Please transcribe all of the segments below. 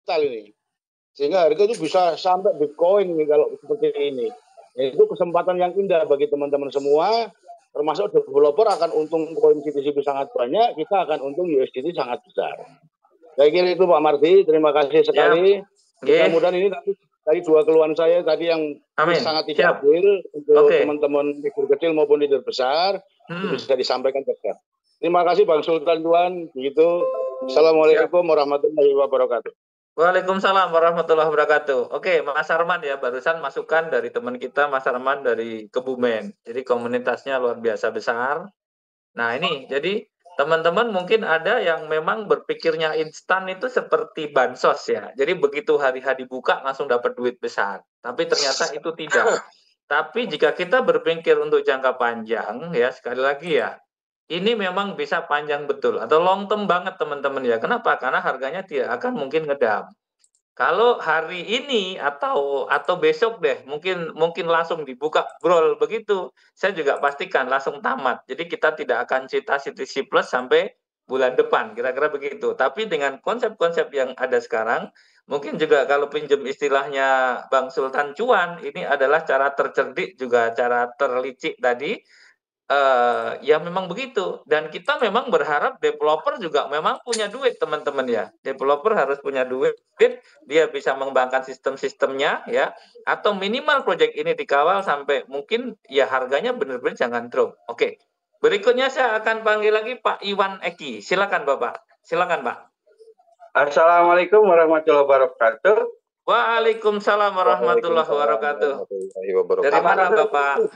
volatile ini. Sehingga harga itu bisa sampai Bitcoin nih kalau seperti ini. Ya, itu kesempatan yang indah bagi teman-teman semua, termasuk developer akan untung koin CTCP sangat banyak, kita akan untung USDT sangat besar. Saya kira itu Pak Mardi, terima kasih sekali. Mudah-mudahan ini tadi dua keluhan saya tadi yang sangat tidak adil untuk teman-teman leader kecil maupun leader besar, bisa disampaikan cepat. Terima kasih Bang Sultan Tuan. Begitu. Assalamualaikum warahmatullahi wabarakatuh. Waalaikumsalam warahmatullahi wabarakatuh. Oke, Mas Arman ya, barusan masukan dari teman kita Mas Arman dari Kebumen. Jadi komunitasnya luar biasa besar. Nah ini, jadi teman-teman mungkin ada yang memang berpikirnya instan itu seperti bansos ya. Jadi begitu hari-hari dibuka langsung dapat duit besar. Tapi ternyata itu tidak. Tapi jika kita berpikir untuk jangka panjang ya, sekali lagi ya, ini memang bisa panjang betul atau long term banget teman-teman ya. Kenapa? Karena harganya tidak akan mungkin ngedam. Kalau hari ini atau besok deh, mungkin langsung dibuka brol begitu, saya juga pastikan langsung tamat. Jadi kita tidak akan cita CTC Plus sampai bulan depan, kira-kira begitu. Tapi dengan konsep-konsep yang ada sekarang, mungkin juga kalau pinjam istilahnya Bang Sultan Cuan, ini adalah cara tercerdik juga cara terlicik tadi. Ya memang begitu, dan kita memang berharap developer juga memang punya duit teman-teman ya. Developer harus punya duit, dia bisa mengembangkan sistem-sistemnya ya, atau minimal proyek ini dikawal sampai mungkin ya harganya benar-benar jangan drop. Oke, berikutnya saya akan panggil lagi Pak Iwan Eki. Silakan Bapak, silakan Pak. Assalamualaikum warahmatullahi wabarakatuh. Waalaikumsalam warahmatullahi wabarakatuh. Dari mana Bapak?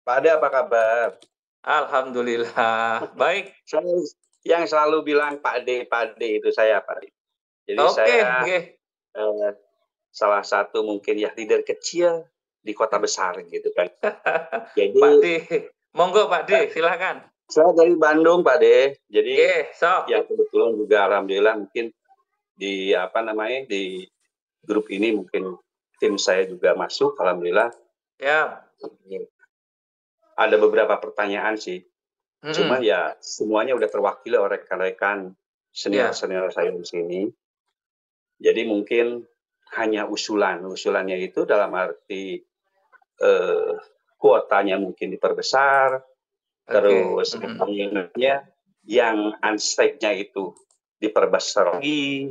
Pak Ade, apa kabar? Alhamdulillah, baik. Saya yang selalu bilang Pak Ade itu saya Pak Ade. Jadi saya salah satu mungkin ya leader kecil di kota besar gitu kan. Jadi Pak Ade, monggo Pak Ade, silakan. Saya dari Bandung Pak Ade. Jadi ya kebetulan juga alhamdulillah mungkin di di grup ini mungkin tim saya juga masuk alhamdulillah. Ya. Ada beberapa pertanyaan sih. Cuma ya semuanya udah terwakili oleh rekan-rekan senior-senior saya di sini. Jadi mungkin hanya usulannya itu dalam arti kuotanya mungkin diperbesar, terus yang unstake-nya itu diperbesar lagi,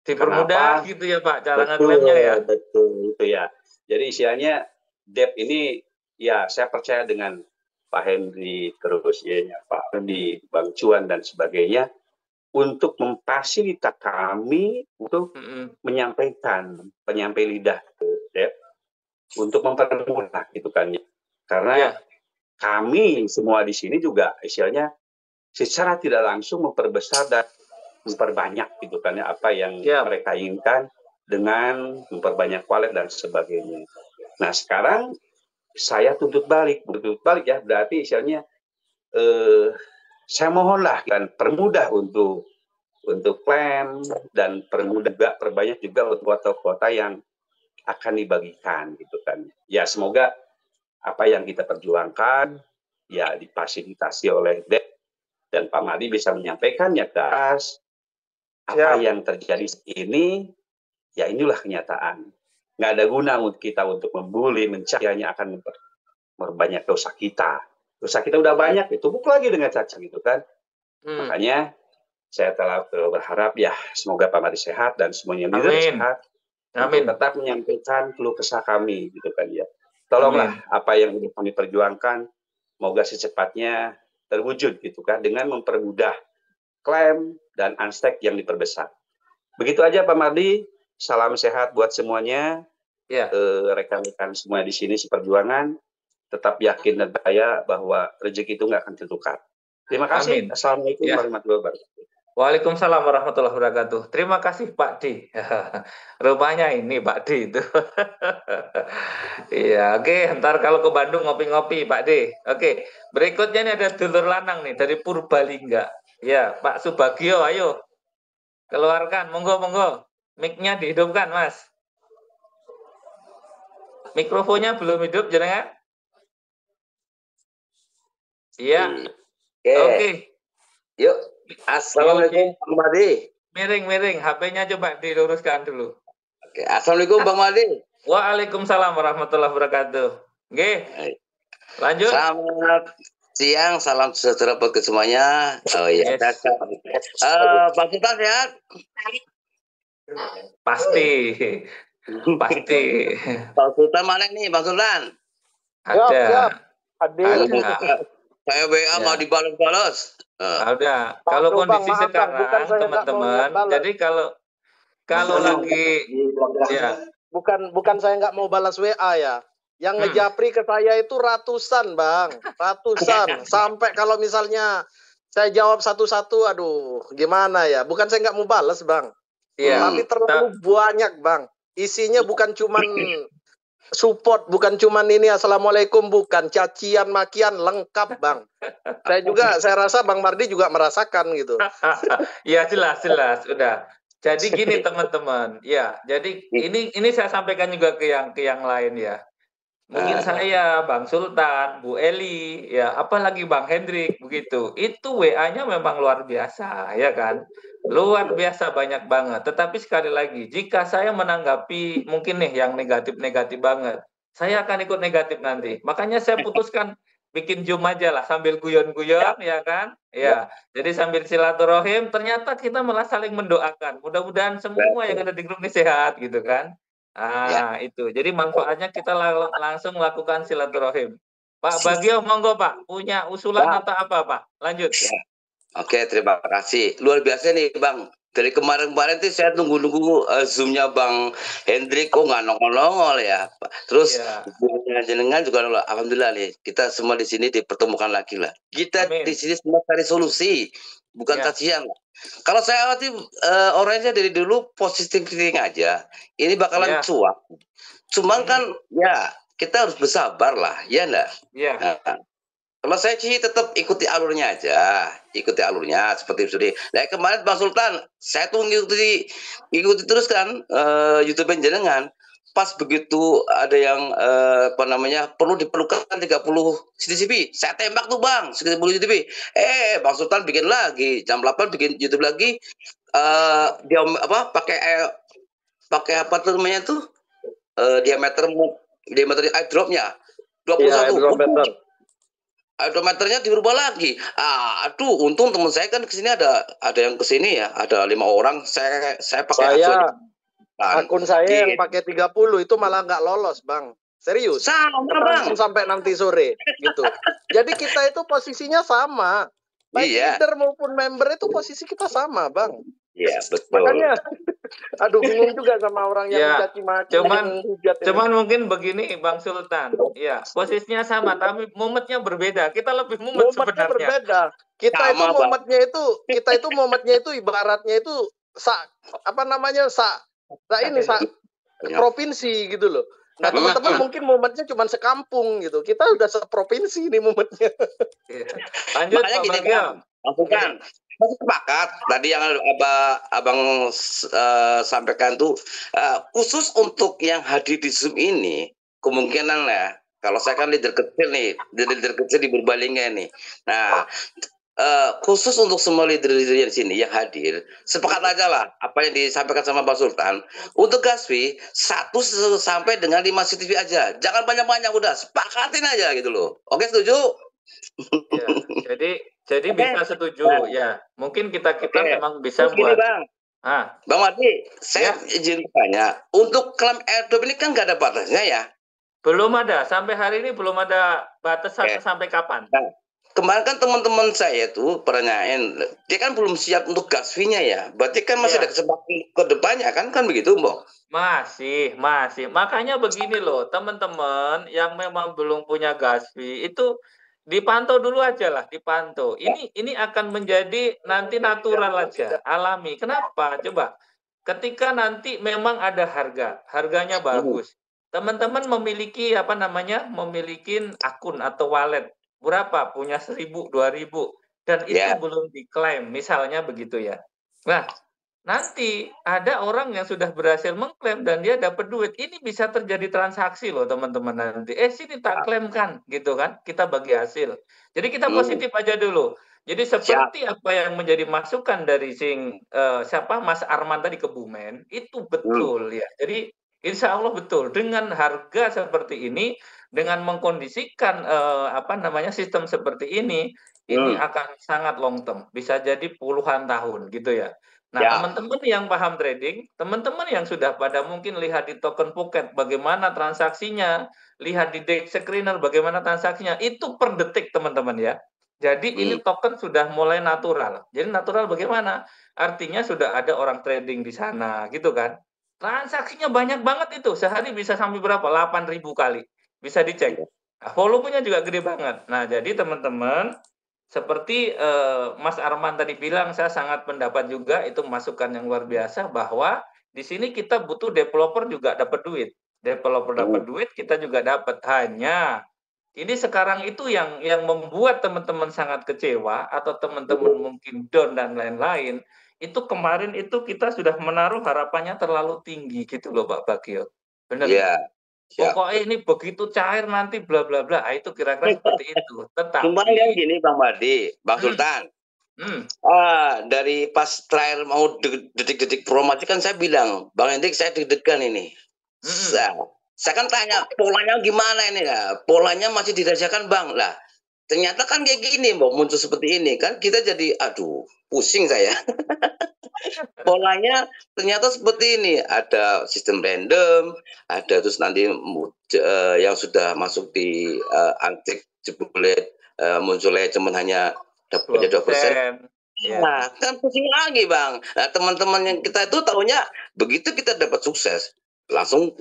dipermudah gitu ya Pak cara ngeklaimnya ya. Betul itu ya. Jadi istilahnya debt ini ya saya percaya dengan Pak Henry terus ya Pak Henry, Bang Cuan dan sebagainya untuk memfasilitasi kami untuk menyampaikan penyampai lidah ke debt untuk mempermudah gitu kan ya. Karena kami semua di sini juga istilahnya secara tidak langsung memperbesar dan memperbanyak gitu kan ya apa yang mereka inginkan dengan memperbanyak wallet dan sebagainya. Nah sekarang saya tuntut balik ya berarti istilahnya saya mohonlah kan permudah untuk klaim dan perbanyak juga untuk kuota-kuota yang akan dibagikan gitu kan ya. Semoga apa yang kita perjuangkan ya difasilitasi oleh DEP dan Pak Madi bisa menyampaikan ya atas apa yang terjadi ini ya inilah kenyataan. Nggak ada guna untuk kita untuk membuli, mencari, hanya akan memperbanyak dosa kita. Dosa kita udah banyak, ditumpuk lagi dengan cacat gitu kan. Makanya saya telah berharap ya semoga Pak Madi sehat dan semuanya leader sehat. Untuk tetap menyampaikan keluh kesah kami gitu kan ya. Tolonglah apa yang kami perjuangkan, semoga secepatnya terwujud gitu kan dengan mempermudah klaim dan unstake yang diperbesar. Begitu aja Pak Mardi. Salam sehat buat semuanya. Rekan-rekan semua di sini seperjuangan tetap yakin dan percaya bahwa rezeki itu nggak akan tertukar. Terima kasih. Assalamualaikum warahmatullahi wabarakatuh. Waalaikumsalam warahmatullahi wabarakatuh. Terima kasih Pak D. Rupanya ini Pak D itu. Iya, oke. Ntar kalau ke Bandung ngopi-ngopi Pak D. Oke. Berikutnya ini ada dulur lanang nih dari Purbalingga. Ya, Pak Subagio, ayo keluarkan, monggo. Mic-nya dihidupkan, Mas. Mikrofonnya belum hidup, jenengan? Iya. Oke. Yuk. Assalamualaikum Pak Madi. Miring. HP-nya coba diluruskan dulu. Oke. Assalamualaikum Bang Madi. Waalaikumsalam warahmatullahi wabarakatuh. Oke, lanjut. Selamat siang, salam sejahtera buat semuanya. Oh iya, Yes. Bang Sultan sehat? Pasti. Bang Sultan mana nih, Bang Sultan? Ada. Hadir. Saya WA nggak dibalas-balas. Ada. Kalau kondisi sekarang, teman-teman, jadi kalau lagi ya. Bukan saya nggak mau balas WA ya. Yang ngejapri ke saya itu ratusan, Bang. Ratusan. Sampai kalau misalnya saya jawab satu-satu, aduh, gimana ya? Bukan saya nggak mau balas, Bang. Iya. Tapi terlalu banyak, Bang. Isinya bukan cuman support, bukan cuman ini assalamualaikum, bukan cacian makian lengkap, Bang. Saya rasa Bang Mardi juga merasakan gitu. Ya jelas udah. Jadi gini teman-teman, ya. Jadi ini saya sampaikan juga ke yang lain ya. Mungkin saya, Bang Sultan, Bu Eli, ya apalagi Bang Hendrik begitu. Itu WA-nya memang luar biasa, ya kan? Luar biasa banyak banget. Tetapi sekali lagi, jika saya menanggapi mungkin nih yang negatif-negatif banget, saya akan ikut negatif nanti. Makanya saya putuskan bikin Zoom aja lah sambil guyon-guyon, ya kan? Ya. Jadi sambil silaturahim, ternyata kita malah saling mendoakan. Mudah-mudahan semua yang ada di grup ini sehat, gitu kan? Itu. Jadi manfaatnya kita langsung melakukan silaturahim. Pak Bagio, monggo Pak, punya usulan atau apa Pak? Lanjut. Oke, terima kasih. Luar biasa nih Bang. Dari kemarin-kemarin tuh saya tunggu-nunggu Zoom-nya Bang Hendrik, kok nggak nongol-nongol ya. Terus jenengan juga alhamdulillah nih, kita semua di sini dipertemukan lagi lah. Kita di sini semua cari solusi, bukan cacian. Kalau saya orangnya dari dulu positif thinking aja. Ini bakalan cuak. Cuman kan ya kita harus bersabar lah, ya enggak? Iya. Kalau saya sih tetap ikuti alurnya aja, seperti itu. Nah kemarin Bang Sultan, saya tuh ngikuti terus kan YouTube jenengan. Pas begitu ada yang perlu diperlukan 30 CCTV, saya tembak tuh Bang, 30 CCTV. Bang Sultan bikin lagi, jam 8 bikin YouTube lagi. Dia pakai apa tuh namanya tuh? Diameter airdropnya 21. Odometernya dirubah lagi. Aduh, untung teman saya kan kesini ada yang kesini ya, ada 5 orang. Saya pakai akun saya yang pakai 30 itu malah nggak lolos, Bang. Serius. Bang. Sampai nanti sore gitu. Jadi kita itu posisinya sama. Baik leader maupun member itu posisi kita sama, Bang. Iya, betul. Makanya aduh bingung juga sama orang yang mencaci maki. Cuman mungkin begini Bang Sultan. Ya, posisinya sama tapi mumetnya berbeda. Kita lebih mumet sebenarnya. Berbeda. Kita itu mumetnya itu ibaratnya itu provinsi gitu loh. Nah, teman-teman mungkin mumetnya cuma sekampung gitu. Kita udah seprovinsi ini mumetnya. Lanjut Pak Bagio. Langsungkan. Saya sepakat tadi yang abang sampaikan tuh khusus untuk yang hadir di Zoom ini kemungkinan ya kalau saya kan leader kecil di Purbalingga nih. Nah khusus untuk semua leader di sini yang hadir sepakat aja lah apa yang disampaikan sama Pak Sultan untuk Gaswi 1 sampai dengan 5 CCTV aja, jangan banyak-banyak, udah sepakatin aja gitu loh. Oke, setuju? Ya, jadi bisa setuju ya. Mungkin kita memang bisa buat. Bang. Bang Mati, saya izin tanya, untuk klaim airdrop ini kan nggak ada batasnya ya? Belum ada, sampai hari ini belum ada batasan sampai kapan. Nah, kemarin kan teman-teman saya tuh peranyain, dia kan belum siap untuk Gaswi-nya ya. Berarti kan masih ada kesempatan ke depannya kan begitu, Mbok? Masih. Makanya begini loh, teman-teman yang memang belum punya Gaswi itu dipantau dulu aja lah, dipantau. Ini akan menjadi nanti natural aja, alami. Kenapa? Coba, ketika nanti memang ada harganya bagus, teman-teman memiliki memiliki akun atau wallet berapa? Punya 1.000, 2.000, dan itu belum diklaim, misalnya begitu ya. Nah, nanti ada orang yang sudah berhasil mengklaim dan dia dapat duit. Ini bisa terjadi transaksi loh teman-teman nanti. Sini tak klaim kan, gitu kan? Kita bagi hasil. Jadi kita positif aja dulu. Jadi seperti apa yang menjadi masukan dari siapa Mas Arman tadi Kebumen itu betul ya. Jadi insya Allah betul dengan harga seperti ini, dengan mengkondisikan sistem seperti ini akan sangat long term, bisa jadi puluhan tahun gitu ya. Nah, teman-teman yang paham trading, teman-teman yang sudah pada mungkin lihat di token Phuket bagaimana transaksinya, lihat di Dex Screener bagaimana transaksinya, itu per detik teman-teman ya. Jadi ini token sudah mulai natural. Jadi natural bagaimana? Artinya sudah ada orang trading di sana gitu kan. Transaksinya banyak banget itu. Sehari bisa sampai berapa? 8.000 kali. Bisa dicek. Nah, volumenya juga gede banget. Nah, jadi teman-teman seperti Mas Arman tadi bilang, saya sangat pendapat juga itu masukan yang luar biasa bahwa di sini kita butuh developer juga dapat duit. Developer dapat duit, kita juga dapat. Hanya ini sekarang itu yang membuat teman-teman sangat kecewa atau teman-teman mungkin down dan lain-lain. Itu kemarin itu kita sudah menaruh harapannya terlalu tinggi gitu loh Pak Bagio. Benar. Iya. Pokoknya ini begitu cair nanti bla bla bla. Itu kira-kira seperti itu. Tetapi cuma yang gini Bang Madi, Bang Sultan. Dari pas terakhir mau detik-detik promosi kan saya bilang, Bang Hendrik saya deg-degan ini. Saya kan tanya polanya gimana ini ya? Polanya masih dirasakan Bang lah. Ternyata kan kayak gini, mau muncul seperti ini kan kita jadi aduh pusing saya. Polanya ternyata seperti ini, ada sistem random, ada terus nanti yang sudah masuk di antik jebulet munculnya cuma hanya dapatnya 2%. Nah, kan pusing lagi Bang. Nah, teman-teman yang kita itu tahunya begitu kita dapat sukses, langsung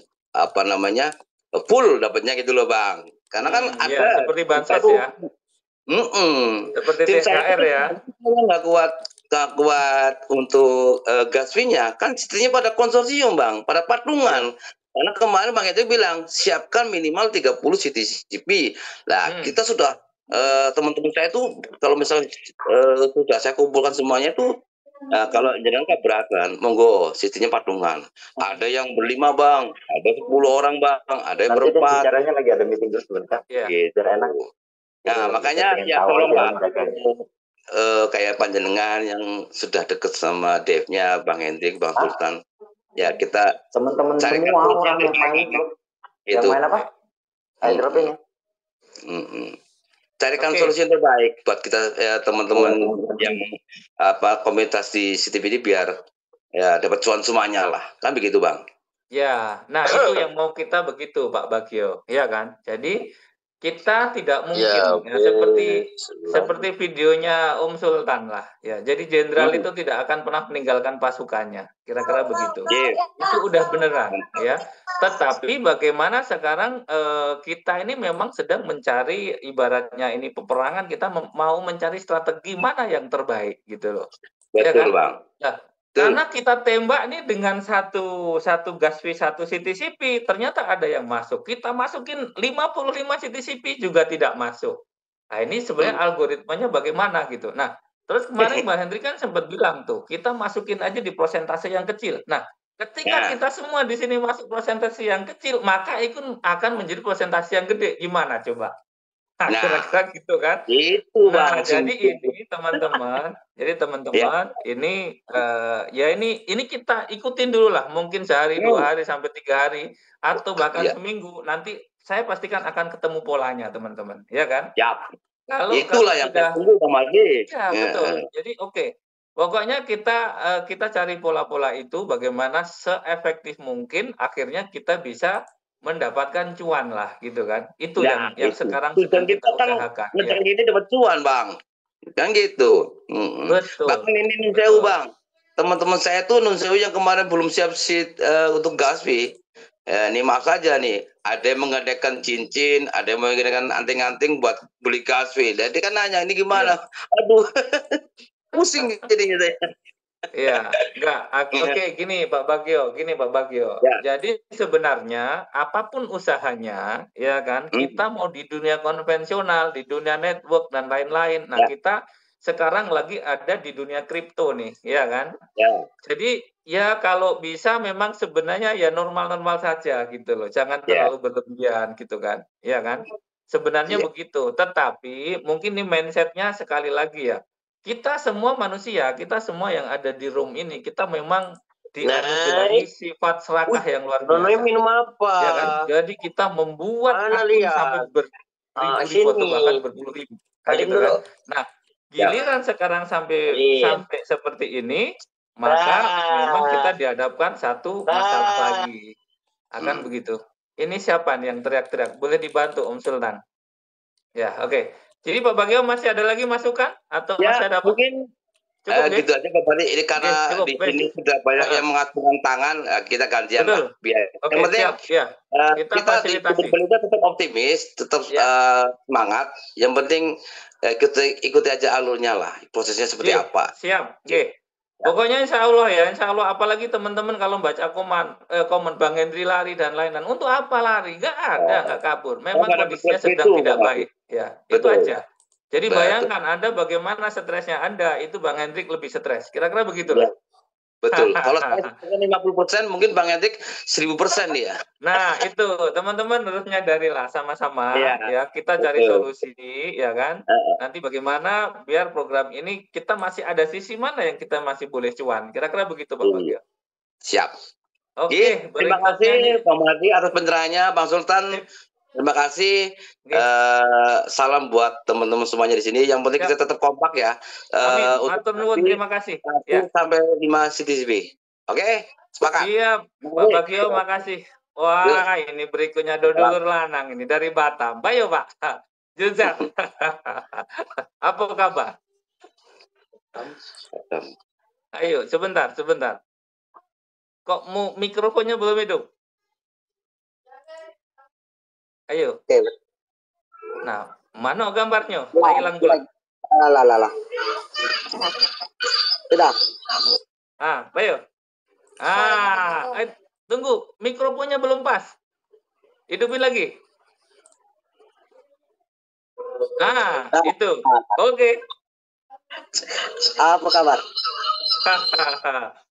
full dapatnya gitu loh Bang. Karena kan ada seperti bansos ya. Seperti THR ya. Nggak kuat untuk gas fee-nya, kan sistemnya pada konsorsium Bang, pada patungan. Karena kemarin Bang itu bilang siapkan minimal 30 CTCP. Nah, kita sudah teman-teman saya itu kalau misalnya sudah saya kumpulkan semuanya itu kalau jangan keberatan, monggo sistemnya patungan. Ada yang berlima Bang, ada 10 orang Bang, ada yang berempat. Caranya lagi ada meeting terus sebentar. Gitu. Enak. Nah, makanya ya tolong Bang, kayak panjenengan yang sudah deket sama Dev-nya Bang Hendrik, Bang Sultan. Ya kita teman-teman semua orang yang main itu. Yang main apa? Airdrop ini. Carikan solusi yang terbaik buat kita ya teman-teman yang komunitas di CTBD biar ya dapat cuan semuanya lah. Kan begitu Bang. Ya, nah itu yang mau kita begitu Pak Bagio, ya kan? Jadi kita tidak mungkin seperti videonya Om Sultan lah ya. Jadi jenderal itu tidak akan pernah meninggalkan pasukannya. Kira-kira begitu. Itu udah beneran ya. Tetapi bagaimana sekarang kita ini memang sedang mencari ibaratnya ini peperangan, kita mau mencari strategi mana yang terbaik gitu loh. Betul, ya kan? Bang. Nah, karena kita tembak nih dengan satu gas fee 1 CTCP, ternyata ada yang masuk. Kita masukin 55 CTCP juga tidak masuk. Nah, ini sebenarnya algoritmanya bagaimana gitu. Nah, terus kemarin Mbak Hendri kan sempat bilang tuh, kita masukin aja di persentase yang kecil. Nah, ketika kita semua di sini masuk persentase yang kecil, maka itu akan menjadi persentase yang gede. Gimana coba? Nah, kira-kira gitu kan. Itu Bang. Jadi ini teman-teman, ini ini kita ikutin dulu lah, mungkin sehari, 2 hari sampai 3 hari atau bahkan seminggu. Nanti saya pastikan akan ketemu polanya teman-teman, ya kan? Kalau itulah yang kita tunggu Bang Madi. Ya, betul. Jadi pokoknya kita cari pola-pola itu bagaimana seefektif mungkin akhirnya kita bisa mendapatkan cuan lah gitu kan. Itu yang sekarang sedang kita usahakan. Mencari ini dapat cuan Bang. Kan gitu. Betul. Bahkan ini Nun Sewu Bang. Teman-teman saya tuh Nun Sewu yang kemarin belum siap untuk gas fee. Ini maaf saja nih. Ada yang mengadakan cincin, ada yang mengadakan anting-anting buat beli gas fee. Jadi kan nanya ini gimana? Aduh. Pusing jadinya saya. Iya, enggak. Oke, gini Pak Bagio. Jadi sebenarnya apapun usahanya, ya kan, kita mau di dunia konvensional, di dunia network dan lain-lain. Nah, kita sekarang lagi ada di dunia kripto nih, ya kan? Jadi ya kalau bisa memang sebenarnya ya normal-normal saja gitu loh. Jangan terlalu berlebihan gitu kan, ya kan? Sebenarnya begitu. Tetapi mungkin ini mindsetnya sekali lagi ya. kita semua manusia, kita semua yang ada di room ini, kita memang dianugerahi sifat serakah yang luar biasa. Minum apa? Ya kan? Jadi kita membuat akun sampai beribu-ribu atau bahkan berpuluh-ribu. Gitu kan? Nah, giliran sekarang sampai seperti ini, maka memang kita dihadapkan satu masalah lagi. Akan begitu. Ini siapa nih yang teriak-teriak? Boleh dibantu Om Sultan? Ya, oke. Jadi Pak Bagio masih ada lagi masukan atau masih ada apa? Mungkin cukup, gitu aja Pak Bali. Ini karena di sini sudah banyak yang mengacungkan tangan, kita gantian lah. Oke, yang penting siap, ya. kita tetap optimis, tetap semangat. Yang penting ikuti aja alurnya lah, prosesnya seperti apa. Siap, oke. Pokoknya insya Allah ya, insya Allah. Apalagi teman-teman kalau baca komen Bang Hendri lari dan lain-lain. Untuk apa lari? Nggak ada, nggak kabur. Memang kondisinya sedang tidak baik. Ya, itu aja. Jadi bayangkan Anda bagaimana stresnya Anda, itu Bang Hendrik lebih stres. Kira-kira begitu lah. Betul. Kalau saya 50%, mungkin Bang Hendrik 1000% ya. Nah, itu teman-teman harus nyadarilah sama-sama ya, kita cari solusi ya kan. Nanti bagaimana biar program ini kita masih ada sisi mana yang kita masih boleh cuan. Kira-kira begitu Pak Bagio. Siap. Oke, terima kasih Pak Mahdi atas pencerahannya, Bang Sultan. Terima kasih. Salam buat teman-teman semuanya di sini. Yang penting kita tetap kompak ya. Matur nuwun, terima kasih. Sampai 5 CTCB. Oke, sepakat. Iya, Pak Bagio, makasih. Wah, ini berikutnya dodol lanang ini dari Batam. Bayo Pak. Juzat. Apa kabar? Ayo, sebentar. Kok mikrofonnya belum hidup? Ayo. Nah, mana gambarnya? Hilang dulu. Lah. Sudah. Bayo. Tunggu, mikrofonnya belum pas. Hidupin lagi. Itu. Oke. Apa kabar?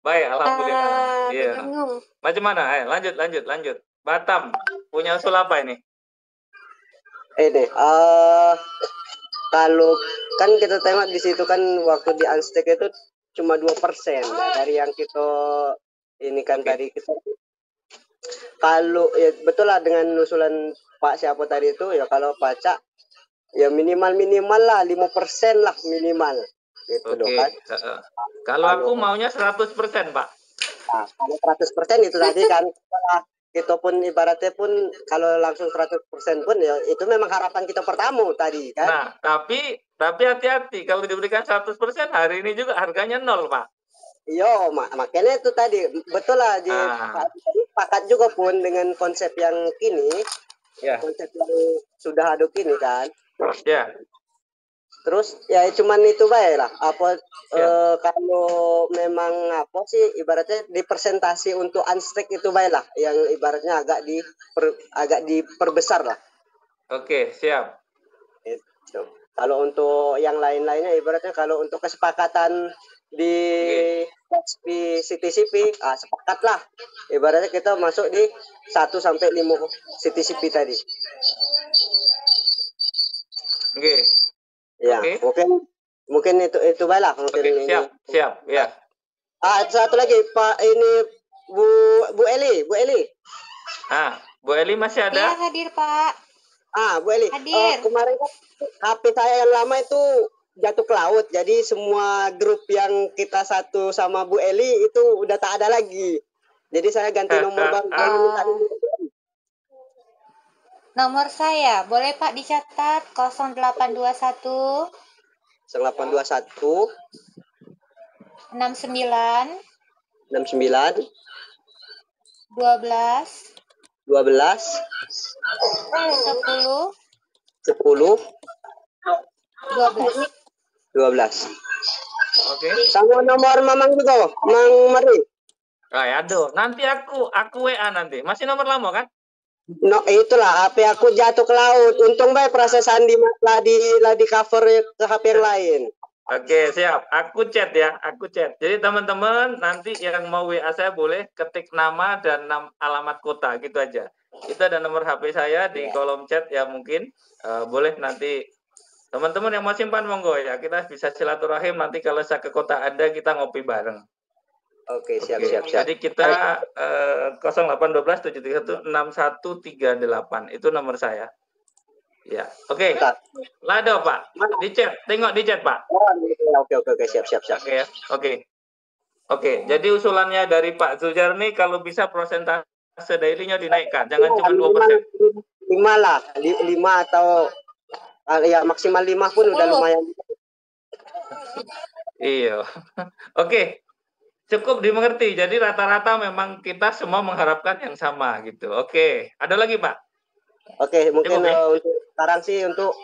Baik, alhamdulillah. Iya. Macam mana? Ayo, lanjut. Batam punya usul apa ini? Kalau kan kita tengok di situ kan waktu di Unstack itu cuma 2% dari yang kita ini kan tadi kita. Kalau ya betul lah dengan usulan Pak siapa tadi itu ya, kalau baca ya minimal lah 5% lah minimal gitu loh kan. Kalau aku maunya 100% Pak. Nah, kalau 100% itu tadi kan kita pun ibaratnya pun kalau langsung 100% pun ya itu memang harapan kita pertama tadi kan. Nah, tapi hati-hati kalau diberikan 100% hari ini juga harganya 0 Pak. Iya, makanya itu tadi betul lah pakat juga pun dengan konsep yang kini, konsep yang sudah ada kini kan. Ya. Terus ya cuman itu baik lah. Kalau memang ibaratnya di presentasi untuk Unstack itu baik lah, yang ibaratnya agak diperbesar lah. Oke, siap. Itu. Kalau untuk yang lain-lainnya ibaratnya kalau untuk kesepakatan di CTCP, sepakat lah. Ibaratnya kita masuk di 1 sampai 5 CTCP tadi. Oke. Ya, mungkin itu baiklah mungkin. Siap, ya. Satu lagi Pak, ini Bu Eli. Bu Eli masih ada? Iya, hadir Pak. Bu Eli. Hadir. Kemarin HP saya yang lama itu jatuh ke laut, jadi semua grup yang kita satu sama Bu Eli itu udah tak ada lagi. Jadi saya ganti nomor baru. Nomor saya, boleh Pak dicatat 0821 0821 69 12 10 12. Oke. Sama nomor Mamang juga, Mang Mari. Aduh, nanti aku WA nanti. Masih nomor lama kan? No, itulah HP aku jatuh ke laut. Untung baik proses Andi lah di cover ke HP yang lain. Oke, siap. Aku chat ya, Jadi teman-teman nanti yang mau WA saya boleh ketik nama dan alamat kota gitu aja. Itu ada nomor HP saya di kolom chat ya, mungkin boleh nanti Teman-teman yang mau simpan monggo ya, kita bisa silaturahim nanti kalau saya ke kota Anda kita ngopi bareng. Oke, siap. Jadi kita 0812-731-6138 itu nomor saya. Ya, oke. Lado Pak, di chat, tengok di chat Pak. Oke, siap. Oke ya, oke. Jadi usulannya dari Pak Zuljarni kalau bisa persentase daily-nya dinaikkan, jangan cuma 2%. 5 lah, 5 atau ya maksimal 5 pun udah lumayan. Iya. Oke. Cukup dimengerti. Jadi rata-rata memang kita semua mengharapkan yang sama gitu. Oke. Ada lagi, Pak? Oke, mungkin untuk sekarang sih untuk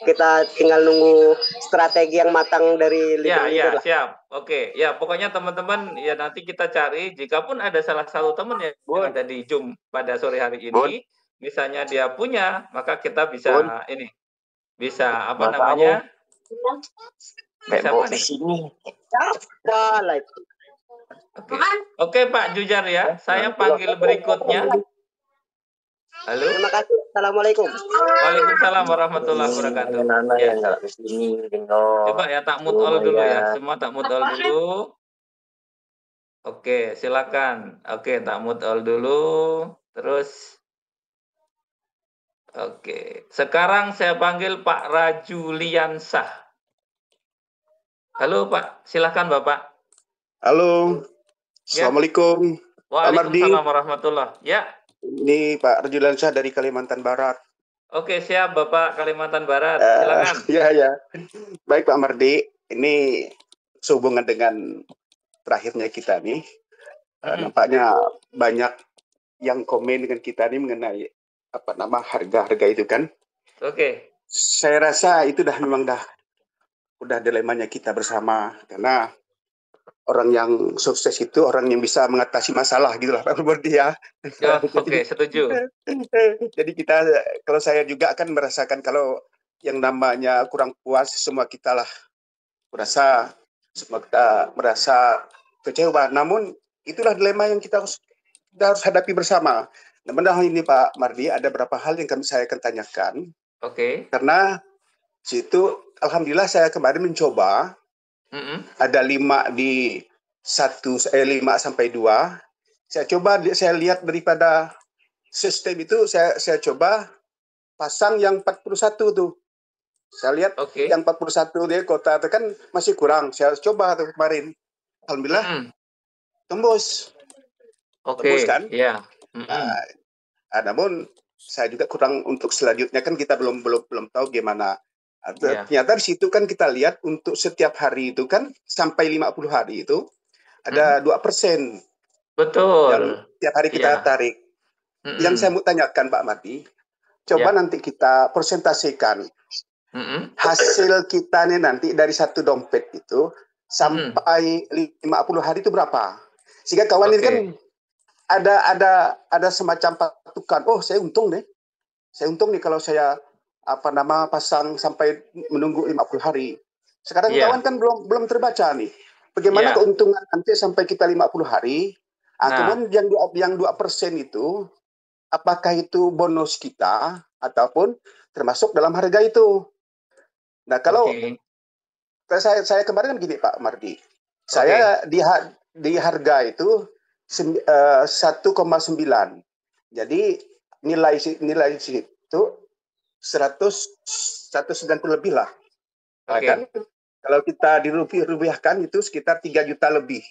kita tinggal nunggu strategi yang matang dari leader. Ya, siap. Oke. Ya, pokoknya teman-teman ya nanti kita cari jikapun ada salah satu teman yang ada di Zoom pada sore hari ini, misalnya dia punya, maka kita bisa bisa apa namanya? Bisa apa nih? Oke, Pak Jujar ya. Saya panggil berikutnya. Halo. Terima kasih. Assalamualaikum. Waalaikumsalam warahmatullahi wabarakatuh. Ya. Coba ya tak mute all dulu ya. Semua tak mute all dulu. Oke, silakan. Oke, tak mute all dulu. Terus oke. Sekarang saya panggil Pak Rajuliansah. Halo Pak, silakan Bapak. Halo. Assalamualaikum. Waalaikumsalam warahmatullahi. Ya. Ini Pak Rajuliansah dari Kalimantan Barat. Oke, siap Bapak Kalimantan Barat. Silakan. Ya. Baik Pak Mardi, ini sehubungan dengan terakhirnya kita nih. Nampaknya banyak yang komen dengan kita nih mengenai harga-harga itu kan. Oke. Saya rasa itu udah dilemanya kita bersama, karena orang yang sukses itu orang yang bisa mengatasi masalah gitu lah Pak Mardi ya. Oke, setuju. Jadi kalau saya juga akan merasakan kalau yang namanya kurang puas, semua kita lah semua kita merasa kecewa. Namun itulah dilema yang kita harus hadapi bersama. Nah, ini Pak Mardi, ada beberapa hal yang saya akan tanyakan. Oke. Karena situ, alhamdulillah saya kemarin mencoba. Ada 5 di 5 sampai 2. Saya lihat daripada sistem itu, saya coba pasang yang 41 tuh. Saya lihat yang 41 di kota itu kan masih kurang. Saya coba tuh kemarin. Alhamdulillah tembus. Tembus kan? Iya. Namun saya juga kurang untuk selanjutnya kan kita belum tahu gimana. Ternyata di situ kan kita lihat untuk setiap hari itu kan sampai 50 hari itu ada 2%. Betul. Yang setiap hari kita tarik. Yang saya mau tanyakan Pak Mardi, coba nanti kita persentasekan hasil kita nih nanti dari satu dompet itu sampai 50 hari itu berapa? Sehingga kawan ini kan ada semacam patukan. Oh, saya untung nih. Saya untung nih kalau saya pasang sampai menunggu 50 hari. Sekarang kawan kan belum terbaca nih. Bagaimana keuntungan nanti sampai kita 50 hari? Kemudian yang 2% itu, apakah itu bonus kita ataupun termasuk dalam harga itu? Nah, kalau saya kemarin kan gini Pak Mardi. Saya di harga itu 1,9. Jadi nilai itu 190 lebih lah. Kan kalau kita dirupiahkan itu sekitar 3 juta lebih.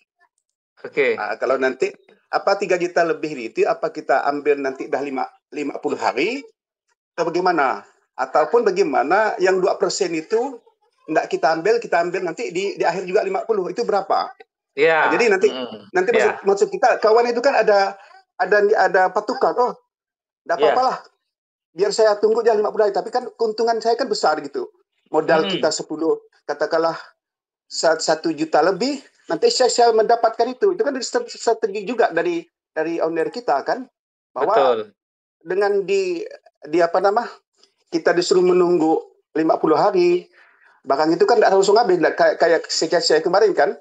Kalau nanti 3 juta lebih itu apa kita ambil nanti dah 50 hari atau bagaimana? Ataupun bagaimana yang 2% itu enggak kita ambil nanti di akhir juga 50 itu berapa? Iya. Jadi nanti maksud kita kawan itu kan ada patukan. Oh, enggak apa-apa lah. Biar saya tunggu dia 50 hari, tapi kan keuntungan saya kan besar gitu. Modal kita 10, katakanlah 1 juta lebih, nanti saya mendapatkan itu. Itu kan strategi juga dari owner kita kan, bahwa dengan kita disuruh menunggu 50 hari, bahkan itu kan tidak langsung habis, kayak saya kemarin kan.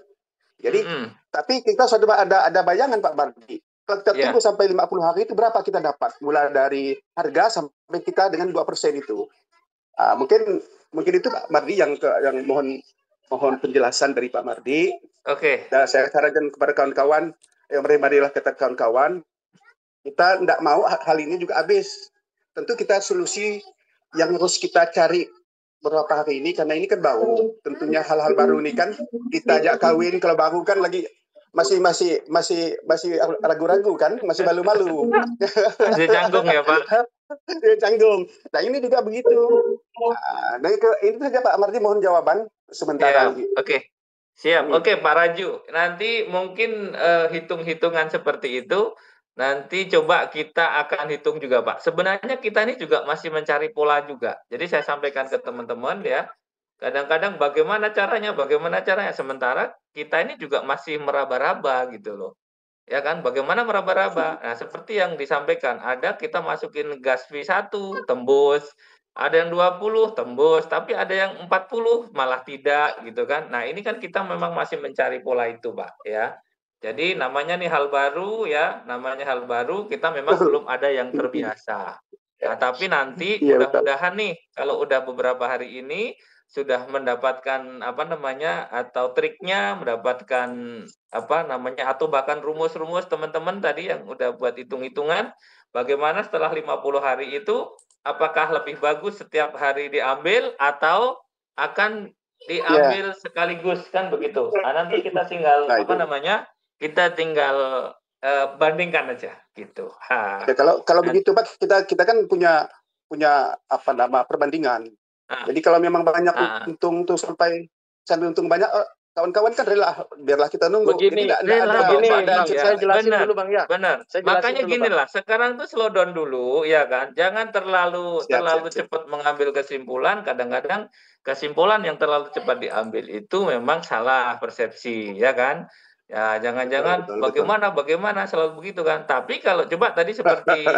Jadi, tapi kita sudah ada bayangan Pak Mardi. Kalau kita tunggu sampai 50 hari itu berapa kita dapat? Mulai dari harga sampai kita dengan 2% itu. Mungkin mungkin itu Pak Mardi yang mohon penjelasan dari Pak Mardi. Oke. Dan saya sarankan kepada kawan-kawan, marilah kata kawan-kawan, kita tidak mau hal ini juga habis. Tentu kita solusi yang harus kita cari beberapa hari ini, karena ini kan baru. Tentunya hal-hal baru ini kan kita ajak kawin, kalau baru kan lagi masih ragu-ragu kan, masih malu-malu. Masih canggung ya Pak. Canggung. Nah ini juga begitu. Nah, itu saja Pak Mardi, mohon jawaban sementara. Oke. Siap. Oke Pak Raju. Nanti mungkin hitung-hitungan seperti itu nanti coba kita akan hitung juga Pak. Sebenarnya kita ini juga masih mencari pola juga. Jadi saya sampaikan ke teman-teman ya. Kadang-kadang bagaimana caranya sementara kita ini juga masih meraba-raba gitu loh. Ya kan, bagaimana meraba-raba? Nah, seperti yang disampaikan, ada kita masukin gas V1 tembus, ada yang 20 tembus, tapi ada yang 40 malah tidak gitu kan. Nah, ini kan kita memang masih mencari pola itu, Pak, ya. Jadi namanya nih hal baru ya, kita memang belum ada yang terbiasa. Nah, tapi nanti mudah-mudahan nih kalau udah beberapa hari ini sudah mendapatkan atau triknya, mendapatkan atau bahkan rumus-rumus teman-teman tadi yang udah buat hitung-hitungan bagaimana setelah 50 hari itu apakah lebih bagus setiap hari diambil atau akan diambil sekaligus kan begitu. Nah, nanti kita tinggal kita tinggal bandingkan aja gitu. Ya, kalau begitu Pak, kita kan punya perbandingan. Jadi kalau memang banyak untung tuh sampai untung banyak, kawan-kawan kan biarlah kita nunggu. Begini, saya jelasin dulu Bang ya. Benar. Makanya gini lah, sekarang tuh slow down dulu ya kan. Jangan terlalu cepat mengambil kesimpulan. Kadang-kadang kesimpulan yang terlalu cepat diambil itu memang salah persepsi ya kan. Ya, jangan-jangan bagaimana selalu begitu kan. Tapi kalau coba tadi seperti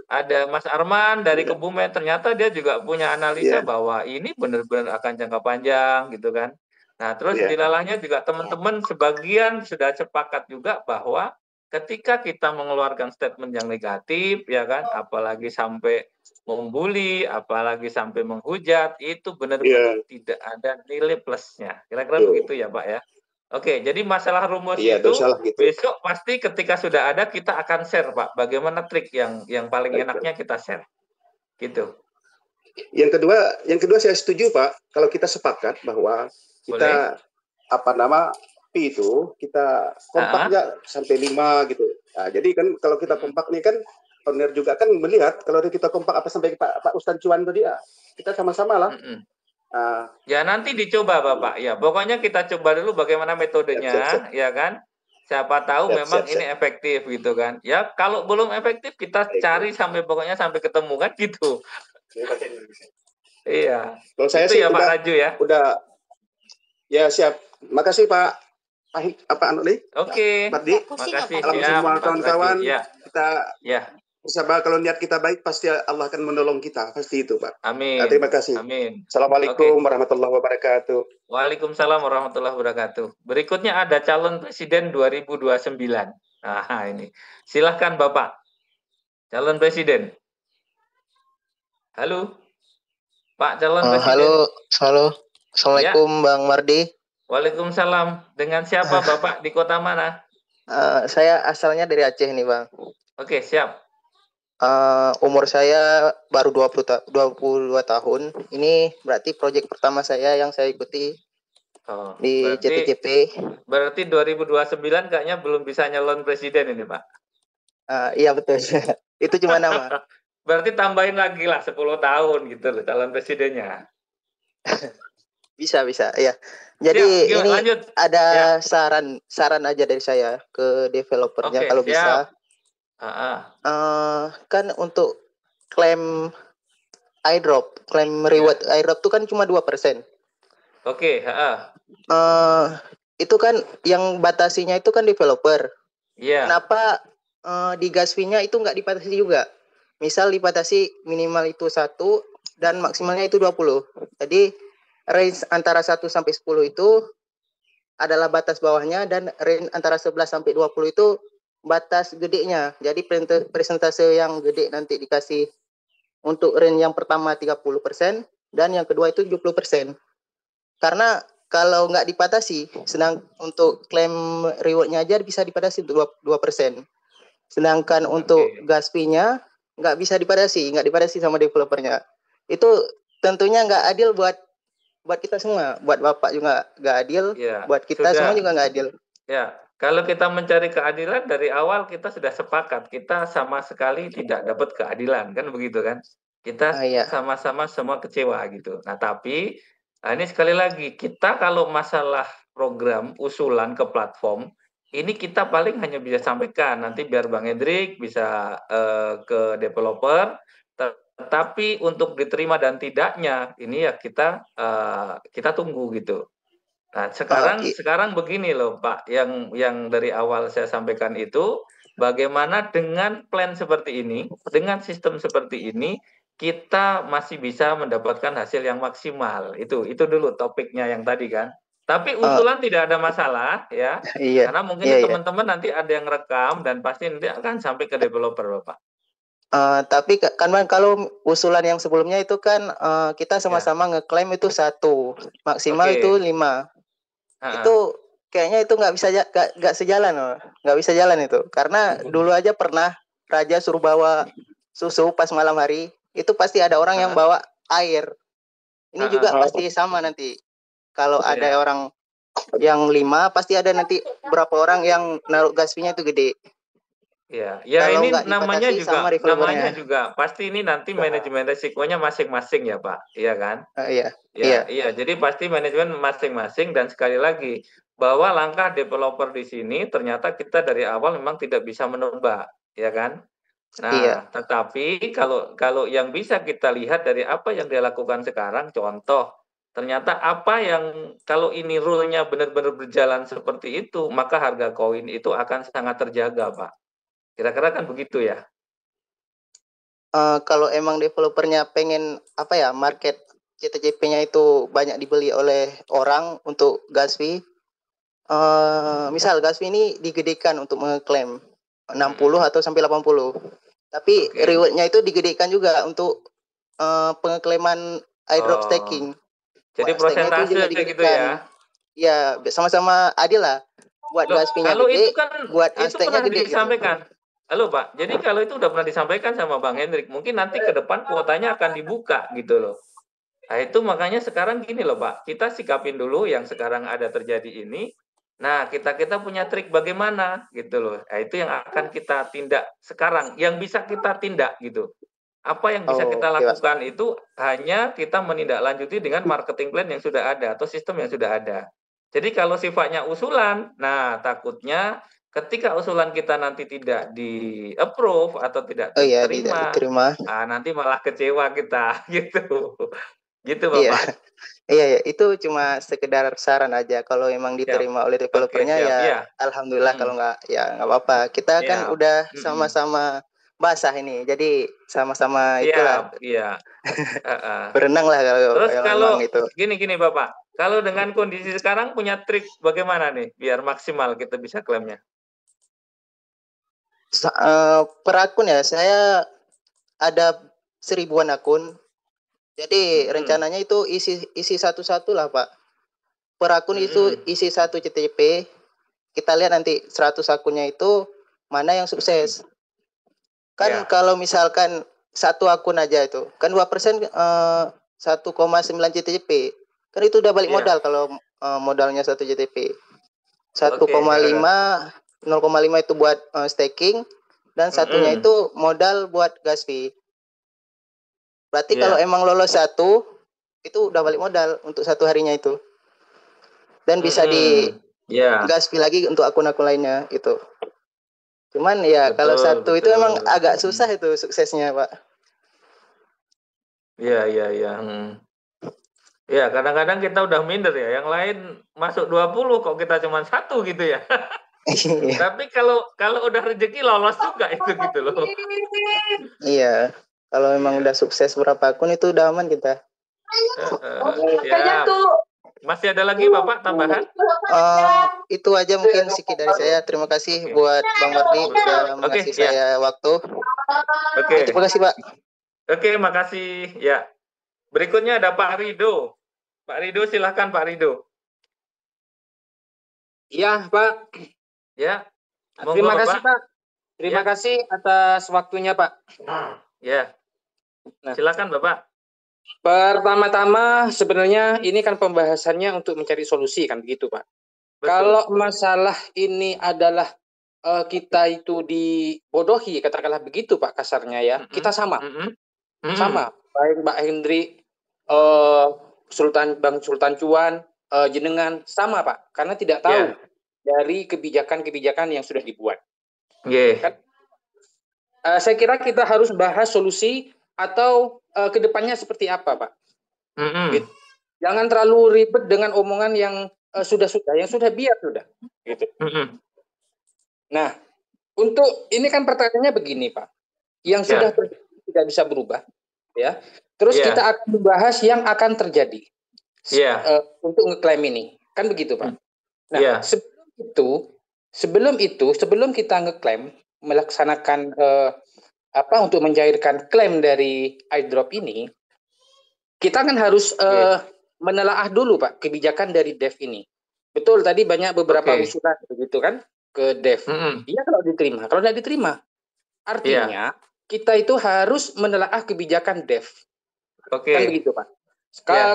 ada Mas Arman dari Kebumen, ternyata dia juga punya analisa bahwa ini benar-benar akan jangka panjang gitu kan. Nah, terus dilalahnya juga teman-teman sebagian sudah sepakat juga bahwa ketika kita mengeluarkan statement yang negatif ya kan, apalagi sampai membuli, apalagi sampai menghujat, itu benar-benar tidak ada nilai plusnya. Kira-kira begitu ya Pak ya. Oke, jadi masalah rumus itu besok pasti ketika sudah ada kita akan share Pak. Bagaimana trik yang paling enaknya kita share, gitu. Yang kedua saya setuju Pak. Kalau kita sepakat bahwa kita P itu kita kompaknya sampai 5 gitu. Nah, jadi kan kalau kita kompak nih kan owner juga kan melihat kalau kita kompak sampai Pak Ustadz Cuan tadi kita sama-sama lah. Ya nanti dicoba Bapak ya, pokoknya kita coba dulu bagaimana metodenya ya kan, siapa tahu memang ini efektif gitu kan ya. Kalau belum efektif kita cari sampai ketemu kan gitu. Iya, kalau saya itu sih ya Pak Raju ya. Udah ya siap, makasih Pak Anuli. Oke, makasih semua kawan-kawan kita Sabar, kalau niat kita baik pasti Allah akan menolong kita, pasti itu Pak. Amin. Terima kasih. Amin. Assalamualaikum warahmatullahi wabarakatuh. Waalaikumsalam warahmatullahi wabarakatuh. Berikutnya ada calon presiden 2029. Nah ini, silahkan Bapak, calon presiden. Halo, Pak calon presiden. Halo. Assalamualaikum ya. Bang Mardi. Waalaikumsalam. Dengan siapa Bapak di kota mana? Saya asalnya dari Aceh nih Bang. Oke, siap. Umur saya baru 22 tahun. Ini berarti proyek pertama saya yang saya ikuti di CTCP. Berarti 2029 kayaknya belum bisa nyalon presiden ini, Pak. Iya betul. Itu cuma nama. Berarti tambahin lagi lah 10 tahun gitu loh calon presidennya. Bisa ya. Jadi ini lanjut. Ada saran aja dari saya ke developernya kalau bisa. Kan untuk klaim airdrop, klaim reward airdrop itu kan cuma 2%. Oke, itu kan yang batasinya itu kan developer. Iya. Kenapa di gas fee-nya itu nggak dibatasi juga? Misal dibatasi minimal itu 1 dan maksimalnya itu 20. Jadi range antara 1 sampai 10 itu adalah batas bawahnya dan range antara 11 sampai 20 itu batas gedenya. Jadi persentase yang gede nanti dikasih untuk range yang pertama 30%, dan yang kedua itu 70%. Karena kalau nggak dipatasi, sedang untuk klaim rewardnya aja bisa dipatasi untuk 2%. Sedangkan untuk gas fee-nya nggak bisa dipatasi sama developernya. Itu tentunya nggak adil buat kita semua, buat Bapak juga nggak adil, buat kita semua juga nggak adil. Ya, kalau kita mencari keadilan dari awal kita sudah sepakat, kita sama sekali tidak dapat keadilan, kan begitu kan? Kita sama-sama semua kecewa gitu. Nah, tapi ini sekali lagi, kita kalau masalah program usulan ke platform, ini kita paling hanya bisa sampaikan, nanti biar Bang Hendrik bisa ke developer, tetapi untuk diterima dan tidaknya, ini ya kita tunggu gitu. Nah, sekarang begini loh Pak, yang dari awal saya sampaikan itu, bagaimana dengan plan seperti ini, dengan sistem seperti ini, kita masih bisa mendapatkan hasil yang maksimal. Itu dulu topiknya yang tadi kan. Tapi usulan tidak ada masalah ya, karena mungkin teman-teman nanti ada yang rekam dan pasti nanti akan sampai ke developer Bapak. Tapi kan Bang, kalau usulan yang sebelumnya itu kan kita sama-sama ngeklaim itu 1, maksimal itu 5. Itu kayaknya itu nggak sejalan loh, nggak bisa jalan itu, karena dulu aja pernah Raja suruh bawa susu pas malam hari, itu pasti ada orang yang bawa air. Ini juga pasti sama nanti, kalau ada orang yang 5 pasti ada nanti berapa orang yang naruh gas fee-nya itu gede. Ya ini namanya juga pasti ini nanti manajemen risikonya masing-masing ya Pak, iya kan? Iya. Jadi pasti manajemen masing-masing, dan sekali lagi bahwa langkah developer di sini ternyata kita dari awal memang tidak bisa menebak, ya kan? Nah, tetapi kalau yang bisa kita lihat dari apa yang dia lakukan sekarang, contoh, ternyata apa yang kalau ini rule-nya benar-benar berjalan seperti itu, maka harga koin itu akan sangat terjaga, Pak. Kira-kira kan begitu ya? Kalau emang developernya pengen market CTCP-nya itu banyak dibeli oleh orang untuk gas fee, misal gas fee ini digedekan untuk mengeklaim 60 atau sampai 80, tapi reward-nya itu digedekan juga untuk pengeklaiman airdrop staking. Jadi prosentase gitu ya? Ya, sama-sama adil lah. Buat gas fee-nya gede, buat stake-nya gede. Disampaikan. Halo Pak, jadi kalau itu udah pernah disampaikan sama Bang Hendrik, mungkin nanti ke depan kuotanya akan dibuka gitu loh. Nah itu makanya sekarang gini loh Pak, kita sikapin dulu yang sekarang ada terjadi ini. Nah kita punya trik bagaimana gitu loh. Nah itu yang akan kita tindak sekarang, yang bisa kita tindak gitu. Apa yang bisa kita lakukan itu hanya kita menindaklanjuti dengan marketing plan yang sudah ada atau sistem yang sudah ada. Jadi kalau sifatnya usulan, nah takutnya ketika usulan kita nanti tidak di approve atau tidak diterima, nah, nanti malah kecewa kita gitu. Gitu Bapak. Iya, itu cuma sekedar saran aja. Kalau emang diterima oleh developernya alhamdulillah, kalau nggak ya nggak apa-apa. Kita kan udah sama-sama basah ini, jadi sama-sama itulah. Berenang lah kalau itu. Gini Bapak, kalau dengan kondisi sekarang punya trik bagaimana nih biar maksimal kita bisa klaimnya? Per akun ya, saya ada 1000-an akun. Jadi rencananya itu isi satu-satu lah Pak. Per akun itu isi 1 CTP. Kita lihat nanti 100 akunnya itu mana yang sukses. Kan kalau misalkan 1 akun aja itu, kan 2% 1,9 CTP. Kan itu udah balik modal kalau modalnya 1 CTP. 1,5 0,5 itu buat staking, dan satunya itu modal buat gas fee. Berarti kalau emang lolos 1, itu udah balik modal untuk 1 harinya itu. Dan bisa di gas fee lagi untuk akun-akun lainnya itu. Cuman ya kalau 1 itu emang agak susah itu suksesnya Pak. Iya. Ya, kadang-kadang kita udah minder ya, yang lain masuk 20 kok kita cuma 1 gitu ya. Tapi kalau udah rezeki lolos juga itu gitu loh. Iya, kalau memang udah sukses berapa akun itu udah aman kita. Masih ada lagi Bapak tambahan? Itu aja mungkin sedikit dari saya. Terima kasih buat Bang Mardi sudah mengasih saya waktu. Terima kasih Pak. Makasih ya. Berikutnya ada Pak Rido. Pak Rido, silahkan Pak Rido. Iya, Pak. Ya. Terima kasih, Pak. Terima kasih atas waktunya, Pak. Ya. Nah, silakan, Bapak. Pertama-tama sebenarnya ini kan pembahasannya untuk mencari solusi kan begitu, Pak. Betul. Kalau masalah ini adalah kita itu dibodohi, katakanlah begitu, Pak, kasarnya ya. Kita sama. Sama. Baik Mbak Hendri, Bang Sultan Cuan, jenengan sama, Pak, karena tidak tahu dari kebijakan-kebijakan yang sudah dibuat. Kan, saya kira kita harus bahas solusi atau kedepannya seperti apa, Pak. Gitu. Jangan terlalu ribet dengan omongan yang yang sudah biar sudah. Gitu. Nah, untuk ini kan pertanyaannya begini, Pak, yang sudah tidak bisa berubah, ya. Terus kita akan membahas yang akan terjadi untuk ngeklaim ini, kan begitu, Pak. Nah, sebelum kita ngeklaim melaksanakan untuk mencairkan klaim dari iDrop ini, kita kan harus menelaah dulu, Pak, kebijakan dari Dev ini. Betul, tadi banyak beberapa usulan begitu kan ke Dev. Iya, kalau diterima. Kalau tidak diterima, artinya kita itu harus menelaah kebijakan Dev. Kan begitu, Pak.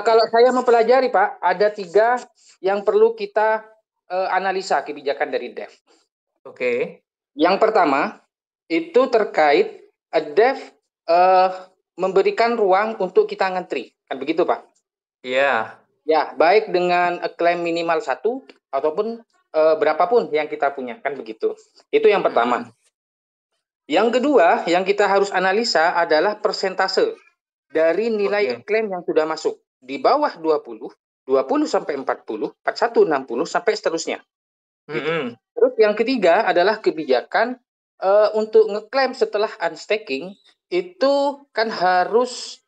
Kalau saya mempelajari, Pak, ada 3 yang perlu kita analisa kebijakan dari Dev. Yang pertama itu terkait Dev memberikan ruang untuk kita ngantri, kan begitu, Pak? Iya. Ya, baik dengan klaim minimal 1 ataupun berapapun yang kita punya, kan begitu. Itu yang pertama. Yang kedua, yang kita harus analisa adalah persentase dari nilai klaim yang sudah masuk. Di bawah 20, 20 sampai 40, 41, 60 sampai seterusnya. Gitu. Terus yang ketiga adalah kebijakan untuk ngeklaim setelah unstaking itu kan harus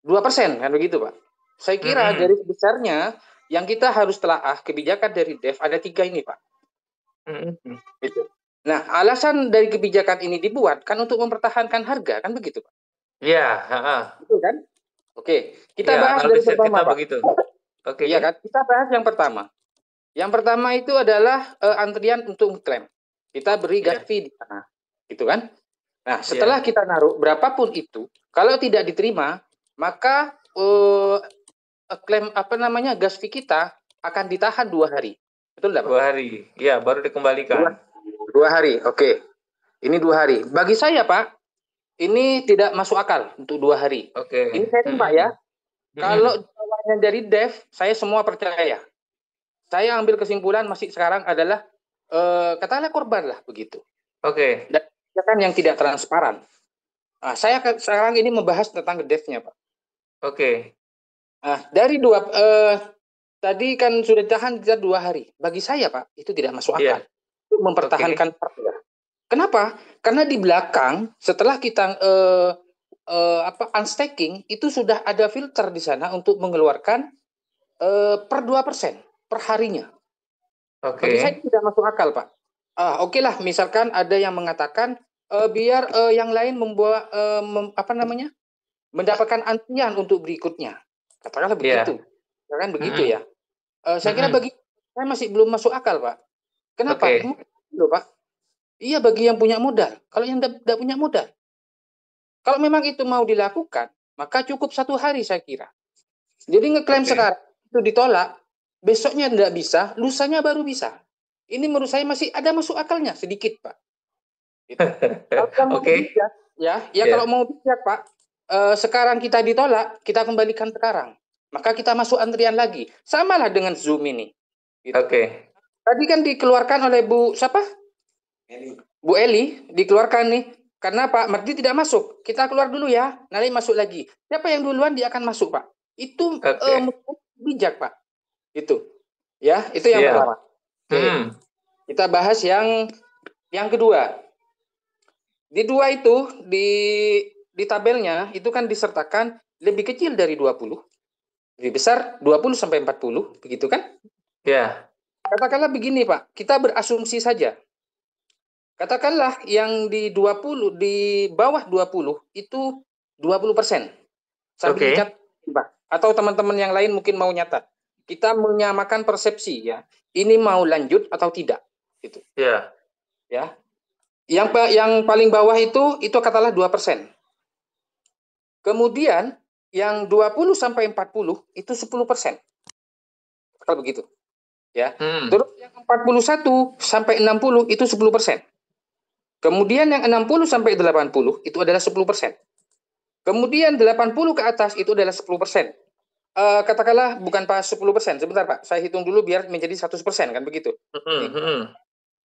2%, kan begitu, Pak. Saya kira garis besarnya yang kita harus telaah kebijakan dari Dev ada 3 ini, Pak. Gitu. Nah, alasan dari kebijakan ini dibuat kan untuk mempertahankan harga, kan begitu, Pak? Iya, betul kan? Oke, kita bahas dari pertama, Pak. Begitu. Iya kan? Kita bahas yang pertama. Yang pertama itu adalah antrian untuk ngeklaim. Kita beri gas fee di sana, gitu kan? Nah, setelah kita naruh berapapun itu, kalau tidak diterima, maka klaim gas fee kita akan ditahan 2 hari. Betul tidak, Pak? 2 hari. Iya, baru dikembalikan. 2 hari. Oke. Ini 2 hari. Bagi saya, Pak, ini tidak masuk akal untuk 2 hari. Ini saya Pak ya. Kalau jawabannya dari Dev, saya semua percaya. Saya ambil kesimpulan masih sekarang adalah katakanlah korban lah begitu. Dan kebijakan yang tidak transparan. Nah, saya sekarang ini membahas tentang Dev-nya, Pak. Nah, dari tadi kan sudah ditahan 2 hari. Bagi saya, Pak, itu tidak masuk akal. Itu mempertahankan harga. Kenapa? Karena di belakang setelah kita unstaking itu sudah ada filter di sana untuk mengeluarkan per 2% per harinya. Bagi saya tidak masuk akal, Pak. Oke lah, misalkan ada yang mengatakan biar yang lain mendapatkan antrian untuk berikutnya. Katakanlah begitu. Kan begitu ya. Saya kira bagi saya masih belum masuk akal, Pak. Kenapa? Loh, Pak. Iya, bagi yang punya modal. Kalau yang tidak punya modal. Kalau memang itu mau dilakukan, maka cukup 1 hari saya kira. Jadi ngeklaim sekarang itu ditolak, besoknya tidak bisa, lusanya baru bisa. Ini menurut saya masih ada masuk akalnya sedikit, Pak. Gitu. Kalau mau bijak, kalau mau bijak, Pak, sekarang kita ditolak, kita kembalikan sekarang. Maka kita masuk antrian lagi. Samalah dengan Zoom ini. Gitu. Tadi kan dikeluarkan oleh Bu Eli dikeluarkan nih. Karena Pak Mardi tidak masuk. Kita keluar dulu ya. Nanti masuk lagi. Siapa yang duluan dia akan masuk, Pak. Itu bijak, Pak. Itu. Ya, itu yang pertama. Kita bahas yang kedua. Di 2 itu di tabelnya itu kan disertakan lebih kecil dari 20. Lebih besar 20 sampai 40, begitu kan? Ya. Katakanlah begini, Pak. Kita berasumsi saja. Katakanlah yang di 20 di bawah 20 itu 20%. Sambil dicatat, Pak. Atau teman-teman yang lain mungkin mau nyatat. Kita menyamakan persepsi ya. Ini mau lanjut atau tidak gitu. Iya. Ya. Yang paling bawah itu katakanlah 2%. Kemudian yang 20 sampai 40 itu 10%. Kalau begitu. Ya. Terus yang 41 sampai 60 itu 10%. Kemudian yang 60 sampai 80 itu adalah 10%. Kemudian 80 ke atas itu adalah 10%. Katakanlah bukan pas 10%. Sebentar Pak, saya hitung dulu biar menjadi 100% kan begitu.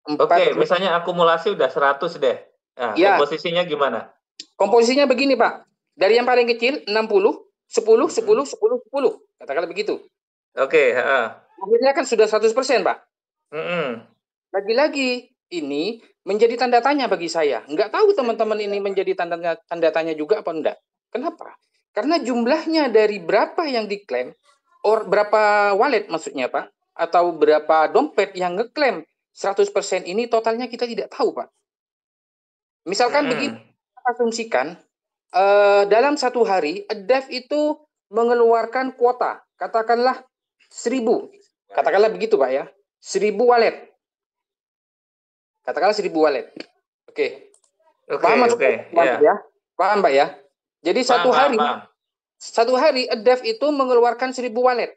Oke, misalnya akumulasi udah 100 deh. Nah, ya. Komposisinya gimana? Komposisinya begini Pak. Dari yang paling kecil 60, 10, 10, 10, 10. Katakanlah begitu. Oke. Akhirnya kan sudah 100% Pak. Lagi-lagi ini menjadi tanda tanya bagi saya. Nggak tahu teman-teman ini menjadi tanda tanya juga apa enggak. Kenapa? Karena jumlahnya dari berapa yang diklaim, berapa wallet maksudnya Pak, atau berapa dompet yang ngeklaim 100% ini totalnya kita tidak tahu Pak. Misalkan begini, asumsikan dalam satu hari, Dev itu mengeluarkan kuota, katakanlah 1000. Katakanlah begitu Pak ya, 1000 wallet. Katakanlah 1000 wallet. Oke. Paham maksudnya? Ya. Paham Pak ya? Jadi satu hari Dev itu mengeluarkan 1000 wallet.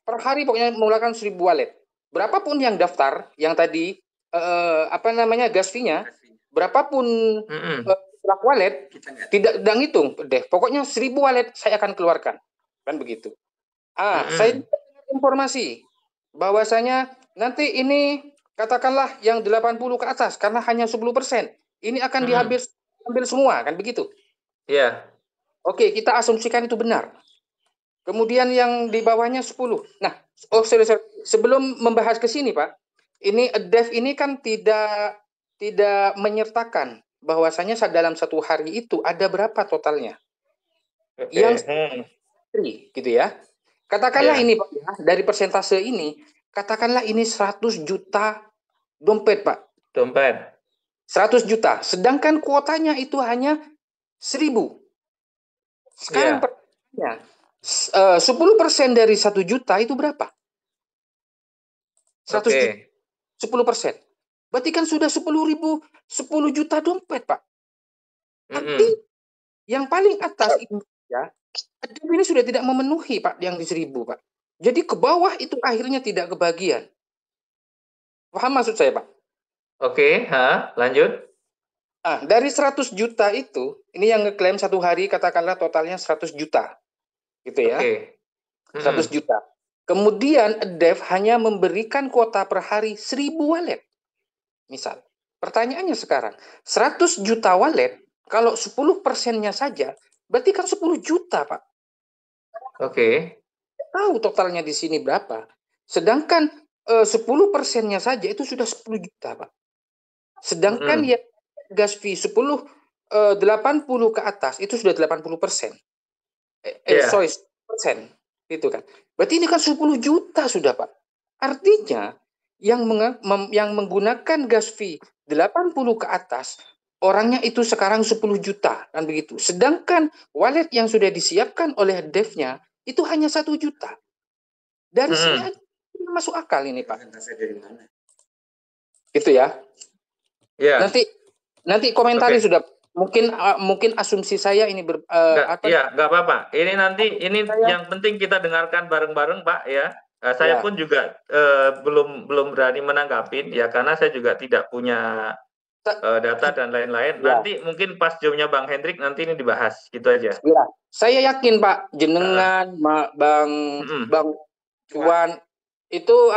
Per hari pokoknya mengeluarkan 1000 wallet. Berapapun yang daftar, yang tadi gas fee-nya, berapapun wallet, tidak ngitung Dev. Pokoknya 1000 wallet saya akan keluarkan. Kan begitu. Saya dengar informasi bahwasanya nanti ini katakanlah yang 80 ke atas karena hanya 10%. Ini akan diambil semua, kan begitu? Iya. Oke, kita asumsikan itu benar. Kemudian yang di bawahnya 10. Nah, sorry. Sebelum membahas ke sini, Pak, ini Dev ini kan tidak menyertakan bahwasanya dalam satu hari itu ada berapa totalnya. Yang gitu ya. Katakanlah ini Pak ya, dari persentase ini, katakanlah ini 100 juta dompet, Pak. Dompet. 100 juta. Sedangkan kuotanya itu hanya 1000. Sekarang pertanyaannya, 10% dari 1 juta itu berapa? 100 juta. 10%. Berarti kan sudah 10 juta dompet, Pak. Tapi yang paling atas itu ya, ini sudah tidak memenuhi Pak yang di 1000, Pak. Jadi ke bawah itu akhirnya tidak kebagian. Paham maksud saya, Pak? Oke, lanjut. Dari 100 juta itu, ini yang ngeklaim satu hari katakanlah totalnya 100 juta. Gitu ya. 100 juta. Kemudian Dev hanya memberikan kuota per hari 1000 wallet. Misal. Pertanyaannya sekarang, 100 juta wallet, kalau 10%-nya saja, berarti kan 10 juta, Pak. Oke. Tahu totalnya di sini berapa. Sedangkan 10%-nya saja itu sudah 10 juta, Pak. Sedangkan ya gas fee 80 ke atas itu sudah 80%. Sorry, 10%. Itu kan. Berarti ini kan 10 juta sudah, Pak. Artinya yang menggunakan gas fee 80 ke atas, orangnya itu sekarang 10 juta, kan begitu. Sedangkan wallet yang sudah disiapkan oleh Dev-nya itu hanya 1 juta. Dari sini aja masuk akal ini, Pak. Gitu ya. Ya. Nanti komentari sudah mungkin asumsi saya ini nggak apa-apa. Ini yang penting kita dengarkan bareng-bareng, Pak ya. Saya pun juga belum berani menanggapin ya karena saya juga tidak punya data dan lain-lain. Nanti mungkin pas jawabnya Bang Hendrik nanti ini dibahas gitu aja. Ya. Saya yakin Pak jenengan Bang Juan itu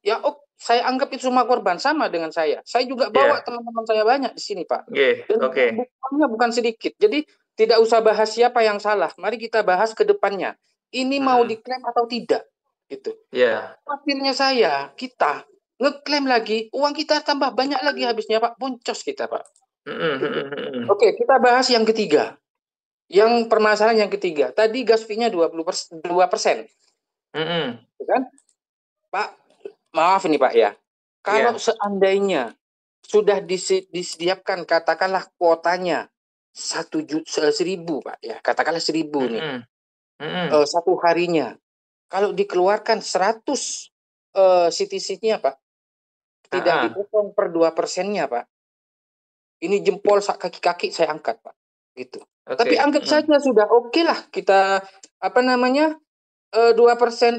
ya saya anggap itu semua korban sama dengan saya. Saya juga bawa teman-teman saya banyak di sini, Pak. Dan buktinya bukan sedikit. Jadi tidak usah bahas siapa yang salah. Mari kita bahas ke depannya. Ini mau diklaim atau tidak, gitu. Akhirnya kita ngeklaim lagi, uang kita tambah banyak lagi habisnya, Pak. Boncos kita, Pak. Oke, kita bahas yang ketiga. Yang permasalahan yang ketiga. Tadi gas fee-nya 2%. Kan? Pak, maaf ini Pak ya. Kalau seandainya sudah disediakan katakanlah kuotanya 1.000 Pak ya, katakanlah 1000 nih. satu harinya. Kalau dikeluarkan 100 CTC-nya, Pak, tidak dipotong per 2%-nya, Pak. Ini jempol kaki-kaki saya angkat, Pak. Gitu. Tapi anggap saja sudah oke lah kita 2%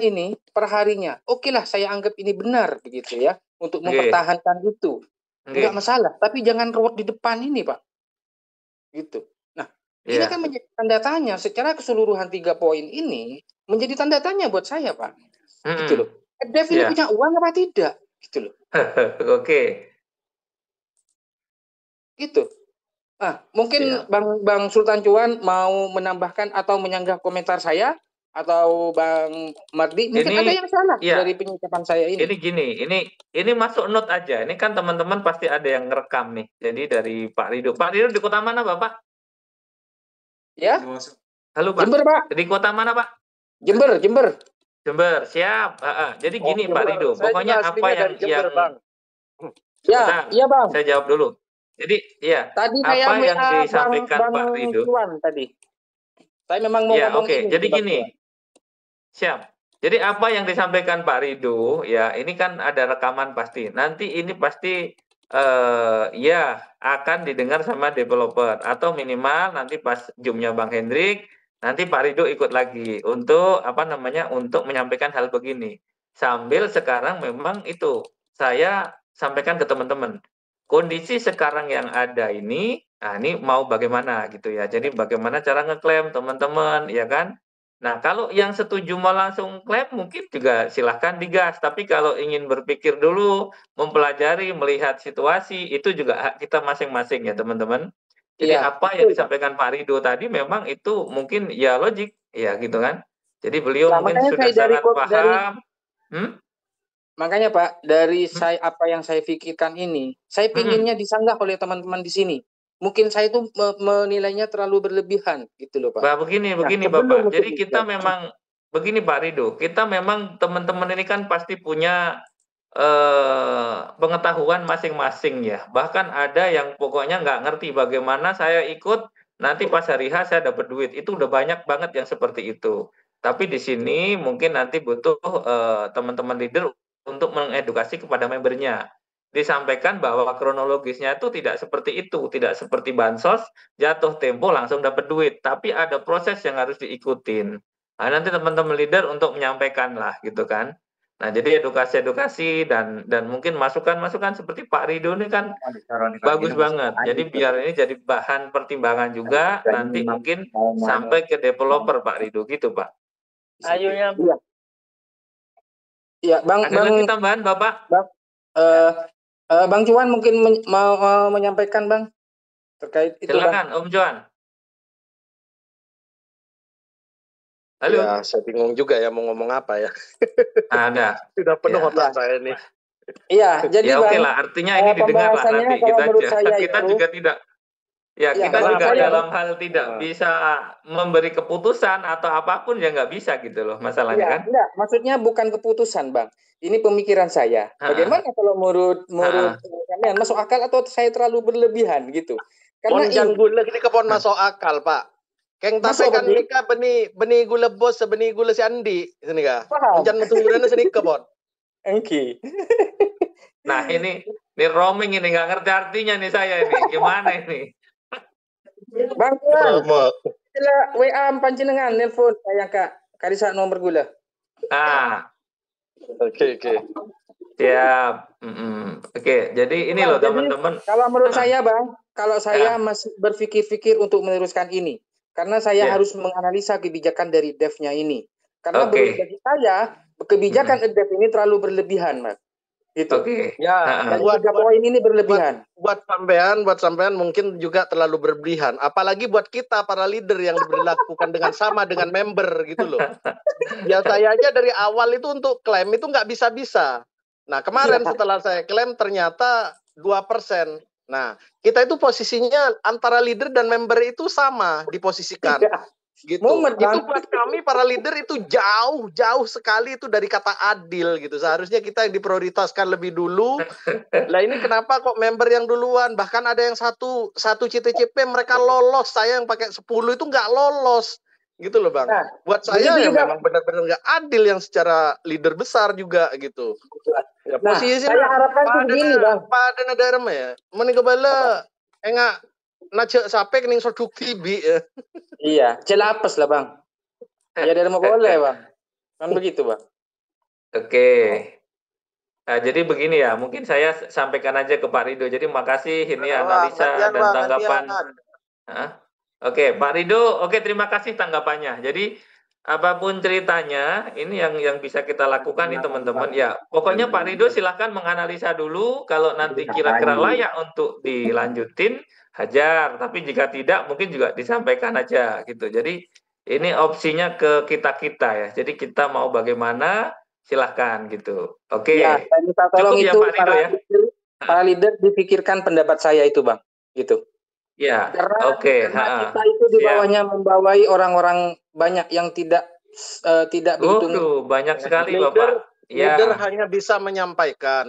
ini per harinya. Oke lah saya anggap ini benar begitu ya untuk mempertahankan itu. Enggak masalah, tapi jangan ruwet di depan ini, Pak. Gitu. Nah, ini kan menjadi tanda tanya secara keseluruhan 3 poin ini menjadi tanda tanya buat saya, Pak. Gitu loh. Dev ini punya uang apa tidak? Gitu loh. Oke. Gitu. Nah, mungkin Bang Sultan Cuan mau menambahkan atau menyanggah komentar saya atau Bang Mardi, mungkin ada yang salah dari pengucapan saya ini. Ini gini, ini masuk note aja. Ini kan teman-teman pasti ada yang ngerekam nih. Jadi dari Pak Rido. Pak Rido di kota mana, Bapak? Ya. Halo, Pak. Jember, Pak. Di kota mana, Pak? Jember. Jember, siap. Jadi gini, Pak Rido. Pokoknya apa yang Jember, Bang. Ya, Bang. Saya jawab dulu. Jadi, tadi apa yang disampaikan Pak Rido tadi. Saya memang mau ngomong ini. Jadi gini. Siap. Jadi apa yang disampaikan Pak Rido, ya ini kan ada rekaman pasti. Nanti ini pasti akan didengar sama developer atau minimal nanti pas Zoom-nya Bang Hendrik, nanti Pak Rido ikut lagi untuk untuk menyampaikan hal begini. Sambil sekarang memang itu saya sampaikan ke teman-teman. Kondisi sekarang yang ada ini mau bagaimana gitu ya. Jadi bagaimana cara ngeklaim teman-teman, ya kan? Nah, kalau yang setuju mau langsung klaim mungkin juga silahkan digas. Tapi kalau ingin berpikir dulu, mempelajari, melihat situasi, itu juga hak kita masing-masing ya teman-teman. Jadi apa yang disampaikan Pak Rido tadi memang itu mungkin ya logik, ya gitu kan. Jadi beliau mungkin sudah sangat paham. Makanya Pak, dari saya apa yang saya pikirkan ini, saya pinginnya disanggah oleh teman-teman di sini. Mungkin saya itu menilainya terlalu berlebihan gitu loh Pak. Begini Bapak. Jadi kita memang begini Pak Rido, kita memang teman-teman ini kan pasti punya pengetahuan masing-masing ya. Bahkan ada yang pokoknya nggak ngerti bagaimana saya ikut nanti pas hari H saya dapat duit. Itu udah banyak banget yang seperti itu. Tapi di sini mungkin nanti butuh teman-teman leader untuk mengedukasi kepada membernya. Disampaikan bahwa kronologisnya itu tidak seperti itu, tidak seperti bansos, jatuh tempo langsung dapat duit, tapi ada proses yang harus diikutin. Nah, nanti teman-teman leader untuk menyampaikan lah gitu kan. Nah, jadi edukasi dan mungkin masukan-masukan seperti Pak Rido ini kan bagus banget. Jadi biar ini jadi bahan pertimbangan juga nanti mungkin sampai ke developer Pak Rido gitu Pak. Ayonya. Ya, Bang. Ada lagi tambahan Bapak? Bang Cuan mungkin mau menyampaikan Bang terkait itu. Silakan Om Cuan. Halo. Ya, saya bingung juga ya mau ngomong apa ya. Ada. Sudah penuh otak saya ini. Iya, jadi ya, oke lah, artinya ini didengar lah nanti kita juga tidak. Ya, kita juga dalam hal tidak bisa memberi keputusan atau apapun ya nggak bisa gitu loh masalahnya kan. Enggak, maksudnya bukan keputusan Bang. Ini pemikiran saya. Bagaimana kalau menurut kalian masuk akal atau saya terlalu berlebihan gitu? Karena gula ini kepon masuk akal Pak. Keng tapi kan nikah benih gula bos benih gula si Andi sini kah? Jangan metunggulannya sini kepon. Oke. Nah ini roaming ini nggak ngerti artinya nih saya ini gimana ini? Bang Tuan, WA panjenengan nelpon saya Kak Karisa nomor gula. Oke. Siap. Oke, jadi ini loh teman-teman. Kalau menurut saya Bang, kalau saya masih berpikir-pikir untuk meneruskan ini, karena saya harus menganalisa kebijakan dari DEF-nya ini. Karena bagi saya kebijakan DEF ini terlalu berlebihan, Mas. Gitu. Ya, buat poin ini berlebihan. Buat sampean mungkin juga terlalu berlebihan. Apalagi buat kita para leader yang diberlakukan dengan sama dengan member gitu loh. Ya saya aja dari awal itu untuk klaim itu nggak bisa-bisa. Nah kemarin setelah saya klaim ternyata 2%. Nah kita itu posisinya antara leader dan member itu sama diposisikan. Gitu. Itu buat kami para leader itu jauh sekali itu dari kata adil gitu. Seharusnya kita yang diprioritaskan lebih dulu. Lah ini kenapa kok member yang duluan? Bahkan ada yang satu CTCP mereka lolos, saya yang pakai 10 itu nggak lolos. gitu loh Bang. Nah, buat saya ya memang benar-benar nggak adil yang secara leader besar juga gitu. Ya, posisi saya harapkan tuh begini Bang. Pada negara ya, meninggal enggak najak sampai kening produktif bi. Iya, celapes lah Bang. Ya dari mau boleh Bang. Kan begitu Bang. Oke. Nah, jadi begini ya, mungkin saya sampaikan aja ke Pak Rido. Jadi makasih ini analisa dan tanggapan. Oke, Pak Rido, oke terima kasih tanggapannya. Jadi apapun ceritanya, ini yang bisa kita lakukan nih teman-teman. Ya, pokoknya Pak Rido silahkan menganalisa dulu. Kalau nanti kira-kira layak untuk dilanjutin, hajar. Tapi jika tidak, mungkin juga disampaikan aja gitu. Jadi ini opsinya ke kita-kita ya. Jadi kita mau bagaimana, silahkan gitu. Oke. Ya, saya minta tolong itu ya, Pak Rido, ya. Para leader dipikirkan pendapat saya itu Bang, gitu. Ya, karena kita itu di bawahnya membawai orang-orang banyak yang tidak begitu. Banyak sekali Bapak. Leader hanya bisa menyampaikan.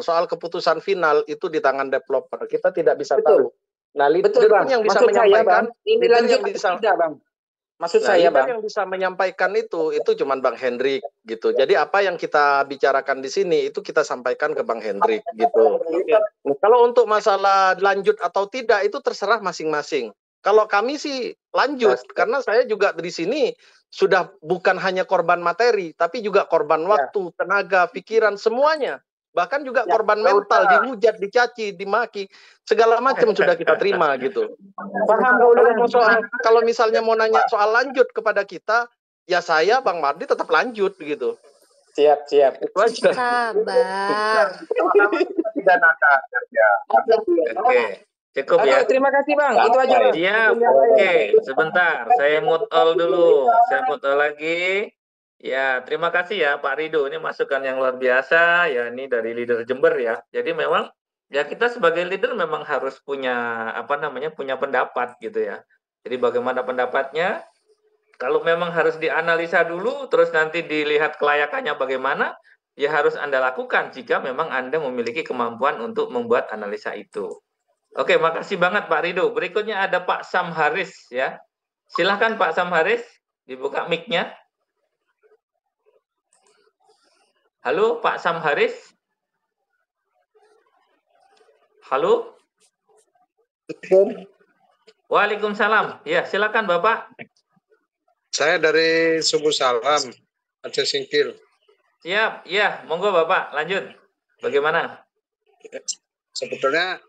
Soal keputusan final itu di tangan developer. Kita tidak bisa tahu. Nah, leader yang bisa menyampaikan. Ini lanjut tidak, Bang. Maksud saya, Bang, yang bisa menyampaikan itu cuma Bang Hendrik gitu. Jadi apa yang kita bicarakan di sini itu kita sampaikan ke Bang Hendrik gitu. Nah, kalau untuk masalah lanjut atau tidak itu terserah masing-masing. Kalau kami sih lanjut karena saya juga di sini sudah bukan hanya korban materi tapi juga korban waktu, tenaga, pikiran semuanya. Bahkan juga korban mental, dihujat, dicaci, dimaki, segala macam sudah kita terima gitu. Paham kalau misalnya mau nanya soal lanjut kepada kita, ya saya Bang Mardi tetap lanjut gitu. Siap. Sabar. Oke. Cukup ya. Terima kasih Bang. Itu aja. Siap. Oke, sebentar. Saya mute all dulu. Saya mute all lagi. Ya, terima kasih ya Pak Rido. Ini masukan yang luar biasa. Ya, ini dari leader Jember ya. Jadi memang ya kita sebagai leader memang harus punya punya pendapat gitu ya. Jadi bagaimana pendapatnya? Kalau memang harus dianalisa dulu, terus nanti dilihat kelayakannya bagaimana, ya harus Anda lakukan jika memang Anda memiliki kemampuan untuk membuat analisa itu. Oke, makasih banget Pak Rido. Berikutnya ada Pak Sam Haris ya. Silahkan Pak Sam Haris, dibuka mic-nya. Halo Pak Sam Haris. Halo. Waalaikumsalam. Ya, silakan Bapak. Saya dari Subuh Salam, Aceh Singkil. Siap, ya, monggo Bapak, lanjut. Bagaimana? Sebetulnya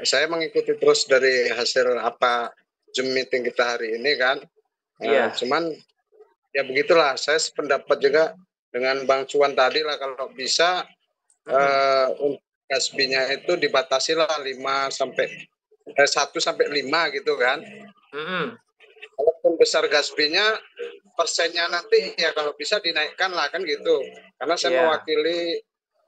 saya mengikuti terus dari hasil apa Zoom meeting kita hari ini kan. Iya. Cuman ya begitulah, saya sependapat juga dengan Bang Cuan tadi lah kalau bisa untuk gasbinya itu dibatasi lah 1 sampai 5 gitu kan. Walaupun besar gasbinya persennya nanti ya kalau bisa dinaikkan lah kan gitu. Karena saya mewakili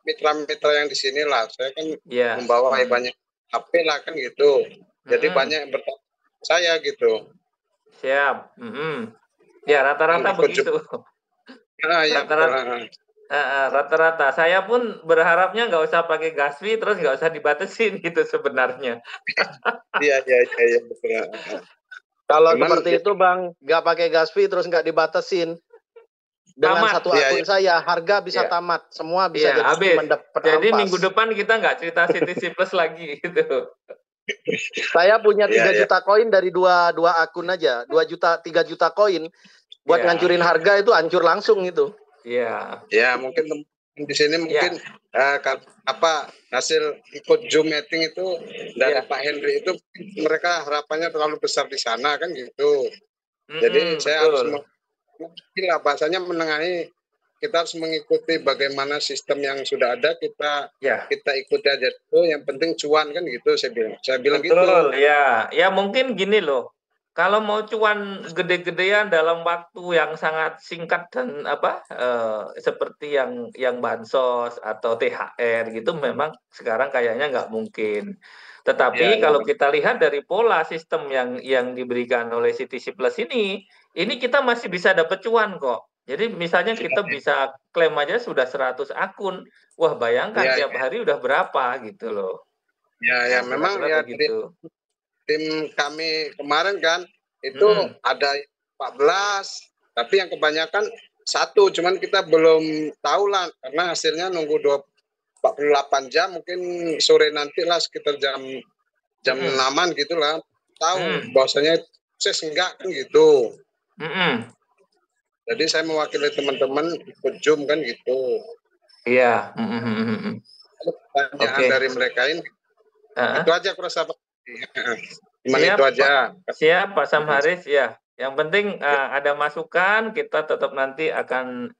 mitra-mitra yang di sini lah. Saya kan membawa banyak HP lah kan gitu. Jadi banyak yang bertanya saya gitu. Siap. Ya rata-rata begitu. Rata-rata. Saya pun berharapnya nggak usah pakai gasfi terus nggak usah dibatasin gitu sebenarnya. Iya betul. Kalau seperti itu Bang, nggak pakai gas fee terus nggak dibatasin. Dengan satu akun saya, harga bisa tamat. Semua bisa jadi habis. Jadi ampas. minggu depan kita nggak cerita CTC Plus lagi gitu. Saya punya 3 juta koin dari dua akun aja. 3 juta koin. Buat ngancurin harga itu hancur langsung itu. Iya. Ya mungkin di sini mungkin hasil ikut Zoom meeting itu dari Pak Henry itu mereka harapannya terlalu besar di sana kan gitu. Jadi saya harus bahasanya menengahi, kita harus mengikuti bagaimana sistem yang sudah ada, kita ikuti aja tuh, yang penting cuan kan gitu saya bilang gitu. Ya mungkin gini loh. Kalau mau cuan gede-gedean dalam waktu yang sangat singkat dan seperti yang bansos atau THR gitu memang sekarang kayaknya nggak mungkin. Tetapi kalau kita lihat dari pola sistem yang diberikan oleh CTC Plus ini kita masih bisa dapat cuan kok. Jadi misalnya kita bisa klaim aja sudah 100 akun. Wah, bayangkan tiap hari udah berapa gitu loh. Ya memang ya gitu. Tim kami kemarin kan itu ada 14, tapi yang kebanyakan 1, cuman kita belum tahu lah karena hasilnya nunggu 48 jam, mungkin sore nanti lah sekitar jam 6-an gitulah tahu bahwasanya sukses enggak kan gitu. Jadi saya mewakili teman-teman ikut Zoom kan gitu. Iya. Pertanyaan dari mereka ini. Itu aja aku rasa. Siap, itu aja. Siap Pak Samharis ya. Yang penting ada masukan, kita tetap nanti akan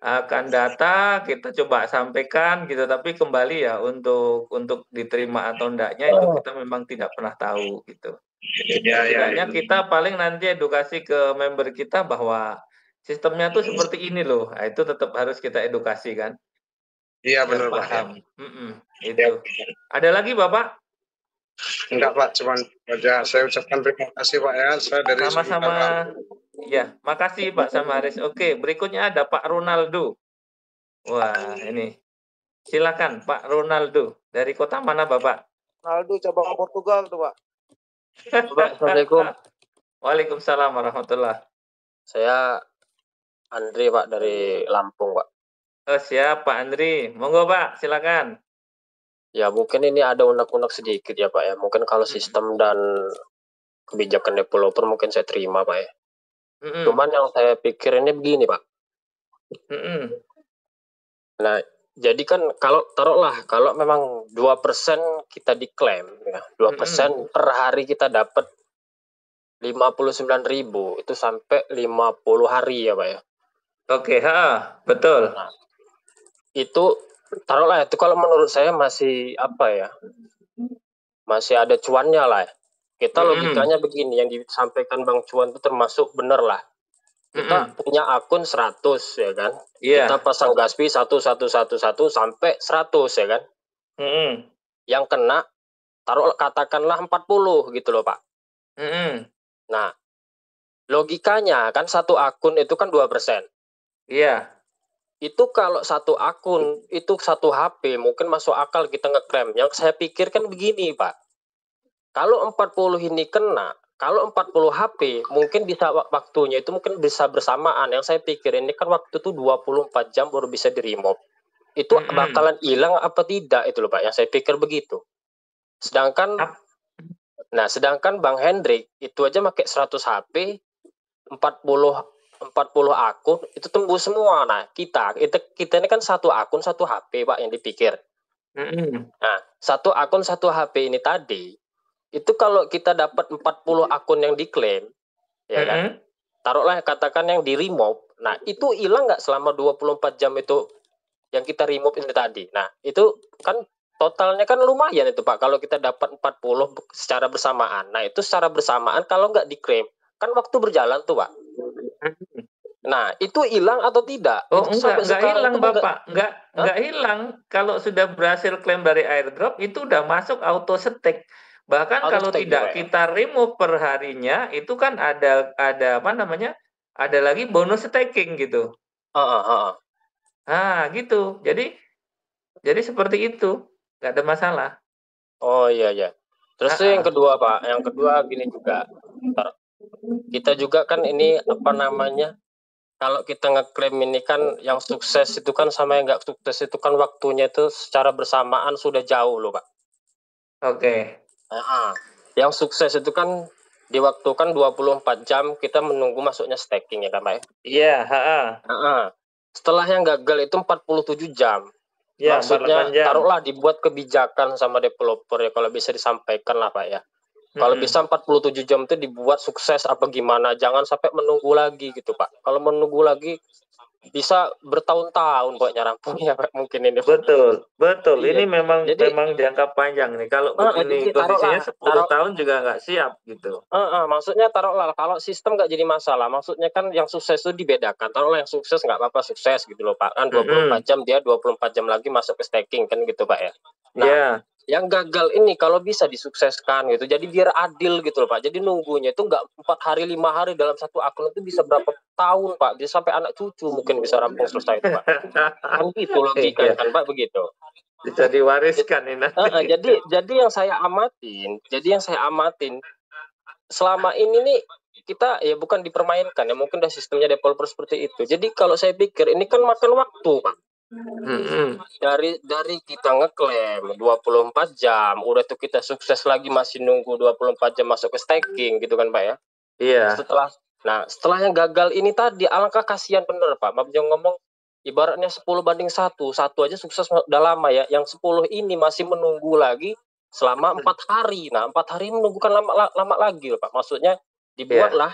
akan data, kita coba sampaikan gitu. Tapi kembali ya untuk diterima atau enggaknya itu kita memang tidak pernah tahu gitu. Setidaknya kita paling nanti edukasi ke member kita bahwa sistemnya tuh seperti ini loh. Nah, itu tetap harus kita edukasi kan. Iya benar Pak. Itu. Ada lagi Bapak? Enggak Pak, cuman aja saya ucapkan terima kasih Pak ya. Saya dari sama-sama. Ya, makasih Pak Samharis. Oke, berikutnya ada Pak Ronaldo. Wah, ini. Silakan Pak Ronaldo. Dari kota mana Bapak? Ronaldo cabang Portugal tuh Pak. Assalamualaikum. Waalaikumsalam warahmatullah. Saya Andri Pak dari Lampung Pak. Oh siap Pak Andri. Monggo Pak, silakan. Ya mungkin ini ada unek-unek sedikit ya Pak ya. Mungkin kalau sistem dan kebijakan developer mungkin saya terima Pak ya. Cuman yang saya pikir ini begini Pak. Nah jadi kan kalau memang 2% kita diklaim ya, 2% per hari kita dapat 59.000 itu sampai 50 hari ya Pak ya. Oke, betul. Nah, itu taruhlah itu kalau menurut saya masih masih ada cuannya lah. Kita logikanya begini, yang disampaikan Bang Cuan itu termasuk benar lah. Kita punya akun 100 ya kan. Kita pasang gaspi 1111 sampai 100 ya kan. Yang kena katakanlah 40 gitu loh Pak. Nah, logikanya kan satu akun itu kan 2%. Iya. Itu kalau satu akun, itu satu HP, mungkin masuk akal kita ngeklaim. Yang saya pikir kan begini, Pak. Kalau 40 ini kena, kalau 40 HP, mungkin bisa waktunya itu mungkin bisa bersamaan. Yang saya pikir ini kan waktu itu 24 jam baru bisa di-remove. Itu bakalan hilang apa tidak itu loh, Pak. Yang saya pikir begitu. Sedangkan Bang Hendrik itu aja pakai 100 HP, 40 akun itu tembus semua. Nah, kita ini kan satu akun satu HP Pak yang dipikir. Nah, satu akun satu HP ini tadi itu kalau kita dapat 40 akun yang diklaim ya kan. Taruhlah katakan yang di remove. Nah, itu hilang nggak selama 24 jam itu yang kita remove ini tadi. Nah, itu kan totalnya kan lumayan itu Pak kalau kita dapat 40 secara bersamaan. Nah, itu secara bersamaan kalau nggak diklaim kan waktu berjalan tuh Pak. Nah, itu hilang atau tidak? Oh, enggak hilang Bapak. Enggak hilang. Kalau sudah berhasil klaim dari airdrop, itu udah masuk auto stack. Bahkan kalau tidak kita remove per harinya, itu kan ada ada lagi bonus staking gitu. Nah, gitu. Jadi seperti itu. Enggak ada masalah. Oh iya. Terus yang kedua Pak, yang kedua gini juga. Kita juga kan ini kalau kita ngeklaim ini kan yang sukses itu kan sama yang nggak sukses itu kan waktunya itu secara bersamaan sudah jauh loh Pak. Oke. Yang sukses itu kan diwaktukan 24 jam kita menunggu masuknya staking ya kan Pak? Iya. Setelah yang gagal itu 47 jam. Ya, maksudnya taruhlah dibuat kebijakan sama developer ya kalau bisa disampaikan lah Pak ya. Kalau bisa 47 jam itu dibuat sukses apa gimana, jangan sampai menunggu lagi gitu Pak. Kalau menunggu lagi bisa bertahun-tahun Pak rampungnya Pak mungkin ini. Betul. Iya. Ini memang jangka panjang nih. Kalau begini kondisinya 10 tahun juga nggak siap gitu. Maksudnya taruhlah kalau sistem nggak jadi masalah, maksudnya kan yang sukses itu dibedakan. Taruhlah yang sukses nggak apa-apa sukses gitu loh Pak. Kan 24 jam dia 24 jam lagi masuk ke staking kan gitu Pak ya. Nah, yang gagal ini kalau bisa disukseskan gitu, jadi biar adil gitu loh Pak. Jadi nunggunya itu nggak 4 hari 5 hari dalam satu akun itu bisa berapa tahun Pak, bisa sampai anak cucu mungkin bisa rampung selesai itu Pak. Kan gitu logika kan Pak begitu. Bisa diwariskan ini nanti. Jadi yang saya amatin selama ini nih kita ya bukan dipermainkan ya, mungkin udah sistemnya developer seperti itu. Jadi kalau saya pikir ini kan makan waktu, Pak. Dari kita ngeklaim 24 jam, udah tuh kita sukses lagi masih nunggu 24 jam masuk ke staking gitu kan, Pak ya. Iya. Setelah yang gagal ini tadi, alangkah kasihan bener Pak. Maaf jangan ngomong, ibaratnya 10/1, satu aja sukses udah lama ya. Yang 10 ini masih menunggu lagi selama 4 hari. Nah 4 hari menunggu kan lama lagi loh Pak. Maksudnya dibuatlah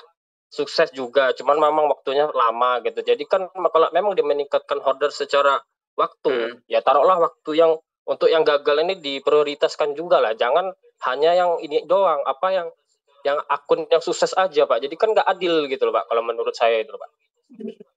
sukses juga, cuman memang waktunya lama gitu. Jadi kan kalau memang dia meningkatkan order secara waktu, ya taruhlah waktu yang untuk yang gagal ini diprioritaskan juga lah. Jangan hanya yang ini doang, apa yang akun yang sukses aja Pak. Jadi kan nggak adil gitu loh Pak, kalau menurut saya itu Pak.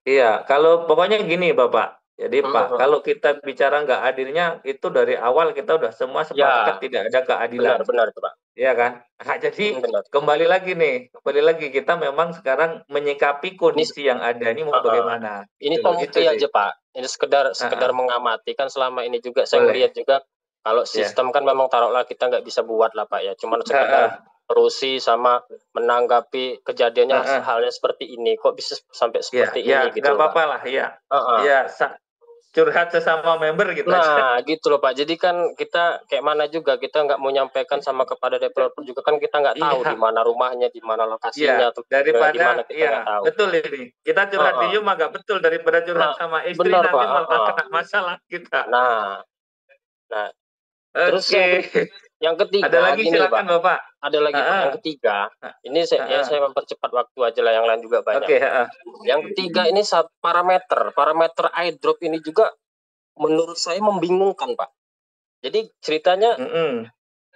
Iya, kalau pokoknya gini Bapak. Jadi Pak, kalau kita bicara nggak adilnya, itu dari awal kita udah semua sepakat tidak ada keadilan. Benar itu Pak. Iya kan? Nah, jadi kembali lagi kita memang sekarang menyikapi kondisi yang ada ini mau bagaimana. Ini pembukti aja Pak. Ini sekedar mengamati kan selama ini juga saya melihat juga kalau sistem kan memang taruhlah kita nggak bisa buat lah Pak ya. Cuman sekedar terusi sama menanggapi kejadiannya halnya seperti ini. Kok bisa sampai seperti ini gitu. Nggak apa-apa lah ya. Ya curhat sesama member gitu. Nah gitu loh Pak. Jadi kan kita kayak mana juga kita nggak mau nyampaikan sama kepada developer juga kan kita nggak tahu di mana rumahnya, di mana lokasinya, daripada betul ini kita curhat di Yuma nggak betul daripada curhat sama istri nanti malah kena masalah kita. Nah terus yang ketiga ada lagi silakan Pak. Bapak. Ada lagi yang ketiga. Ini saya mempercepat waktu aja lah, yang lain juga banyak. Yang ketiga ini parameter airdrop ini juga menurut saya membingungkan Pak. Jadi ceritanya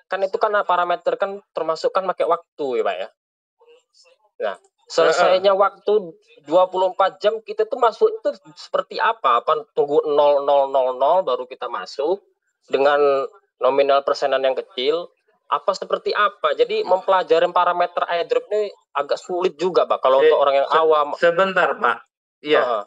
kan itu kan parameter kan termasuk kan pakai waktu ya Pak ya. Nah selesainya waktu 24 jam kita tuh masuk itu seperti apa? Tunggu 0000 baru kita masuk dengan nominal persenan yang kecil, apa seperti apa? Jadi mempelajari parameter airdrop ini agak sulit juga Pak kalau untuk orang yang awam. Sebentar Pak. Iya.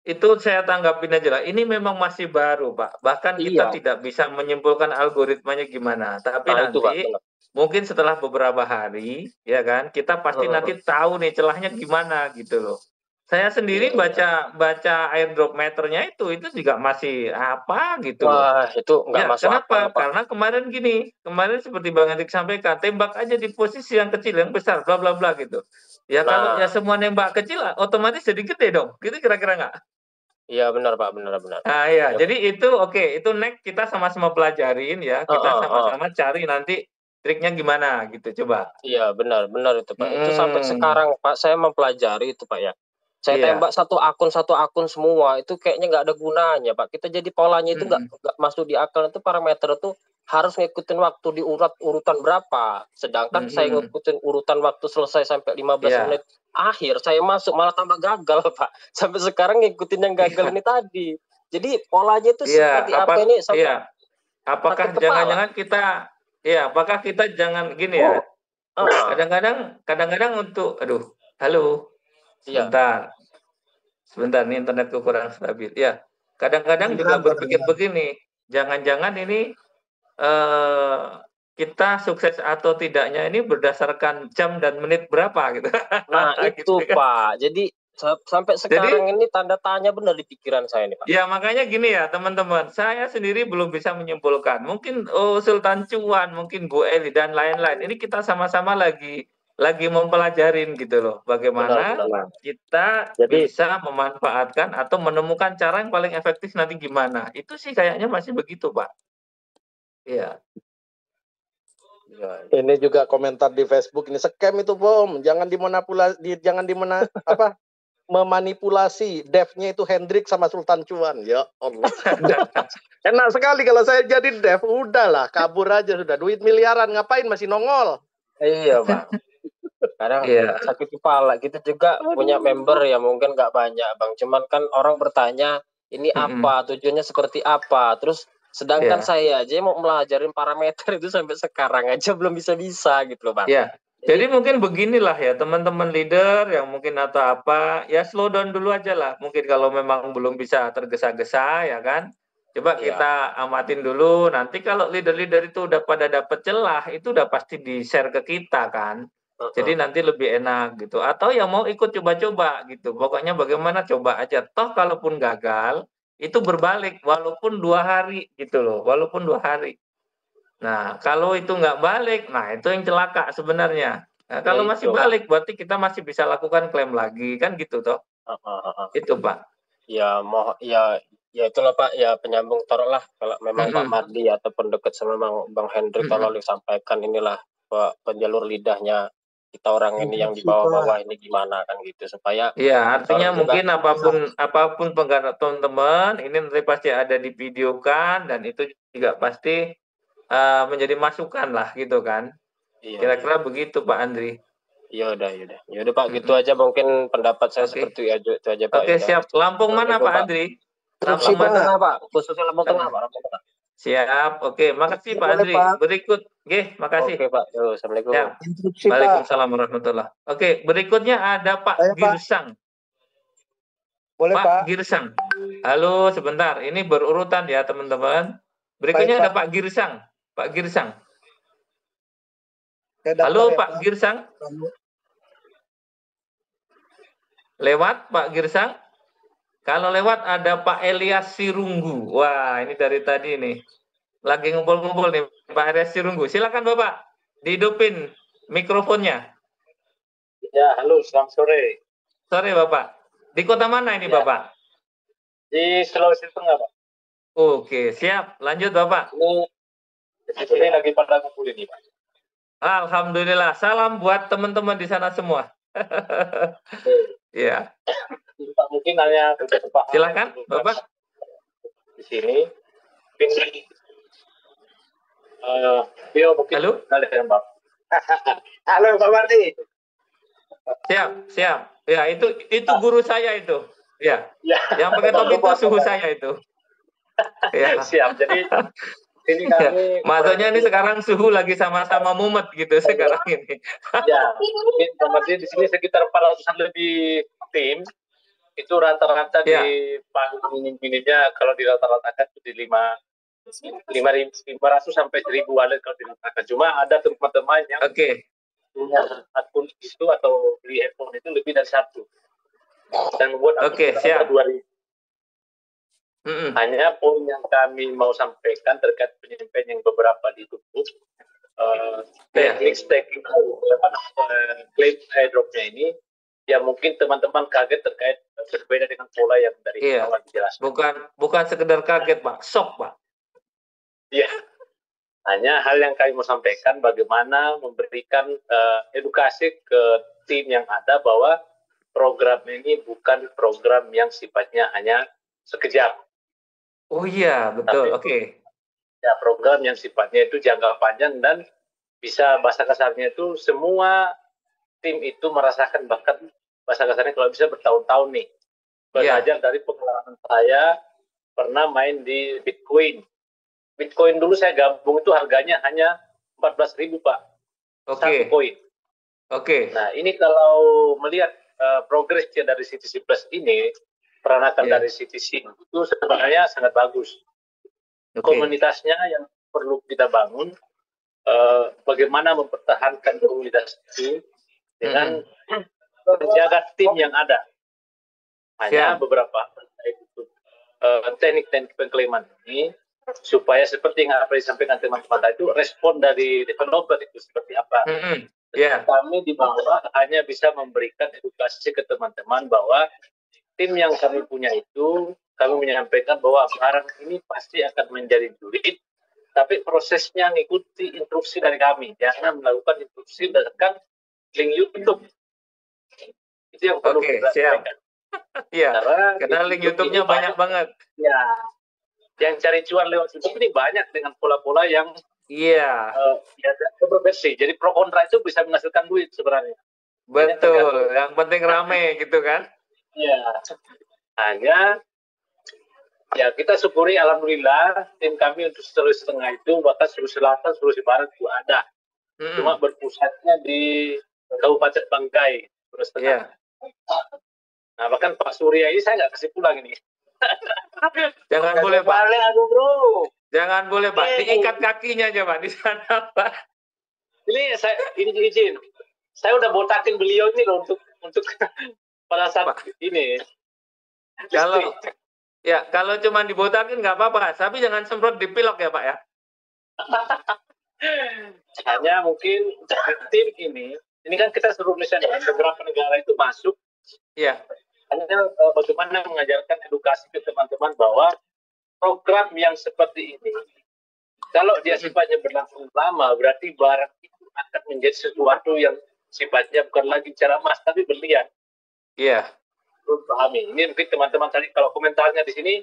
Itu saya tanggapin aja lah. Ini memang masih baru Pak. Bahkan kita tidak bisa menyimpulkan algoritmanya gimana. Tapi nanti mungkin setelah beberapa hari ya kan, kita pasti nanti tahu nih celahnya gimana gitu loh. Saya sendiri baca airdrop meternya itu juga masih apa gitu. Wah, itu nggak masuk kenapa? akal, Karena kemarin seperti Bang Hendrik sampaikan, tembak aja di posisi yang kecil, yang besar, bla bla bla gitu. Ya kalau ya semua nembak kecil, otomatis jadi gede dong. Gitu kira-kira nggak? Iya benar Pak, benar. Nah iya, jadi itu itu next kita sama-sama pelajarin ya, kita sama-sama cari nanti triknya gimana gitu, coba. Iya benar itu Pak. Itu sampai sekarang Pak saya mempelajari itu Pak ya. Saya tembak satu akun semua itu kayaknya nggak ada gunanya Pak. Kita jadi polanya itu nggak masuk di akal. Itu parameter itu harus ngikutin waktu di urutan berapa. Sedangkan saya ngikutin urutan waktu selesai sampai 15 menit akhir saya masuk malah tambah gagal Pak. Sampai sekarang ngikutin yang gagal ini tadi. Jadi polanya itu seperti apa ini? Apakah jangan-jangan kita apakah kita jangan gini ya? Kadang-kadang untuk halo. Sebentar nih internetku kurang stabil. Ya, kadang-kadang juga berpikir begini, jangan-jangan ini kita sukses atau tidaknya ini berdasarkan jam dan menit berapa gitu. Nah itu Pak. Jadi sampai sekarang ini tanda tanya benar di pikiran saya nih Pak. Ya makanya gini ya teman-teman, saya sendiri belum bisa menyimpulkan. Mungkin Sultan Cuan, mungkin Bu Eli dan lain-lain. Ini kita sama-sama lagi mempelajarin gitu loh, bagaimana kita bisa memanfaatkan atau menemukan cara yang paling efektif nanti gimana. Itu sih kayaknya masih begitu Pak. Iya. Ini juga komentar di Facebook, ini scam itu Bom, memanipulasi devnya itu Hendrik sama Sultan Cuan. Ya Allah. Enak sekali kalau saya jadi dev, udahlah kabur aja sudah, duit miliaran ngapain masih nongol. Iya Pak. Kadang sakit kepala. Kita juga punya member ya mungkin nggak banyak Bang. Cuman kan orang bertanya ini apa, tujuannya seperti apa. Terus sedangkan saya aja mau melajarin parameter itu sampai sekarang aja belum bisa-bisa gitu loh Bang. Iya. Jadi mungkin beginilah ya teman-teman leader yang mungkin atau apa, ya slow down dulu aja lah. Mungkin kalau memang belum bisa tergesa-gesa ya kan. Coba kita amatin dulu. Nanti kalau leader-leader itu udah pada dapat celah, itu udah pasti di-share ke kita kan. Jadi nanti lebih enak gitu. Atau yang mau ikut coba-coba gitu. Pokoknya bagaimana coba aja. Toh kalaupun gagal itu berbalik walaupun 2 hari gitu loh. Walaupun 2 hari. Nah kalau itu nggak balik, nah itu yang celaka sebenarnya. Nah, kalau masih balik berarti kita masih bisa lakukan klaim lagi kan gitu toh. Itu Pak. Ya mau ya itulah Pak, ya penyambung torok lah kalau memang Pak Mardi ataupun dekat sama Bang Hendrik tolong disampaikan inilah penjalur lidahnya kita orang ini yang di bawah-bawah ini gimana kan gitu supaya artinya mungkin apapun penggarap teman-teman ini nanti pasti ada di videokan dan itu juga pasti menjadi masukan lah gitu kan. Kira-kira begitu Pak Andri. Ya udah Pak, gitu aja mungkin pendapat saya seperti itu aja Pak. Oke, siap. Lampung mana Pak Andri? Lampung Tengah Pak, khususnya Lampung Tengah Pak. Siap. Oke, makasih Pak Andri. Berikut, makasih. Oke Pak. Assalamualaikum. Waalaikumsalam warahmatullahi. Oke, berikutnya ada Pak Girsang. Boleh Pak Girsang. Halo, sebentar. Ini berurutan ya teman-teman. Berikutnya ada Pak Girsang. Pak Girsang. Halo Pak Girsang. Lewat Pak Girsang. Kalau lewat ada Pak Elias Sirunggu. Wah, ini dari tadi nih. Lagi ngumpul-ngumpul nih Pak Elias Sirunggu. Silakan Bapak, dihidupin mikrofonnya. Ya, halo, selamat sore. Sore Bapak. Di kota mana ini Bapak? Di Sulawesi Tengah, Pak. Oke, siap. Lanjut Bapak. Ini lagi pada ngumpul ini, Pak. Alhamdulillah. Salam buat teman-teman di sana semua. Ya. Pak, mungkin hanya beberapa hal. Silakan, Bapak. Di sini. Mungkin. Halo. Pak. Halo, Pak Mardi. Siap. Ya, itu guru saya itu. Ya. Yang pakai topi itu suhu saya itu. Ya. Siap. Jadi ini kami. Maksudnya ini sekarang suhu lagi sama-sama mumet gitu sekarang ini. Ya, mungkin Pak Mardi di sini sekitar 400-an lebih tim. Itu rata-rata di panggung minimnya kalau di rata-ratakan itu di 500 sampai 1.000 wallet kalau diratakan. Cuma ada teman-teman yang punya akun itu atau beli handphone itu lebih dari 1 dan membuat akun 2.000. Hanya poin yang kami mau sampaikan terkait penyampaian yang beberapa ditutup teknik staking claim airdropnya ini ya mungkin teman-teman kaget terkait berbeda dengan pola yang dari awal dijelaskan. Bukan sekedar kaget Pak, shock Pak. Iya. Hanya hal yang kami mau sampaikan bagaimana memberikan edukasi ke tim yang ada bahwa program ini bukan program yang sifatnya hanya sekejap. Oh iya, betul. Oke. Ya, program yang sifatnya itu jangka panjang dan bisa bahasa kasarnya itu semua tim itu merasakan, bahkan bahasa kasarnya kalau bisa bertahun-tahun nih. Belajar dari pengalaman saya pernah main di Bitcoin. Bitcoin dulu saya gabung itu harganya hanya 14.000 Pak. Satu koin. Nah ini kalau melihat progresnya dari CTC Plus ini, peranakan dari CTC itu sebenarnya sangat bagus. Komunitasnya yang perlu kita bangun, bagaimana mempertahankan komunitas ini dengan menjaga tim yang ada. Hanya beberapa teknik-teknik pengklaiman ini supaya seperti yang apa disampaikan teman-teman tadi itu respon dari developer itu seperti apa. Kami di bawah hanya bisa memberikan edukasi ke teman-teman bahwa tim yang kami punya itu kami menyampaikan bahwa barang ini pasti akan menjadi duit, tapi prosesnya mengikuti instruksi dari kami, jangan melakukan instruksi berdasarkan link YouTube. Itu yang perlu kita sampaikan. Iya, karena link YouTube-nya banyak banget. Ya, yang cari cuan lewat YouTube ini banyak dengan pola-pola yang kontroversi. Jadi pro kontra itu bisa menghasilkan duit sebenarnya. Betul, yang penting rame gitu kan? Iya. Hanya ya kita syukuri alhamdulillah tim kami untuk Sulawesi Tengah itu bahkan Sulawesi Selatan, Sulawesi Barat itu ada. Cuma berpusatnya di Kabupaten Bangkai, Sulawesi Tengah. Nah, bahkan Pak Surya ini saya nggak kasih pulang ini. Jangan boleh Pak. Aku, bro. Jangan boleh Pak. Diikat kakinya aja Pak di sana Pak. Ini saya ini izin. Saya udah botakin beliau ini loh untuk pada saat ini. Kalau cuma dibotakin nggak apa-apa, tapi jangan semprot di pilok ya Pak ya. Hanya mungkin tim ini kan kita seluruh Indonesia, beberapa negara itu masuk. Iya. Hanya bagaimana mengajarkan edukasi ke teman-teman bahwa program yang seperti ini, kalau dia sifatnya berlangsung lama, berarti barang itu akan menjadi sesuatu yang sifatnya bukan lagi cara emas, tapi berlian. Iya. Perlu pahami. Ini mungkin teman-teman tadi kalau komentarnya di sini,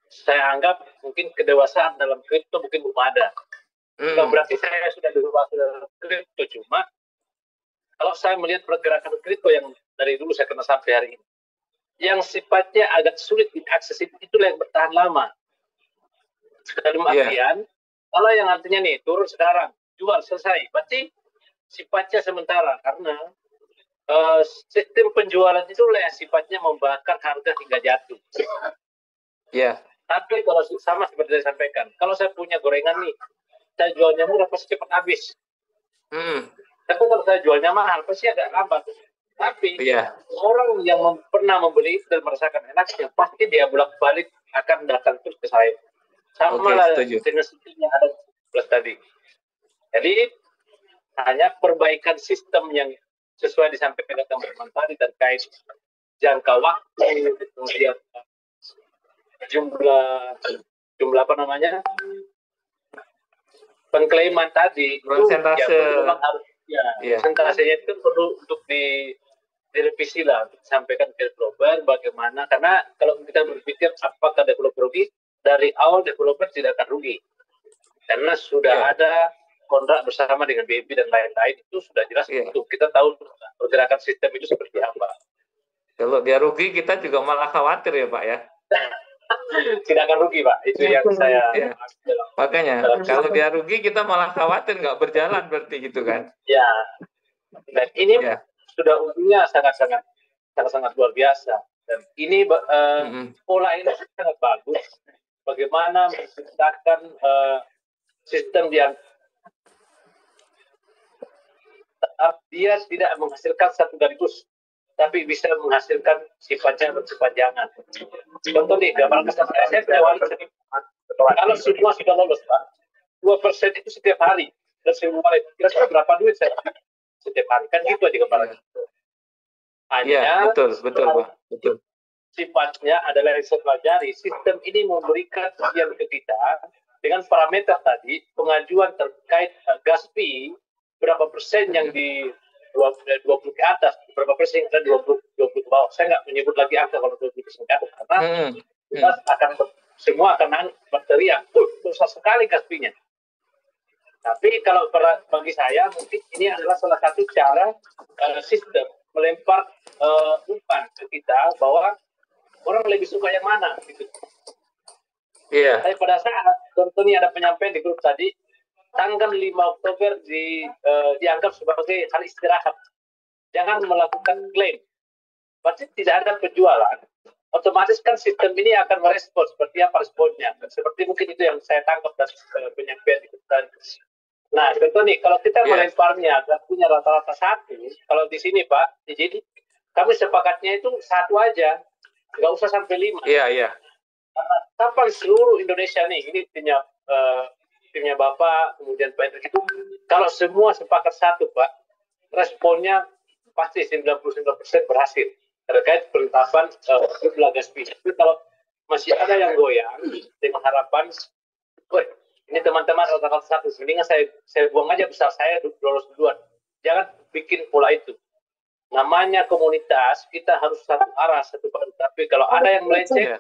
saya anggap mungkin kedewasaan dalam kripto mungkin belum ada. Bukan berarti saya sudah dewasa dalam kripto, cuma kalau saya melihat pergerakan kripto yang dari dulu saya kenal sampai hari ini, yang sifatnya agak sulit diakses itulah yang bertahan lama. Dalam artian, kalau yang artinya nih turun sekarang, jual selesai, berarti sifatnya sementara karena sistem penjualan itu yang sifatnya membakar harga hingga jatuh. Iya. Tapi kalau sama seperti saya sampaikan, kalau saya punya gorengan nih, saya jualnya murah pasti cepat habis. Tapi kalau saya jualnya mahal pasti agak lambat. Tapi orang yang pernah membeli dan merasakan enaknya, pasti dia bolak-balik akan datang terus ke saya. Sama lah dengan sistem yang ada plus tadi. Jadi hanya perbaikan sistem yang sesuai disampaikan teman-teman tadi terkait jangka waktu, kemudian jumlah apa namanya pengklaiman tadi, persentase itu memang harus persentasenya itu perlu untuk direvisi lah, untuk disampaikan ke developer bagaimana, karena kalau kita berpikir apakah developer rugi, dari awal developer tidak akan rugi karena sudah ada kontrak bersama dengan BNB dan lain-lain, itu sudah jelas untuk kita tahu pergerakan sistem itu seperti apa. Kalau dia rugi kita juga malah khawatir ya Pak ya. Tidak akan rugi Pak, itu yang saya makanya kalau dia rugi kita malah khawatir nggak berjalan berarti gitu kan ya. Dan ini sudah untungnya sangat luar biasa, dan ini pola ini sangat bagus bagaimana menciptakan sistem yang dia tidak menghasilkan satu sekaligus, tapi bisa menghasilkan sifatnya berkepanjangan. Contoh nih, gambar kesal saya awali sedikit. Kalau semua sudah lolos, Pak, 2% itu setiap hari. Dan semua kira-kira berapa duit saya setiap hari? Kan gitu aja gambarnya. Hanya betul Pak. Betul. Sifatnya adalah yang saya pelajari, sistem ini memberikan ujian ke kita dengan parameter tadi, pengajuan terkait gas fee, berapa persen yang di 20 ke atas, berapa persen yang ada 20 ke bawah. Saya nggak menyebut lagi angka kalau 20% ke atas, karena kita semua akan berteriak, besar sekali gas fee-nya. Tapi kalau bagi saya, mungkin ini adalah salah satu cara sistem melempar umpan ke kita bahwa orang lebih suka yang mana gitu. Tapi pada saat contohnya ada penyampaian di grup tadi, tanggal 5 Oktober dianggap sebagai hari istirahat. Jangan melakukan klaim. Berarti tidak ada penjualan. Otomatis kan sistem ini akan merespon seperti apa responnya. Seperti mungkin itu yang saya tangkap dari penyampaian di grup tadi. Nah, contoh nih, kalau kita melemparnya dan punya rata-rata 1, kalau di sini Pak, jadi kami sepakatnya itu 1 aja. Nggak usah sampai 5. Iya. Karena kapan seluruh Indonesia nih, ini timnya Bapak, kemudian Pak Hendrik itu, kalau semua sepakat 1 Pak, responnya pasti 99% berhasil terkait penetapan jumlah gas fee. Tapi kalau masih ada yang goyang dengan harapan, ini teman-teman rata-rata 1, mendingan saya buang aja besar saya lolos duluan. Jangan bikin pola itu. Namanya komunitas, kita harus satu arah, satu padu. Tapi kalau ada yang melenceng,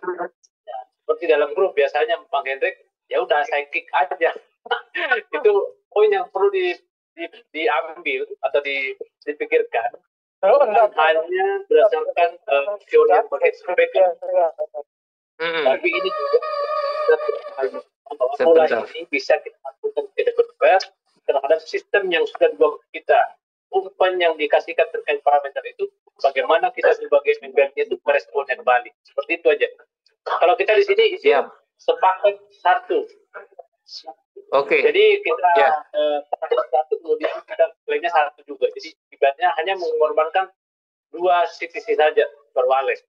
seperti dalam grup biasanya Bang Hendrik, ya udah saya kick aja. Itu poin yang perlu diambil atau dipikirkan. Hanya berdasarkan teori yang pakai sampaikan. Tapi ini juga pola ini bisa kita lakukan ke depan terhadap sistem yang sudah dibuat kita. Umpan yang dikasihkan terkait parameter itu, bagaimana kita sebagai membernya itu meresponnya kembali. Seperti itu aja. Kalau kita di sini sepakat 1. Oke. Jadi kita satu, kemudian ada lainnya hanya satu juga. Jadi ibaratnya hanya mengorbankan 2 CTC saja per walet.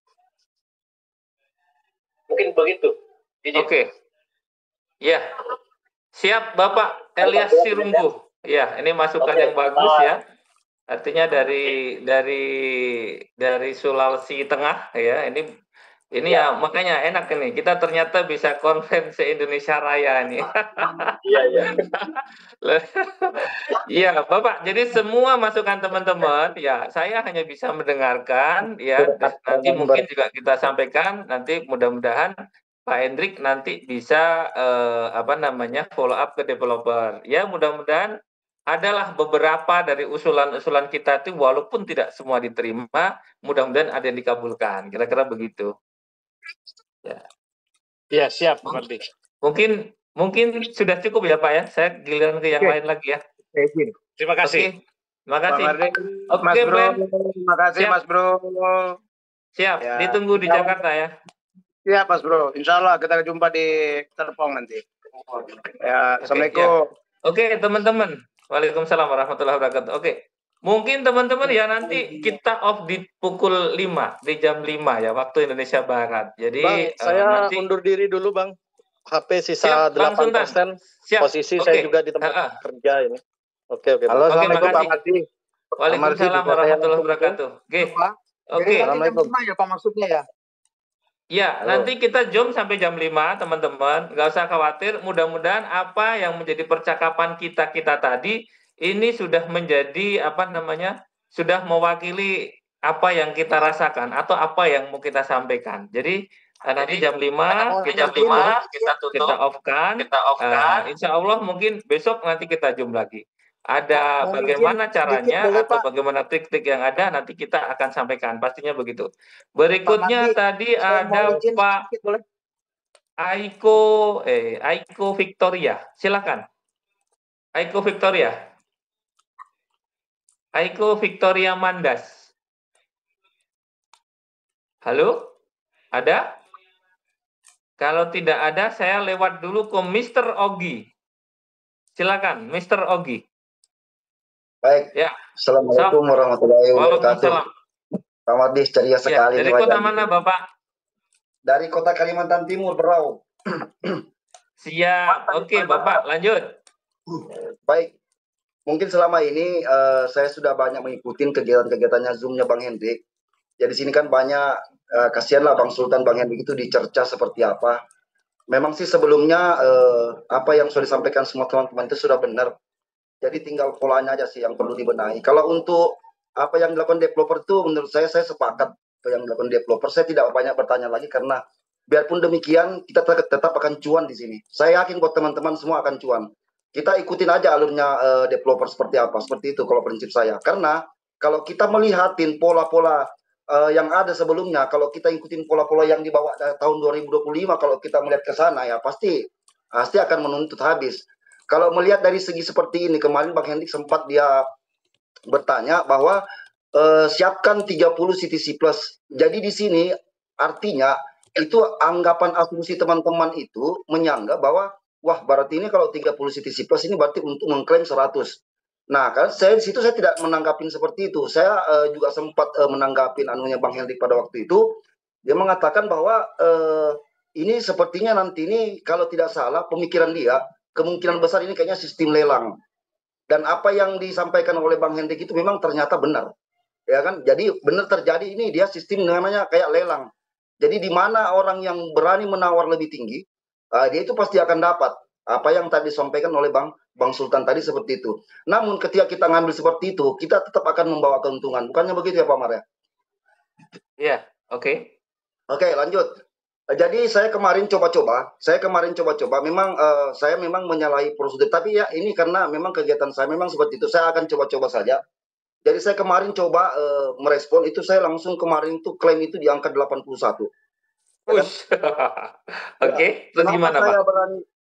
Mungkin begitu. Oke. Ya. Siap Bapak Elias Sirumbu. Ya, ini masukan yang bagus ya. Artinya dari Sulawesi Tengah ya. Ini ya makanya enak ini. Kita ternyata bisa konferensi Indonesia Raya ini. Iya, iya. Iya, Bapak. Jadi semua masukan teman-teman ya, saya hanya bisa mendengarkan ya. Nanti mungkin juga kita sampaikan nanti mudah-mudahan Pak Hendrik nanti bisa follow up ke developer. Ya, mudah-mudahan adalah beberapa dari usulan-usulan kita itu walaupun tidak semua diterima, mudah-mudahan ada yang dikabulkan. Kira-kira begitu. Ya. Ya, siap, Pak Mardi. Mungkin sudah cukup ya Pak ya. Saya giliran ke yang lain lagi ya. Terima kasih. Terima kasih. Oke, Mas Bro. Terima kasih Mas Bro. Siap, ya. Ditunggu di Jakarta ya. Iya Mas Bro. Insya Allah kita jumpa di Serpong nanti. Ya, Assalamualaikum. Oke, teman-teman. Waalaikumsalam warahmatullahi wabarakatuh. Oke. Mungkin teman-teman ya nanti kita off di pukul 5, di jam 5 ya waktu Indonesia Barat. Jadi Bang, saya undur diri dulu Bang. HP sisa 8%. Posisi saya juga di tempat kerja ini. Oke. Halo, Assalamualaikum Pak Mardi. Waalaikumsalam warahmatullahi wabarakatuh. Oke. Assalamualaikum. Ya Pak maksudnya ya. Ya, nanti kita jam sampai jam 5, teman-teman. Nggak usah khawatir. Mudah-mudahan apa yang menjadi percakapan kita tadi ini sudah menjadi sudah mewakili apa yang kita rasakan atau apa yang mau kita sampaikan. Jadi nanti jam 5 kita tutup, kita off-kan. Insya Allah mungkin besok nanti kita zoom lagi. Ada bagaimana caranya atau bagaimana trik-trik yang ada nanti kita akan sampaikan, pastinya begitu. Berikutnya tadi ada Pak Aiko Victoria, silakan. Aiko Victoria Mandas. Halo, ada? Kalau tidak ada, saya lewat dulu ke Mr. Ogi. Silakan, Mr. Ogi. Baik, ya. Assalamualaikum warahmatullahi wabarakatuh. Pak Mardi, ceria sekali. Dari kota mana Bapak? Dari kota Kalimantan Timur, Berau. Siap, oke Bapak, lanjut. Baik, mungkin selama ini saya sudah banyak mengikuti kegiatan-kegiatannya Zoom-nya Bang Hendrik. Jadi sini kan banyak, kasihanlah Bang Sultan, Bang Hendrik itu dicerca seperti apa. Memang sih sebelumnya apa yang sudah disampaikan semua teman-teman itu sudah benar. Jadi tinggal polanya aja sih yang perlu dibenahi. Kalau untuk apa yang dilakukan developer itu menurut saya sepakat apa yang dilakukan developer. Saya tidak banyak bertanya lagi karena biarpun demikian kita tetap akan cuan di sini. Saya yakin buat teman-teman semua akan cuan. Kita ikutin aja alurnya developer seperti apa. Seperti itu kalau prinsip saya. Karena kalau kita melihatin pola-pola yang ada sebelumnya, kalau kita ikutin pola-pola yang dibawa tahun 2025, kalau kita melihat ke sana ya pasti akan menuntut habis. Kalau melihat dari segi seperti ini, kemarin Bang Hendrik sempat dia bertanya bahwa siapkan 30 CTC plus. Jadi di sini artinya itu anggapan asumsi teman-teman itu menyanggah bahwa wah berarti ini kalau 30 CTC plus ini berarti untuk mengklaim 100. Nah kan di situ saya tidak menanggapin seperti itu. Saya juga sempat menanggapin anunya Bang Hendrik pada waktu itu. Dia mengatakan bahwa ini sepertinya nanti ini kalau tidak salah pemikiran dia, kemungkinan besar ini kayaknya sistem lelang. Dan apa yang disampaikan oleh Bang Hendrik itu memang ternyata benar. Ya kan? Jadi benar terjadi ini dia sistem namanya kayak lelang. Jadi di mana orang yang berani menawar lebih tinggi, dia itu pasti akan dapat. Apa yang tadi disampaikan oleh Bang Sultan tadi seperti itu. Namun ketika kita ngambil seperti itu, kita tetap akan membawa keuntungan. Bukannya begitu ya Pak Mar ya? Iya, oke. Oke, lanjut. Jadi saya kemarin coba-coba, memang saya memang menyalahi prosedur, tapi ya ini karena memang kegiatan saya memang seperti itu, saya akan coba-coba saja. Jadi saya kemarin coba merespon, itu saya langsung kemarin itu klaim itu di angka 81. Oke, terus gimana Pak?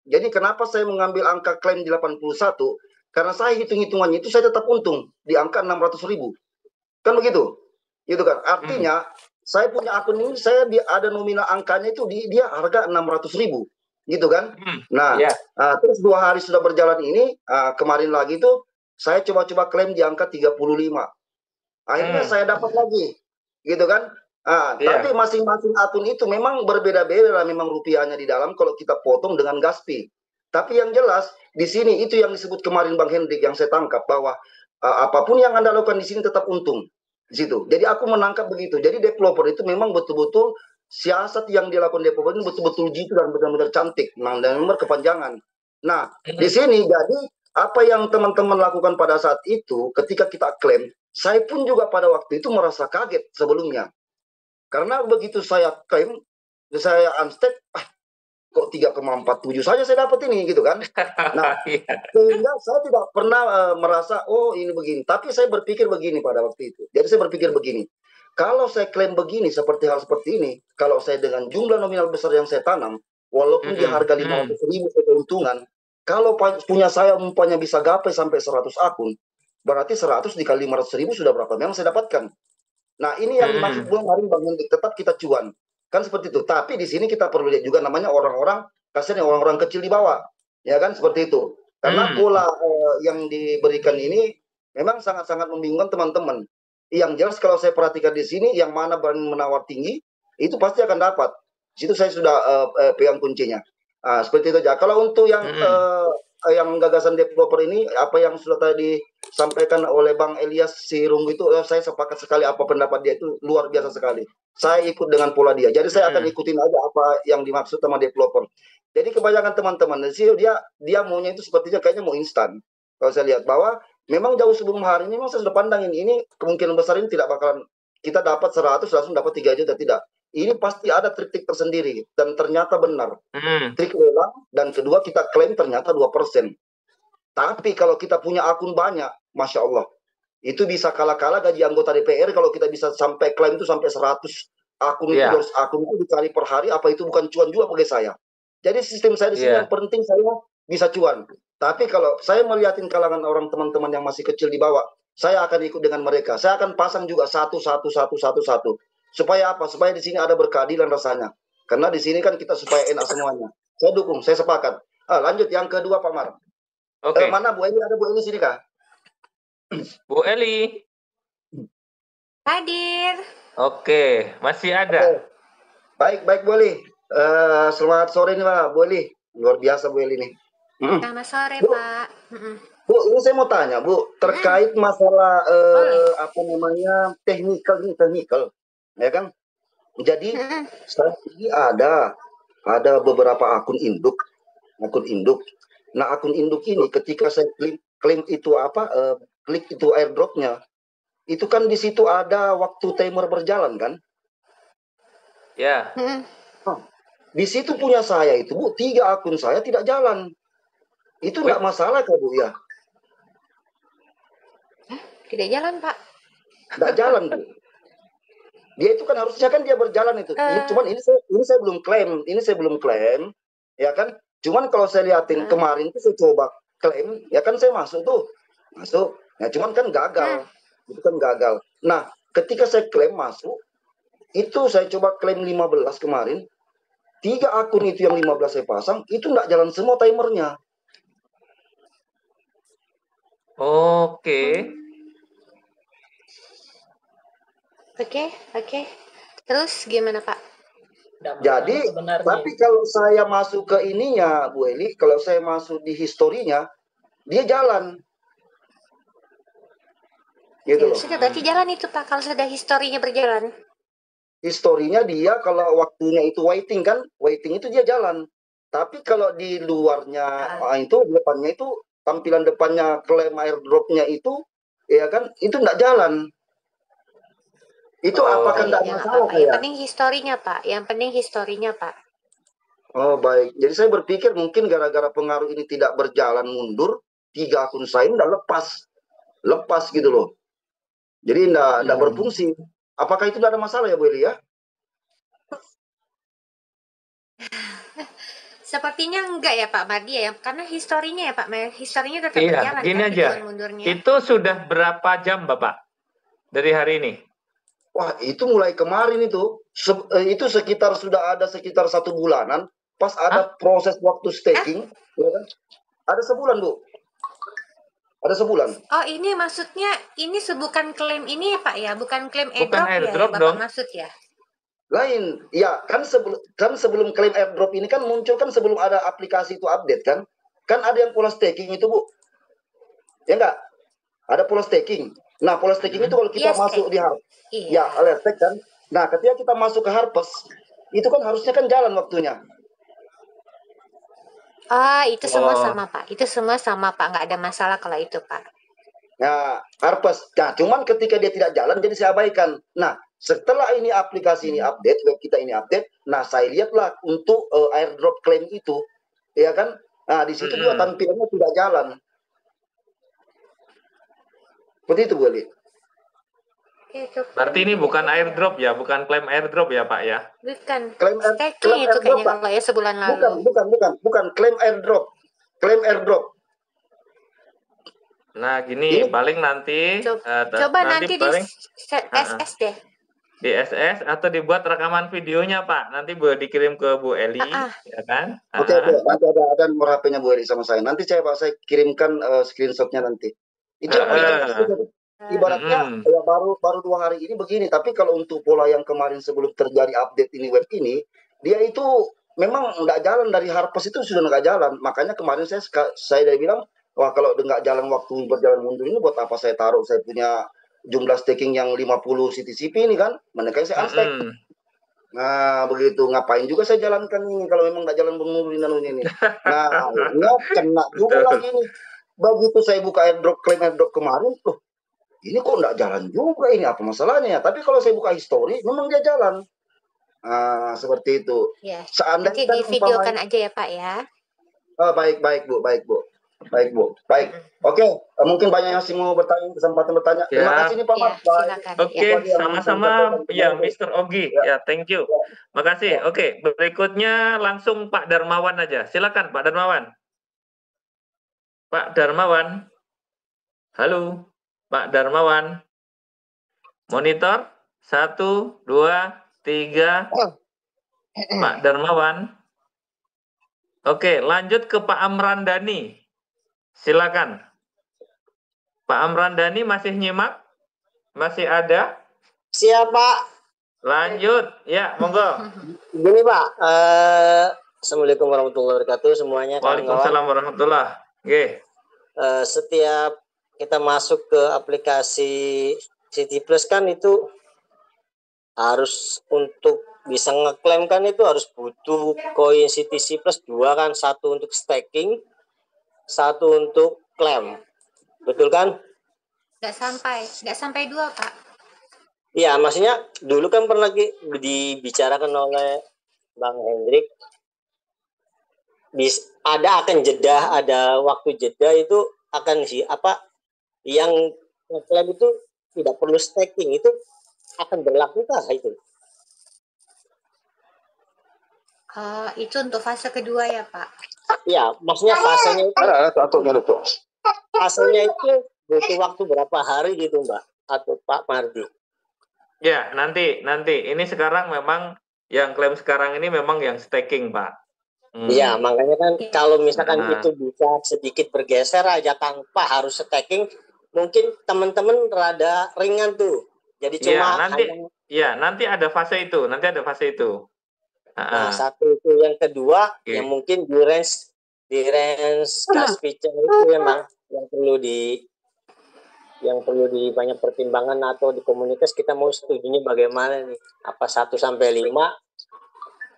Jadi kenapa saya mengambil angka klaim di 81? Karena saya hitung-hitungannya itu saya tetap untung di angka 600.000. Kan begitu? Gitu kan? Artinya saya punya akun ini, saya ada nominal angkanya itu dia harga 600.000, gitu kan? Nah, terus 2 hari sudah berjalan ini, kemarin lagi tuh saya coba-coba klaim di angka 35. Akhirnya saya dapat lagi, gitu kan? Tapi masing-masing akun itu memang berbeda-beda lah, memang rupiahnya di dalam kalau kita potong dengan gas fee. Tapi yang jelas di sini itu yang disebut kemarin Bang Hendrik yang saya tangkap bahwa apapun yang Anda lakukan di sini tetap untung di situ. Jadi aku menangkap begitu. Jadi developer itu memang betul-betul siasat yang dilakukan developer ini betul-betul jitu dan benar-benar cantik, dan berkepanjangan. Nah, di sini jadi apa yang teman-teman lakukan pada saat itu ketika kita klaim, saya pun juga pada waktu itu merasa kaget sebelumnya. Karena begitu saya klaim, saya unstake, kok 3,47 saja saya dapat ini gitu kan. Nah, sehingga saya tidak pernah merasa oh ini begini. Tapi saya berpikir begini pada waktu itu. Jadi saya berpikir begini. Kalau saya klaim begini seperti hal seperti ini, kalau saya dengan jumlah nominal besar yang saya tanam, walaupun di harga 500.000 keuntungan, kalau punya saya umpamanya bisa gapai sampai 100 akun, berarti 100 dikali 500.000 sudah berapa memang saya dapatkan. Nah, ini yang dimaksud kemarin Bang Hendrik, tetap kita cuan. Kan seperti itu. Tapi di sini kita perlu lihat juga namanya orang-orang, kasihan orang-orang kecil di bawah. Ya kan, seperti itu. Karena pola yang diberikan ini memang sangat-sangat membingungkan teman-teman. Yang jelas kalau saya perhatikan di sini, yang mana berani menawar tinggi, itu pasti akan dapat. Di situ saya sudah pegang kuncinya. Seperti itu aja. Kalau untuk yang gagasan developer ini, apa yang sudah tadi disampaikan oleh Bang Elias Sirung itu, saya sepakat sekali apa pendapat dia itu luar biasa sekali. Saya ikut dengan pola dia. Jadi saya akan ikutin aja apa yang dimaksud sama developer. Jadi kebanyakan teman-teman dia maunya itu sepertinya kayaknya mau instan. Kalau saya lihat bahwa memang jauh sebelum hari ini memang saya sudah pandangin ini kemungkinan besar ini tidak bakalan kita dapat 100 langsung dapat 3 juta, tidak. Ini pasti ada trik-trik tersendiri dan ternyata benar. Trik lelang dan kedua kita klaim ternyata 2%. Tapi kalau kita punya akun banyak, Masya Allah, itu bisa kalah-kalah gaji anggota DPR kalau kita bisa sampai klaim itu sampai 100 akun itu, akun itu dicari per hari, apa itu bukan cuan juga bagi saya. Jadi sistem saya di sini yang penting saya bisa cuan. Tapi kalau saya melihatin kalangan orang teman-teman yang masih kecil di bawah, saya akan ikut dengan mereka. Saya akan pasang juga 1. Supaya apa? Supaya di sini ada berkeadilan rasanya. Karena di sini kan kita supaya enak semuanya. Saya dukung, saya sepakat. Lanjut yang kedua Pak Mar. Oke. Mana Bu Eli? Ada Bu Eli sini kah? Bu Eli. Hadir. Oke, masih ada. Baik Bu Eli. Selamat sore nih Pak Bu Eli. Luar biasa Bu Eli nih. Selamat sore Pak. Bu, ini saya mau tanya Bu, terkait masalah apa namanya teknikal. Ya kan? Jadi saat ini ada beberapa akun induk. Nah, akun induk ini ketika saya klaim itu klik itu airdropnya, itu kan di situ ada waktu timer berjalan kan? Ya. Di situ punya saya itu Bu, 3 akun saya tidak jalan. Itu enggak masalah kan Bu ya? Tidak jalan Pak. Enggak jalan Bu. Dia itu kan harusnya kan dia berjalan itu. Cuman ini saya belum klaim, ya kan? Cuman kalau saya liatin kemarin itu saya coba klaim, ya kan saya masuk. Ya cuman kan gagal. Itu kan gagal. Nah, ketika saya klaim masuk, itu saya coba klaim 15 kemarin. 3 akun itu yang 15 saya pasang, itu enggak jalan semua timernya. Oke. Oke. Terus gimana Pak? Jadi, tapi kalau saya masuk ke ininya, Bu Eli, kalau saya masuk di historinya, dia jalan. Gitu loh. Sudah berarti jalan itu Pak, kalau sudah historinya berjalan. Historinya dia kalau waktunya itu waiting itu dia jalan. Tapi kalau di luarnya itu depannya itu tampilan depannya klaim airdropnya itu, ya kan, itu enggak jalan. Itu apakah enggak masalah ya? Yang penting historinya Pak. Oh baik, jadi saya berpikir mungkin gara-gara pengaruh ini tidak berjalan mundur, 3 akun saya enggak lepas gitu loh. Jadi enggak berfungsi. Apakah itu tidak ada masalah ya Bu Eli ya? Sepertinya enggak ya Pak Mardi ya, karena historinya ya Pak, historinya tetap berjalan. Gini kan, aja. Itu sudah berapa jam Bapak dari hari ini? Wah, itu mulai kemarin itu. Itu sudah ada sekitar 1 bulanan. Pas ada proses waktu staking. Ya kan? Ada sebulan, Bu. Ada sebulan. Oh, ini maksudnya ini bukan klaim ini ya Pak ya, bukan klaim Bukan airdrop ya, airdrop dong. Bapak maksud ya? Lain, ya kan sebelum klaim airdrop ini kan muncul kan sebelum ada aplikasi itu update kan ada yang pola staking itu Bu, ya enggak? Ada pola staking. Nah pola staking itu kalau kita masuk di Harpes, ya alias stake kan. Nah ketika kita masuk ke Harpes, itu kan harusnya kan jalan waktunya. Itu semua sama Pak. Itu semua sama Pak. Nggak ada masalah kalau itu Pak. Nah, Harpes. Nah, cuman ketika dia tidak jalan, jadi saya abaikan. Nah, setelah ini aplikasi ini update, web kita ini update, nah saya lihatlah untuk airdrop claim itu, ya kan? Nah, di situ juga tampilannya tidak jalan. Seperti itu, Bu Ali. Berarti ini bukan airdrop ya, bukan klaim airdrop ya Pak ya? Bukan. Klaim Staking itu kayaknya kalau ya sebulan lalu. Bukan klaim airdrop. Klaim airdrop. Nah, gini ini, paling nanti coba nanti paling, di SS deh. Di SS atau dibuat rekaman videonya Pak. Nanti boleh dikirim ke Bu Eli, ya kan? Oke, nanti ada nomor HP-nya Bu Eli sama saya. Nanti saya kirimkan screenshotnya nanti. Itu ibaratnya ya baru 2 hari ini begini, tapi kalau untuk pola yang kemarin sebelum terjadi update ini web ini, dia itu memang nggak jalan dari Harpes itu sudah nggak jalan. Makanya kemarin saya udah bilang, wah kalau nggak jalan waktu berjalan mundur ini buat apa saya taruh saya punya jumlah staking yang 50 CTCP ini kan, mereka saya unstake. Nah begitu, ngapain juga saya jalankan ini kalau memang nggak jalan mundur ini. Nah akhirnya kena juga lagi nih. Begitu saya buka klaim airdrop kemarin, loh ini kok nggak jalan juga, ini apa masalahnya? Tapi kalau saya buka histori, memang dia jalan. Seperti itu. Ya, nanti divideokan aja ya Pak ya. Baik Bu. Oke, mungkin banyak yang masih mau bertanya, kesempatan bertanya. Terima kasih nih Pak Mat. Oke, sama-sama ya Mr. Ogi. Ya, thank you. Makasih. Oke, berikutnya langsung Pak Darmawan aja. Silakan Pak Darmawan. Pak Darmawan. Halo. Pak Darmawan, monitor 1, 2, 3. Pak Darmawan. Oke, lanjut ke Pak Amran Dhani. Silakan. Pak Amran Dhani masih nyimak? Masih ada? Siap Pak. Lanjut, ya monggo. Gini Pak, Assalamualaikum warahmatullahi wabarakatuh semuanya. Waalaikumsalam warahmatullahi. Oke. Setiap kita masuk ke aplikasi City Plus kan itu harus untuk bisa ngeklaim kan itu harus butuh koin CTC Plus 2 kan, 1 untuk staking, 1 untuk klaim, betul kan? Nggak sampai 2 Pak. Iya, maksudnya dulu kan pernah dibicarakan oleh Bang Hendrik, akan jeda, ada waktu jeda itu akan yang klaim itu tidak perlu staking itu akan berlaku kah itu? Itu untuk fase kedua ya Pak? Ya, maksudnya fasenya itu. Fasenya itu butuh waktu berapa hari gitu Mbak atau Pak Mardi? Ya nanti ini sekarang memang yang klaim sekarang ini memang yang staking Pak. Iya, makanya kan kalau misalkan itu bisa sedikit bergeser aja tanpa harus staking. Mungkin teman-teman rada ringan tuh. Jadi cuma nanti ada fase itu, Nah, satu itu, yang kedua yang mungkin di range gas feature itu memang yang perlu di banyak pertimbangan atau di komunitas kita mau setujunya bagaimana nih? Apa 1 sampai 5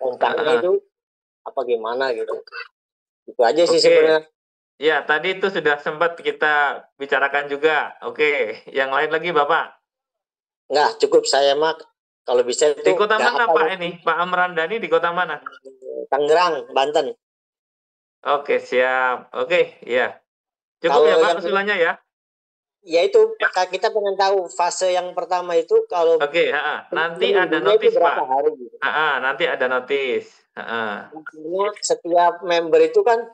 kontraknya itu apa gimana gitu. Itu aja sih sebenarnya. Ya, tadi itu sudah sempat kita bicarakan juga. Oke, yang lain lagi Bapak? Enggak, cukup saya Mak. Kalau bisa itu di kota mana Pak ini? Pak Amran Dhani di kota mana? Tangerang, Banten. Oke, siap. Oke, ya. Cukup ya Pak usulannya ya? Ya itu, kita pengen tahu fase yang pertama itu kalau nanti ada notis Pak. Hari, gitu. Nanti ada notis. Setiap member itu kan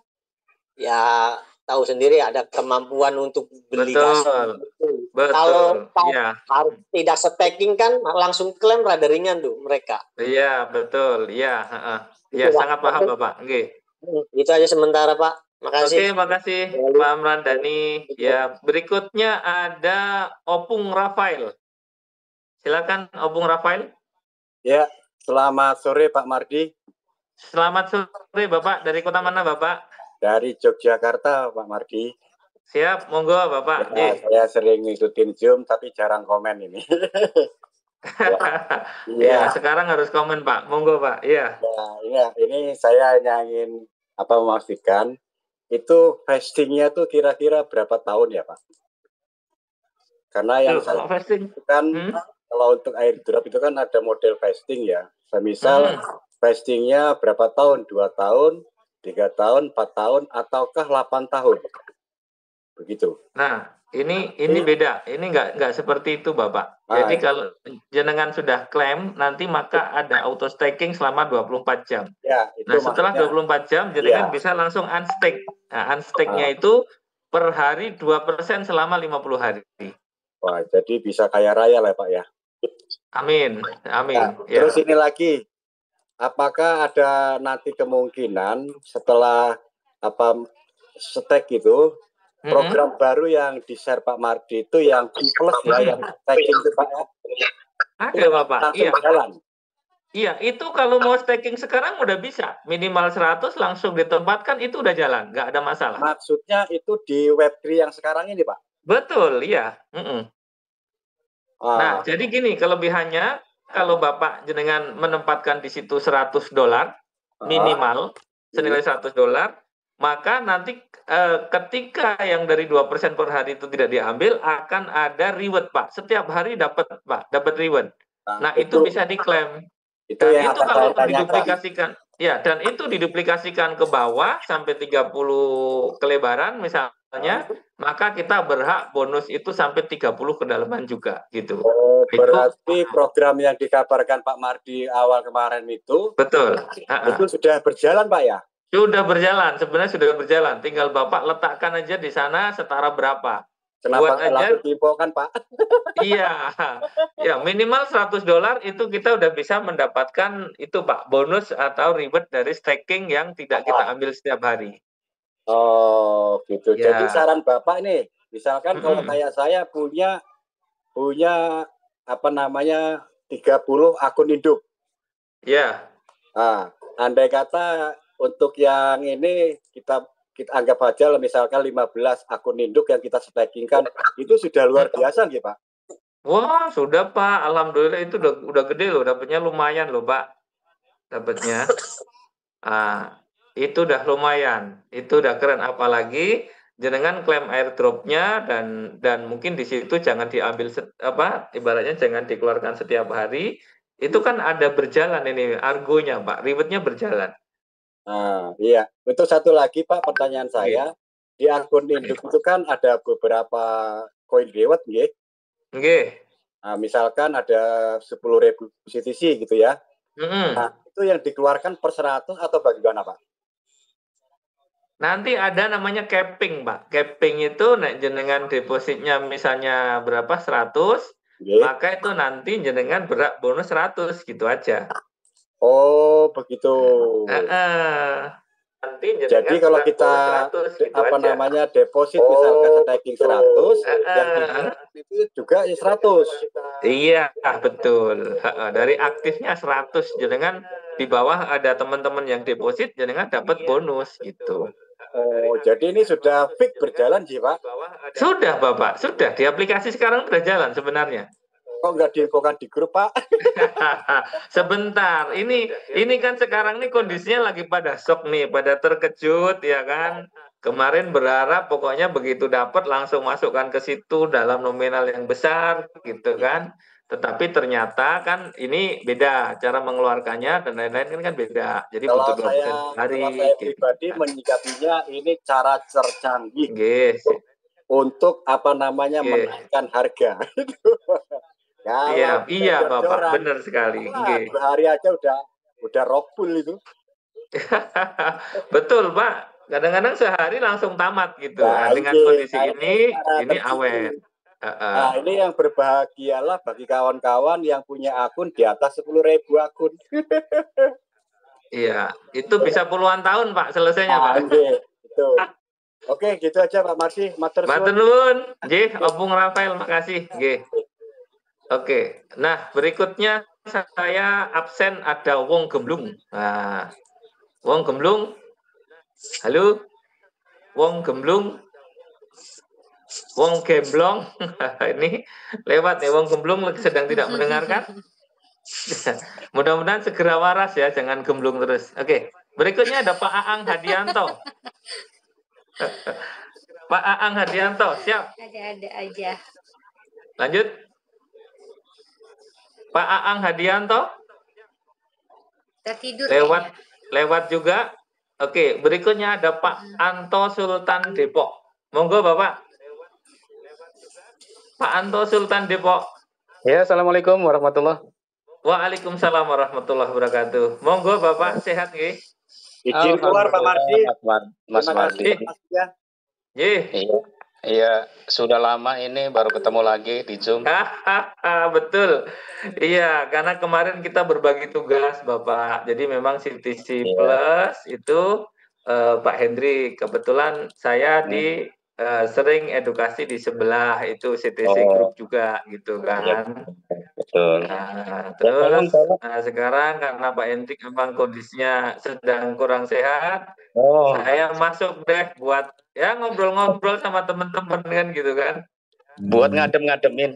ya tahu sendiri ada kemampuan untuk beli gas. Kalau harus tidak staking kan langsung klaim rada ringan tuh mereka. Iya betul, iya. Ya sangat paham Bapak. Itu aja sementara Pak. Oke, Makasih. makasih Pak Amrandani. Ya, berikutnya ada Opung Rafael. Silakan Opung Rafael. Ya, selamat sore Pak Mardi. Selamat sore Bapak. Dari kota mana Bapak? Dari Yogyakarta Pak Mardi. Siap, monggo Bapak. Ya, saya sering ngikutin Zoom tapi jarang komen ini. Ya, sekarang harus komen Pak. Monggo Pak. Iya. Ya, ini saya hanya ingin memastikan itu vestingnya tuh kira-kira berapa tahun ya Pak? Karena yang saya kan kalau untuk airdrop itu kan ada model vesting ya. Semisal vestingnya berapa tahun? 2 tahun, 3 tahun, 4 tahun, ataukah 8 tahun? Begitu. Nah, ini beda. Ini nggak seperti itu, Bapak. Jadi kalau jenengan sudah klaim, nanti maka ada auto staking selama 24 jam. Ya, itu nah, setelah 24 jam, jenengan bisa langsung unstake. Nah, unstake-nya itu per hari 2% selama 50 hari. Wah, jadi bisa kaya raya lah Pak ya. Amin. Amin. Nah, terus ini lagi, apakah ada nanti kemungkinan setelah stake itu program baru yang di-share Pak Mardi itu yang plus ya, yang staking itu Pak ya? Ada Bapak. Iya. Jalan. Iya, itu kalau mau staking sekarang udah bisa. Minimal 100 langsung ditempatkan itu udah jalan, nggak ada masalah. Maksudnya itu di Web3 yang sekarang ini Pak? Betul, iya. Nah, jadi gini kelebihannya kalau Bapak jenengan menempatkan di situ $100 minimal senilai $100, maka nanti ketika yang dari 2% per hari itu tidak diambil akan ada reward Pak. Setiap hari dapat Pak, dapat reward. Nah, itu bisa diklaim. Dan itu kalau diduplikasikan, ya, dan itu diduplikasikan ke bawah sampai 30 kelebaran misalnya, maka kita berhak bonus itu sampai 30 kedalaman juga gitu. Oh, berarti program yang dikabarkan Pak Mardi awal kemarin itu betul. Itu sudah berjalan Pak ya? Sudah berjalan, sebenarnya sudah berjalan. Tinggal Bapak letakkan aja di sana setara berapa. Kenapa langsung tipu kan Pak? Iya, ya minimal $100 itu kita udah bisa mendapatkan itu Pak, bonus atau reward dari staking yang tidak kita ambil setiap hari. Oh gitu. Ya. Jadi saran Bapak nih, misalkan kalau kayak saya punya 30 akun induk. Ya. Nah, andai kata untuk yang ini kita anggap aja misalkan 15 akun induk yang kita stakingkan itu sudah luar biasa gitu Pak. Wah sudah Pak, alhamdulillah itu udah gede loh, dapatnya lumayan loh Pak, dapatnya. Itu udah lumayan, itu udah keren. Apalagi jenengan klaim airdropnya dan mungkin di situ jangan diambil ibaratnya jangan dikeluarkan setiap hari. Itu kan ada berjalan ini argonya Pak, rewardnya berjalan. Iya, itu satu lagi Pak pertanyaan saya. Di akun induk itu kan ada beberapa koin reward nggih. Nggih. Nah, misalkan ada 10.000 CTC gitu ya. Nah, itu yang dikeluarkan per 100 atau bagaimana Pak? Nanti ada namanya capping Pak. Capping itu jenengan depositnya misalnya berapa 100, maka itu nanti jenengan berhak bonus 100 gitu aja. Oh begitu. Nanti jadi kalau kita 100, gitu deposit misalkan staking 100, yang itu juga 100. Iya betul. Dari aktifnya 100, jenengan di bawah ada teman-teman yang deposit, jenengan dapat bonus gitu. Oh jadi ini sudah fix berjalan sih Pak? Sudah Bapak, sudah di aplikasi sekarang sudah jalan sebenarnya. Kok nggak diinfokan di grup Pak? Sebentar, ini kan sekarang nih kondisinya lagi pada shock nih, pada terkejut ya kan. Kemarin berharap pokoknya begitu dapat langsung masukkan ke situ dalam nominal yang besar gitu kan. Tetapi ternyata kan ini beda cara mengeluarkannya dan lain-lain kan beda. Jadi kalau butuh 2% hari. Kalau saya pribadi menyikapinya ini cara tercanggih untuk menaikkan harga. Iya Bapak, benar sekali. Hari aja udah rockpool itu. Betul Pak. Kadang-kadang sehari langsung tamat gitu. Dengan kondisi ini awet. Nah ini yang berbahagialah bagi kawan-kawan yang punya akun di atas 10.000 akun. Iya, itu bisa puluhan tahun Pak selesainya Pak. Gitu. Oke, gitu aja Pak Mardi. Matur nuwun. Nggih, Opung Rafael, makasih. Nggih. Oke. Nah, berikutnya saya absen ada Wong Gemblung. Nah, Wong Gemblung. Halo. Wong Gemblung. Wong Gemblong. Ini lewat ya, Wong Gemblung sedang tidak mendengarkan. Mudah-mudahan segera waras ya, jangan gemblung terus. Oke. Berikutnya ada Pak Aang Hadianto. Pak Aang Hadianto, siap? Ada aja. Lanjut. Pak Aang Hadianto. Tertidur. Lewat juga. Oke, berikutnya ada Pak Anto Sultan Depok. Monggo Bapak. Pak Anto Sultan Depok. Ya, Assalamualaikum warahmatullahi wabarakatuh. Waalaikumsalam warahmatullahi wabarakatuh. Monggo Bapak, sehat nggih? Izin keluar Pak Mardi. Mas Mardi. Iya, sudah lama ini baru ketemu lagi di Zoom. Betul. Iya, karena kemarin kita berbagi tugas, Bapak. Jadi memang CTC Plus itu Pak Hendri, kebetulan saya di sering edukasi di sebelah itu CTC Group juga gitu kan. Betul. Nah, terus sekarang karena Pak Hendrik memang kondisinya sedang kurang sehat, saya masuk deh buat ya ngobrol-ngobrol sama teman-teman kan gitu kan. Buat ngadem-ngademin.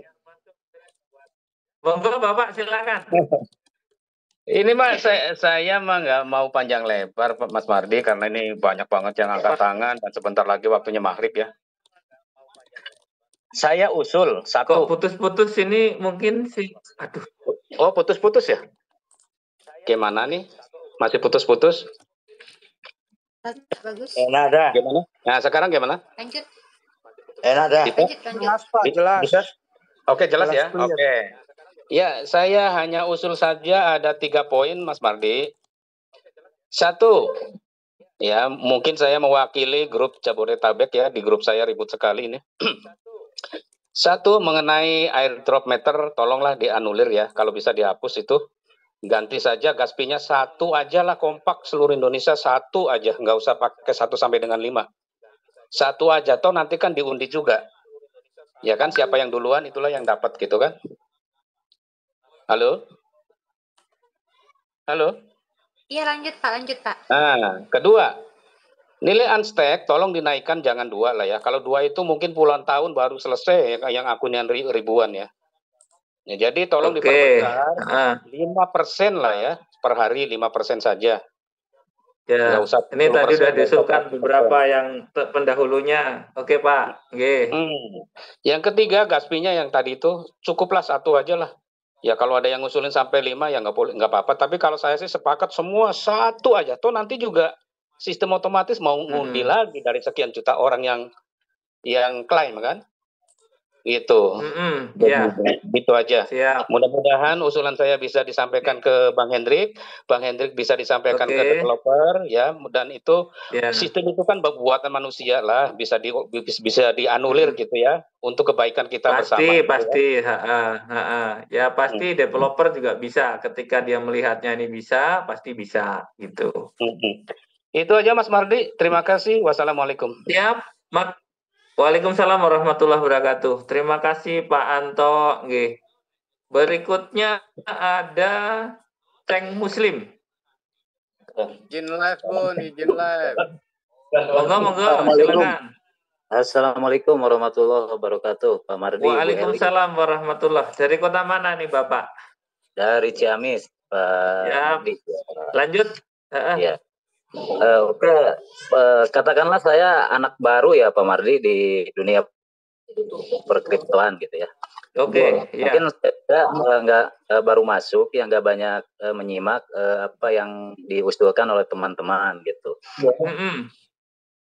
Monggo Bapak silakan. Ini Mas, saya mah nggak mau panjang lebar Pak Mas Mardi karena ini banyak banget yang angkat tangan dan sebentar lagi waktunya maghrib ya. Saya usul satu. Kok putus-putus ini mungkin sih. Aduh. Oh putus-putus ya? Gimana nih? Masih putus-putus? Bagus. Enak dah. Gimana? Nah sekarang gimana? Lanjut. Enak dah. Lanjut. Jelas Pak, jelas. Oke jelas ya. Oke. Ya, saya hanya usul saja ada 3 poin, Mas Mardi. 1, ya mungkin saya mewakili grup Jabodetabek ya, di grup saya ribut sekali ini. 1, mengenai airdrop meter, tolonglah dianulir ya, kalau bisa dihapus itu. Ganti saja gaspinya 1 aja lah, kompak seluruh Indonesia 1 aja, nggak usah pakai 1 sampai dengan 5. 1 aja, toh nanti kan diundi juga. Ya kan, siapa yang duluan itulah yang dapat gitu kan. Halo? Halo? Iya lanjut Pak. Nah, kedua, nilai unstack tolong dinaikkan jangan 2 lah ya. Kalau 2 itu mungkin puluhan tahun baru selesai yang akunnya ribuan ya. Ya jadi tolong diperbesar 5% lah ya, per hari 5% saja. Ya, nggak usah ini tadi sudah diusulkan beberapa yang pendahulunya. Oke Pak. Yang ketiga gaspinya yang tadi itu cukuplah 1 aja lah. Ya kalau ada yang ngusulin sampai 5 ya nggak apa-apa. Tapi kalau saya sih sepakat semua 1 aja. Toh nanti juga sistem otomatis mau ngundi lagi dari sekian juta orang yang klaim kan. Gitu. Ya. Gitu aja. Siap. Mudah-mudahan usulan saya bisa disampaikan ke Bang Hendrik. Bang Hendrik bisa disampaikan ke developer ya. Dan itu sistem itu kan buatan manusia lah. Bisa dianulir gitu ya. Untuk kebaikan kita bersama. Pasti. Ya pasti developer juga bisa. Ketika dia melihatnya ini bisa, pasti bisa gitu. Itu aja Mas Mardi. Terima kasih. Wassalamualaikum. Siap. Waalaikumsalam warahmatullahi wabarakatuh. Terima kasih Pak Anto. Nggih. Berikutnya ada Ceng Muslim. Izin live Bun, izin live. Monggo, silakan. Assalamualaikum warahmatullahi wabarakatuh, Pak Mardi. Waalaikumsalam warahmatullahi. Dari kota mana nih Bapak? Dari Ciamis, Pak. Ya. Lanjut. Ya. Oke, katakanlah saya anak baru ya Pak Mardi di dunia perkriptoan gitu ya. Oke. Mungkin saya nggak baru masuk, yang nggak banyak menyimak apa yang diusulkan oleh teman-teman gitu.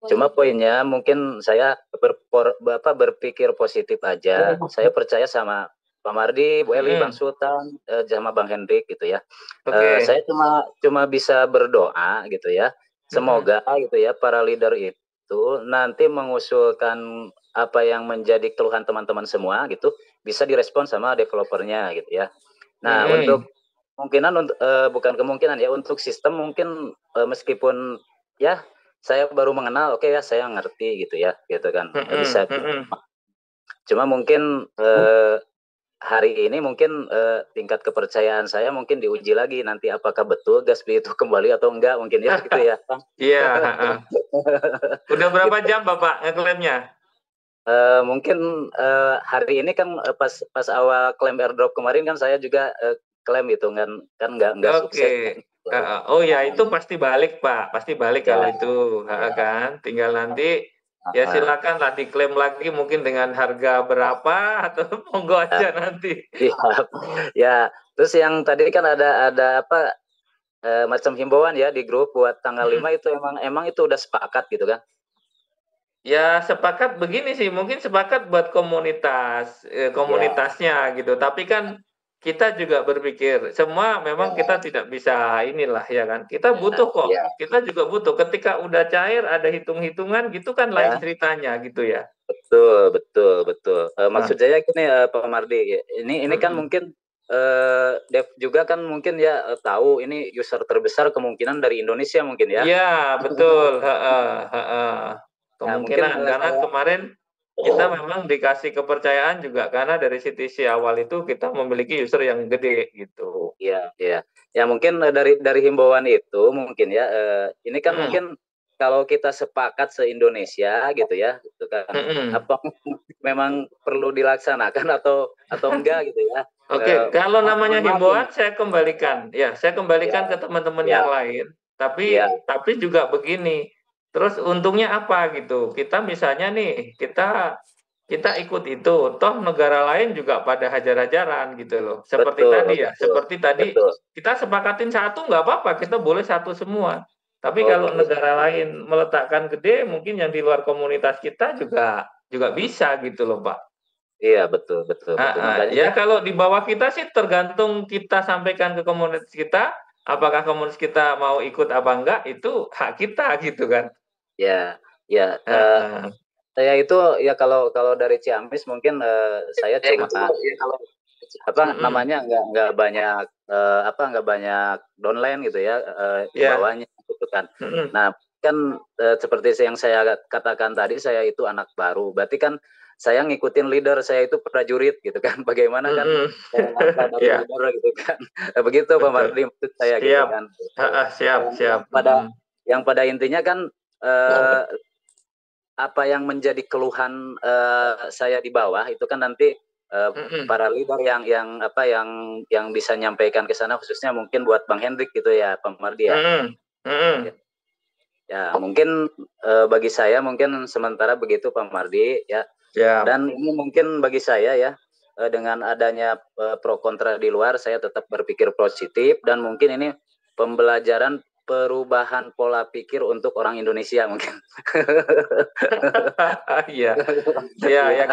Cuma poinnya mungkin saya berpikir positif aja. Saya percaya sama Pak Mardi, Bu Eli, Bang Sultan, sama Bang Hendrik gitu ya. Saya cuma bisa berdoa gitu ya. Semoga gitu ya para leader itu nanti mengusulkan apa yang menjadi keluhan teman-teman semua gitu bisa direspon sama developernya gitu ya. Nah untuk kemungkinan bukan kemungkinan ya, untuk sistem mungkin meskipun ya saya baru mengenal, oke ya saya ngerti gitu ya, gitu kan. Bisa. Cuma mungkin hari ini mungkin tingkat kepercayaan saya mungkin diuji lagi nanti apakah betul Gaspi itu kembali atau enggak mungkin ya gitu ya. Iya. Udah berapa jam Bapak ngeklaimnya? Mungkin hari ini kan pas awal klaim airdrop kemarin kan saya juga klaim gitu kan nggak sukses. Oh ya itu pasti balik Pak, pasti balik ya. Kalau itu kan tinggal nanti ya silakan lah diklaim lagi mungkin dengan harga berapa atau monggo aja nanti. Ya terus yang tadi kan ada apa macam himbauan ya di grup buat tanggal 5 itu emang itu udah sepakat gitu kan? Ya sepakat begini sih, mungkin sepakat buat komunitasnya gitu. Tapi kan kita juga berpikir semua memang kita tidak bisa inilah ya kan. Kita butuh kok. Kita juga butuh. Ketika udah cair ada hitung-hitungan gitu kan lain ceritanya gitu ya. Betul. Maksud saya gini Pak Mardi, ini kan mungkin Dev juga kan mungkin ya tahu ini user terbesar kemungkinan dari Indonesia mungkin ya. Iya betul. Kemungkinan karena kemarin kita memang dikasih kepercayaan juga karena dari CTC awal itu kita memiliki user yang gede gitu. Iya. Ya mungkin dari himbauan itu mungkin ya ini kan mungkin kalau kita sepakat se-Indonesia gitu ya, gitu kan. Apa memang perlu dilaksanakan atau enggak gitu ya. Oke, kalau namanya himbauan saya kembalikan. Ya, saya kembalikan ke teman-teman yang lain. Tapi juga begini. Terus untungnya apa gitu? Kita misalnya nih, kita ikut itu, toh negara lain juga pada hajar-hajaran gitu loh. Seperti tadi kita sepakatin satu nggak apa-apa, kita boleh satu semua. Tapi kalau negara lain meletakkan gede, mungkin yang di luar komunitas kita juga bisa gitu loh Pak. Iya betul. Ya kalau di bawah kita sih tergantung kita sampaikan ke komunitas kita, apakah komunitas kita mau ikut apa enggak itu hak kita gitu kan. Ya. Saya itu ya kalau dari Ciamis mungkin saya cuma namanya nggak banyak nggak banyak downline gitu ya di bawahnya gitu kan. Nah kan seperti yang saya katakan tadi saya itu anak baru, berarti kan saya ngikutin leader saya itu prajurit gitu kan, bagaimana kan leader gitu kan. Begitu Pak Mardi maksud saya gitu kan. Siap. Pada intinya kan apa yang menjadi keluhan saya di bawah itu kan nanti para leader yang bisa nyampaikan ke sana, khususnya mungkin buat Bang Hendrik gitu ya Pak Mardi ya. Ya mungkin bagi saya mungkin sementara begitu Pak Mardi ya. Dan ini mungkin bagi saya ya dengan adanya pro kontra di luar, saya tetap berpikir positif dan mungkin ini pembelajaran perubahan pola pikir untuk orang Indonesia mungkin. Iya,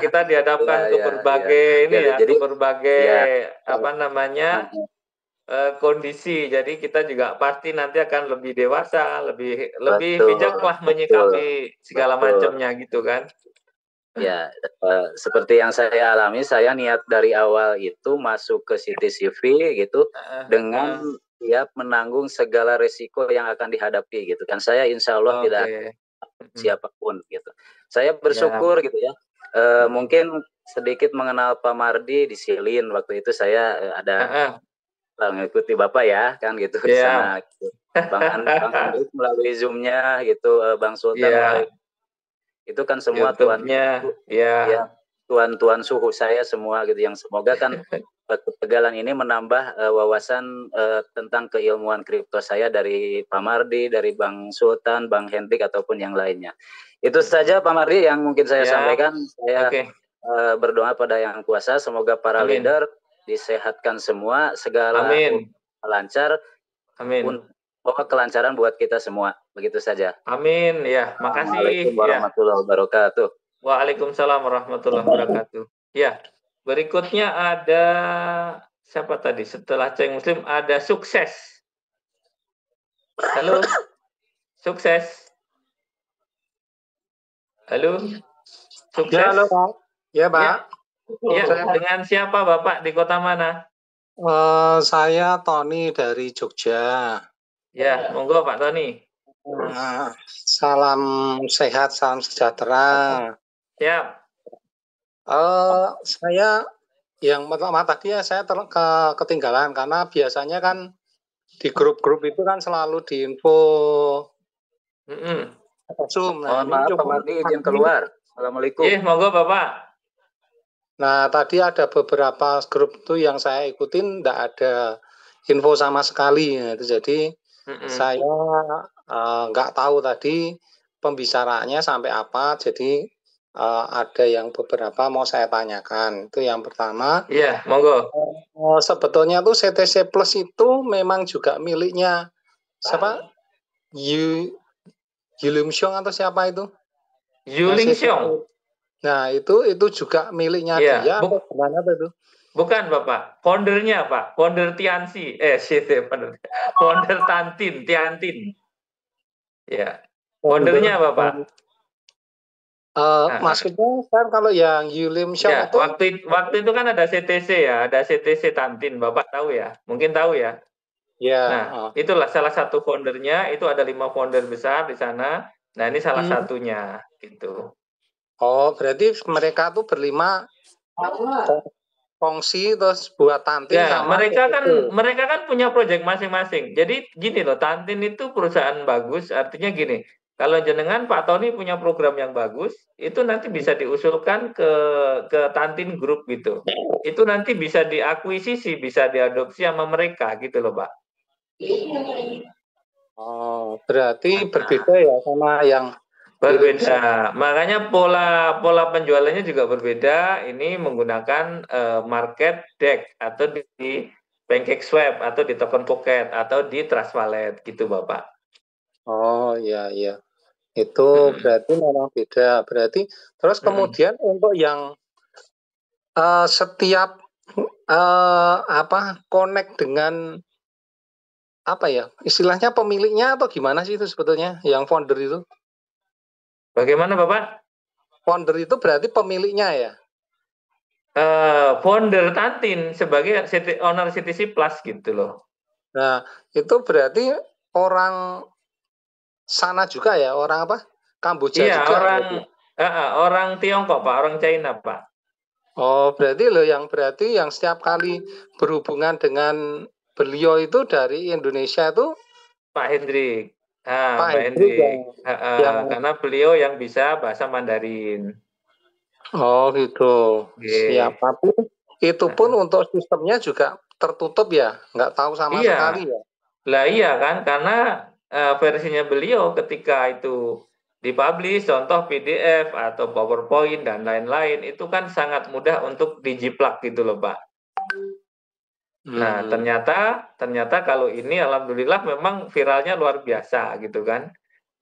kita dihadapkan ke berbagai ke berbagai kondisi. Jadi kita juga pasti nanti akan lebih dewasa, lebih bijaklah menyikapi segala macamnya gitu kan. Ya, seperti yang saya alami, saya niat dari awal itu masuk ke CTCV gitu dengan siap menanggung segala resiko yang akan dihadapi gitu kan. Saya insya Allah tidak siapapun gitu. Saya bersyukur gitu ya. Mungkin sedikit mengenal Pak Mardi di Silin waktu itu saya ada mengikuti Bapak ya kan gitu di sana. Gitu. Bang Andri melalui Zoom-nya gitu, Bang Sultan itu kan semua tuan suhu saya semua gitu, yang semoga kan ketegalan ini menambah wawasan tentang keilmuan kripto saya dari Pak Mardi, dari Bang Sultan, Bang Hendrik ataupun yang lainnya. Itu saja Pak Mardi yang mungkin saya sampaikan. Saya berdoa pada Yang Kuasa semoga para leader disehatkan semua, segala lancar. Amin. Bawa kelancaran buat kita semua. Begitu saja. Amin. Ya, makasih. Waalaikumsalam warahmatullahi wabarakatuh. Waalaikumsalam warahmatullahi wabarakatuh. Ya, berikutnya ada siapa tadi? Setelah Ceng Muslim ada Sukses. Halo. Sukses. Halo. Sukses. Ya, halo, Pak. Ya, Pak. Ya, dengan siapa Bapak di kota mana? Saya Tony dari Jogja. Ya, monggo Pak Tony. Salam sehat, salam sejahtera. Siap. Saya yang pertama tadi ya saya ketinggalan karena biasanya kan di grup-grup itu kan selalu diinfo Zoom. Mohon maaf Pak Mardi izin keluar. Assalamualaikum. Monggo Bapak. Nah tadi ada beberapa grup tuh yang saya ikutin tidak ada info sama sekali ya. Jadi saya nggak tahu tadi pembicaraannya sampai apa. Jadi ada yang beberapa mau saya tanyakan. Itu yang pertama. Iya, monggo. Sebetulnya tuh CTC Plus itu memang juga miliknya siapa? Yulim Xiong atau siapa itu? Yuling Xiong. Nah, itu juga miliknya dia atau gimana itu? Bukan, Bapak. Foundernya, Pak. Founder Tianxi. Founder Tiantin. Ya. Foundernya, Bapak. Maksudnya kan kalau yang Yulim Xiong ya, itu waktu itu kan ada CTC ya, ada CTC Tantin, Bapak tahu ya? Mungkin tahu ya. Ya. Nah, itulah salah satu foundernya, itu ada 5 founder besar di sana. Nah, ini salah satunya gitu. Oh, berarti mereka tuh berlima kongsi terus buat Tantin ya, sama mereka kan punya proyek masing-masing. Jadi gini loh, Tantin itu perusahaan bagus, artinya gini. Kalau jenengan Pak Tony punya program yang bagus, itu nanti bisa diusulkan ke Tantin Group gitu. Itu nanti bisa diakuisisi, bisa diadopsi sama mereka gitu loh, Pak. Oh, berarti berbeda ya sama yang berbeda. Makanya pola penjualannya juga berbeda. Ini menggunakan market deck atau di PancakeSwap atau di Token Pocket atau di Trust Wallet gitu, Bapak. Oh, iya. Itu berarti memang beda. Berarti terus kemudian untuk yang setiap connect dengan apa ya? Istilahnya pemiliknya atau gimana sih itu sebetulnya yang founder itu? Bagaimana, Bapak? Founder itu berarti pemiliknya ya? Founder Tantin sebagai owner CTC Plus gitu loh. Nah, itu berarti orang sana juga ya, orang apa? Kamboja iya, juga. Orang Tiongkok, Pak, orang China, Pak. Oh, berarti yang setiap kali berhubungan dengan beliau itu dari Indonesia itu Pak Hendrik. Pak Hendrik. Karena beliau yang bisa bahasa Mandarin. Oh, gitu. Siapapun itu pun untuk sistemnya juga tertutup ya, nggak tahu sama sekali ya. Lah iya kan, karena versinya beliau ketika itu dipublish, contoh PDF atau PowerPoint dan lain-lain, itu kan sangat mudah untuk dijiplak gitu loh, Pak. Nah, ternyata kalau ini alhamdulillah memang viralnya luar biasa gitu kan.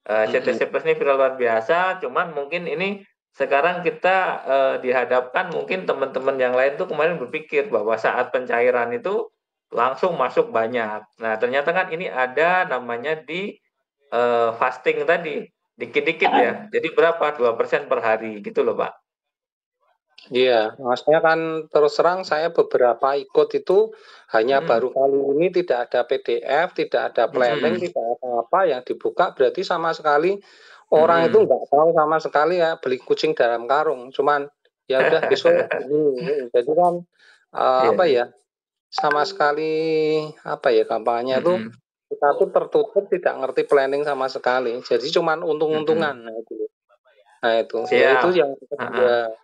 CTC Plus ini viral luar biasa, cuman mungkin ini sekarang kita dihadapkan mungkin teman-teman yang lain tuh kemarin berpikir bahwa saat pencairan itu langsung masuk banyak. Nah, ternyata kan ini ada namanya di fasting tadi, dikit-dikit ya. Jadi berapa? 2% per hari gitu loh, Pak. Iya, maksudnya kan terus terang saya beberapa ikut itu hanya baru kali ini tidak ada PDF, tidak ada planning, tidak ada apa yang dibuka, berarti sama sekali orang itu nggak tahu sama sekali ya beli kucing dalam karung, cuman ya udah besok ini, jadi kan apa ya sama sekali apa ya gampangnya tuh kita tuh tertutup tidak ngerti planning sama sekali, jadi cuman untung-untungan. Nah itu ya itu yang kedua.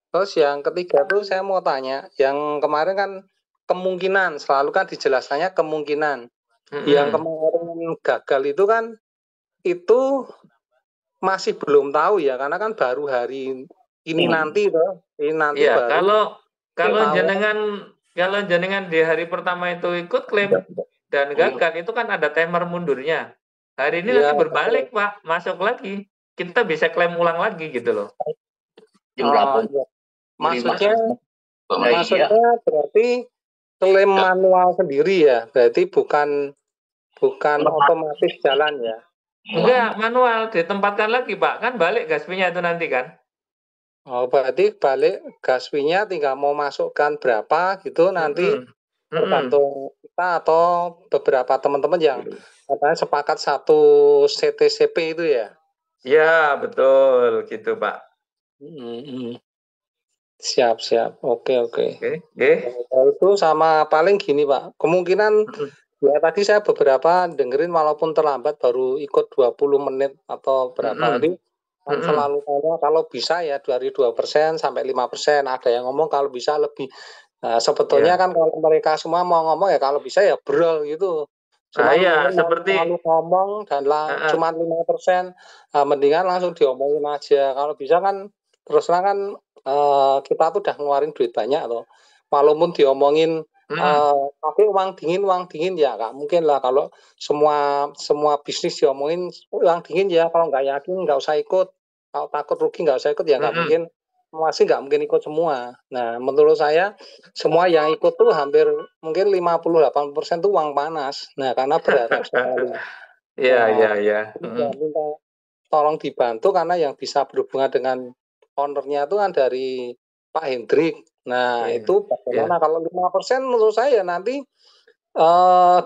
Terus yang ketiga tuh saya mau tanya, yang kemarin kan kemungkinan, selalu kan dijelaskannya kemungkinan. Yang kemarin gagal itu kan, itu masih belum tahu ya, karena kan baru hari ini nanti tuh. Ini nanti ya, baru. Kalau jenengan di hari pertama itu ikut klaim dan gagal, itu kan ada timer mundurnya. Hari ini nanti berbalik, Pak, masuk lagi. Kita bisa klaim ulang lagi gitu loh. Jam berapa? Maksudnya berarti klaim manual sendiri ya, berarti bukan otomatis jalan ya? Enggak, manual ditempatkan lagi, Pak, kan balik gas fee-nya itu nanti kan? Oh, berarti balik gas fee-nya tinggal mau masukkan berapa gitu nanti tergantung kita atau beberapa teman-teman yang katanya sepakat satu CTCP itu ya? Ya, betul gitu, Pak. Siap. Oke. Itu sama paling gini, Pak. Kemungkinan ya tadi saya beberapa dengerin walaupun terlambat baru ikut 20 menit atau berapa. Jadi selalu tanya kalau bisa ya dari 2% sampai 5%. Ada yang ngomong kalau bisa lebih. Nah, sebetulnya kan kalau mereka semua mau ngomong ya kalau bisa ya brol gitu. Cuma seperti ngomong dan cuma 5%, mendingan langsung diomongin aja. Kalau bisa kan terus terang kan kita tuh udah ngeluarin duit banyak loh. Walaupun diomongin tapi uang dingin ya nggak mungkin lah kalau semua bisnis diomongin uang dingin ya, kalau nggak yakin nggak usah ikut, kalau takut rugi nggak usah ikut ya nggak mungkin. Masih nggak mungkin ikut semua. Nah, menurut saya semua yang ikut tuh hampir mungkin 50-80% tuh uang panas. Nah, karena berharap sekali. Iya. Minta tolong dibantu karena yang bisa berhubungan dengan ownernya itu kan dari Pak Hendrik. Nah, itu bagaimana kalau 5% menurut saya nanti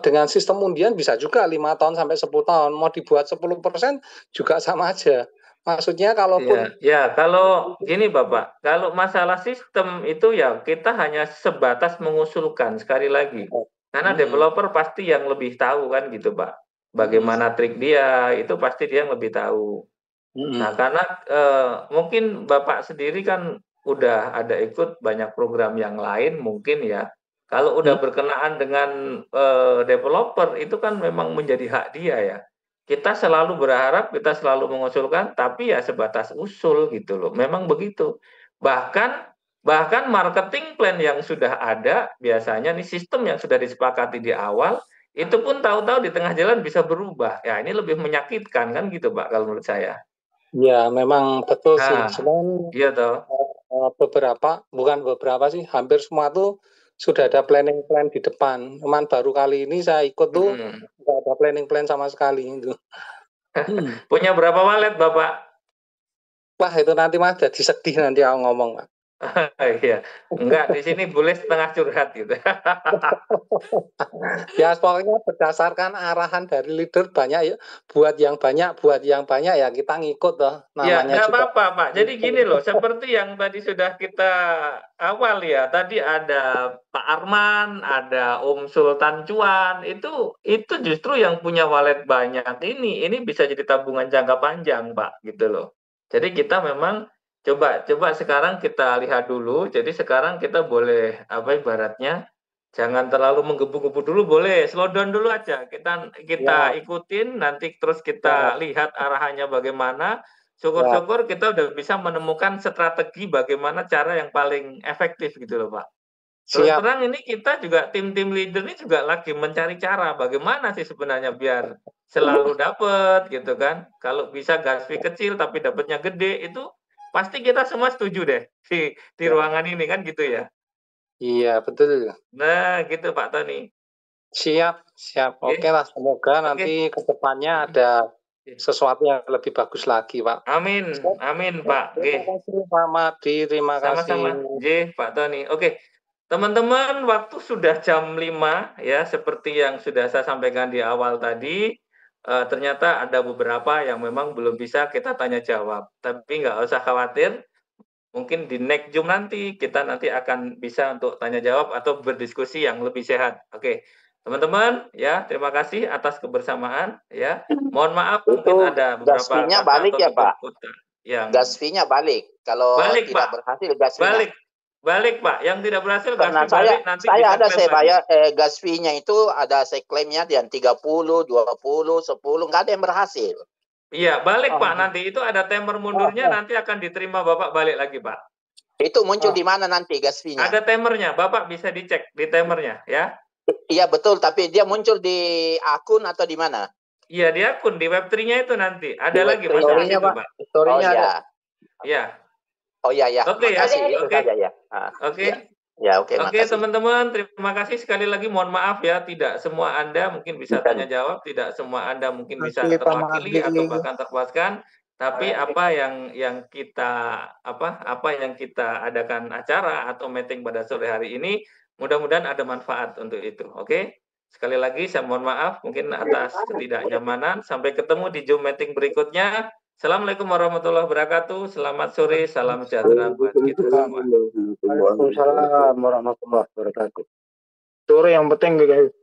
dengan sistem undian bisa juga 5 tahun sampai 10 tahun. Mau dibuat 10% juga sama aja. Maksudnya kalaupun kalau gini Bapak, kalau masalah sistem itu ya kita hanya sebatas mengusulkan sekali lagi. Karena developer pasti yang lebih tahu kan gitu, Pak. Bagaimana trik dia, itu pasti dia yang lebih tahu. Nah, karena mungkin Bapak sendiri kan udah ada ikut banyak program yang lain mungkin ya. Kalau udah berkenaan dengan developer itu kan memang menjadi hak dia ya. Kita selalu berharap, kita selalu mengusulkan, tapi ya sebatas usul gitu loh. Memang begitu. Bahkan marketing plan yang sudah ada, biasanya nih sistem yang sudah disepakati di awal, itu pun tahu-tahu di tengah jalan bisa berubah. Ya ini lebih menyakitkan kan gitu Pak kalau menurut saya. Ya memang betul sih. Cuman bukan beberapa sih, hampir semua tuh sudah ada planning plan di depan. Cuman baru kali ini saya ikut tuh nggak ada planning plan sama sekali itu. Punya berapa walet Bapak? Wah itu nanti Mas jadi sedih nanti aku ngomong Pak. Iya, enggak di sini boleh setengah curhat gitu. Ya pokoknya berdasarkan arahan dari leader banyak ya, buat yang banyak ya kita ngikut loh. Ya nggak apa-apa Pak. Jadi gini loh, seperti yang tadi sudah kita awal ya. Tadi ada Pak Arman, ada Om Sultan Cuan. Itu justru yang punya walet banyak ini bisa jadi tabungan jangka panjang Pak, gitu loh. Jadi kita memang coba sekarang kita lihat dulu. Jadi sekarang kita boleh ibaratnya jangan terlalu menggebu-gebu dulu, boleh slow down dulu aja. Kita ikutin nanti terus kita lihat arahannya bagaimana. Syukur-syukur kita udah bisa menemukan strategi bagaimana cara yang paling efektif gitu loh Pak. Terus terang ini kita juga tim-tim leader ini juga lagi mencari cara bagaimana sih sebenarnya biar selalu dapet gitu kan. Kalau bisa gas fee kecil tapi dapatnya gede itu pasti kita semua setuju deh di ruangan ini kan gitu ya. Iya betul. Nah gitu Pak Tony. Siap. Oke lah, semoga nanti ke depannya ada sesuatu yang lebih bagus lagi Pak. Amin Pak. Terima kasih Pak Madi, terima kasih. Sama-sama Pak Tony. Oke. Teman-teman, waktu sudah jam 5 ya, seperti yang sudah saya sampaikan di awal tadi. Ternyata ada beberapa yang memang belum bisa kita tanya jawab. Tapi nggak usah khawatir, mungkin di next Zoom nanti kita akan bisa untuk tanya jawab atau berdiskusi yang lebih sehat. Oke, teman-teman ya, terima kasih atas kebersamaan ya. Mohon maaf mungkin ada beberapa gas fee-nya balik ya Pak. Gas fee-nya balik. Kalau tidak berhasil gas fee-nya. Balik Pak, yang tidak berhasil karena balik nanti saya ada saya bayar gas fee-nya itu ada saya klaimnya yang 30, 20, 10 nggak ada yang berhasil. Iya, balik Pak, nanti itu ada timer mundurnya nanti akan diterima Bapak balik lagi Pak. Itu muncul di mana nanti gas fee-nya? Ada timernya, Bapak bisa dicek di timernya ya. Iya betul, tapi dia muncul di akun atau di mana? Iya di akun, di Web3-nya itu nanti. Ada lagi masalah itu Pak. Oh iya. Iya. Oh iya. Oke ya. Oke. Oke teman-teman, terima kasih sekali lagi. Mohon maaf ya, tidak semua Anda mungkin bisa tanya jawab, tidak semua Anda mungkin bisa terwakili atau bahkan terpuaskan. Tapi apa yang kita adakan acara atau meeting pada sore hari ini, mudah-mudahan ada manfaat untuk itu. Oke. Sekali lagi saya mohon maaf mungkin atas ketidaknyamanan. Sampai ketemu di Zoom meeting berikutnya. Assalamualaikum warahmatullahi wabarakatuh. Selamat sore, salam sejahtera buat kita semua. Waalaikumsalam warahmatullahi wabarakatuh. Sore yang penting guys.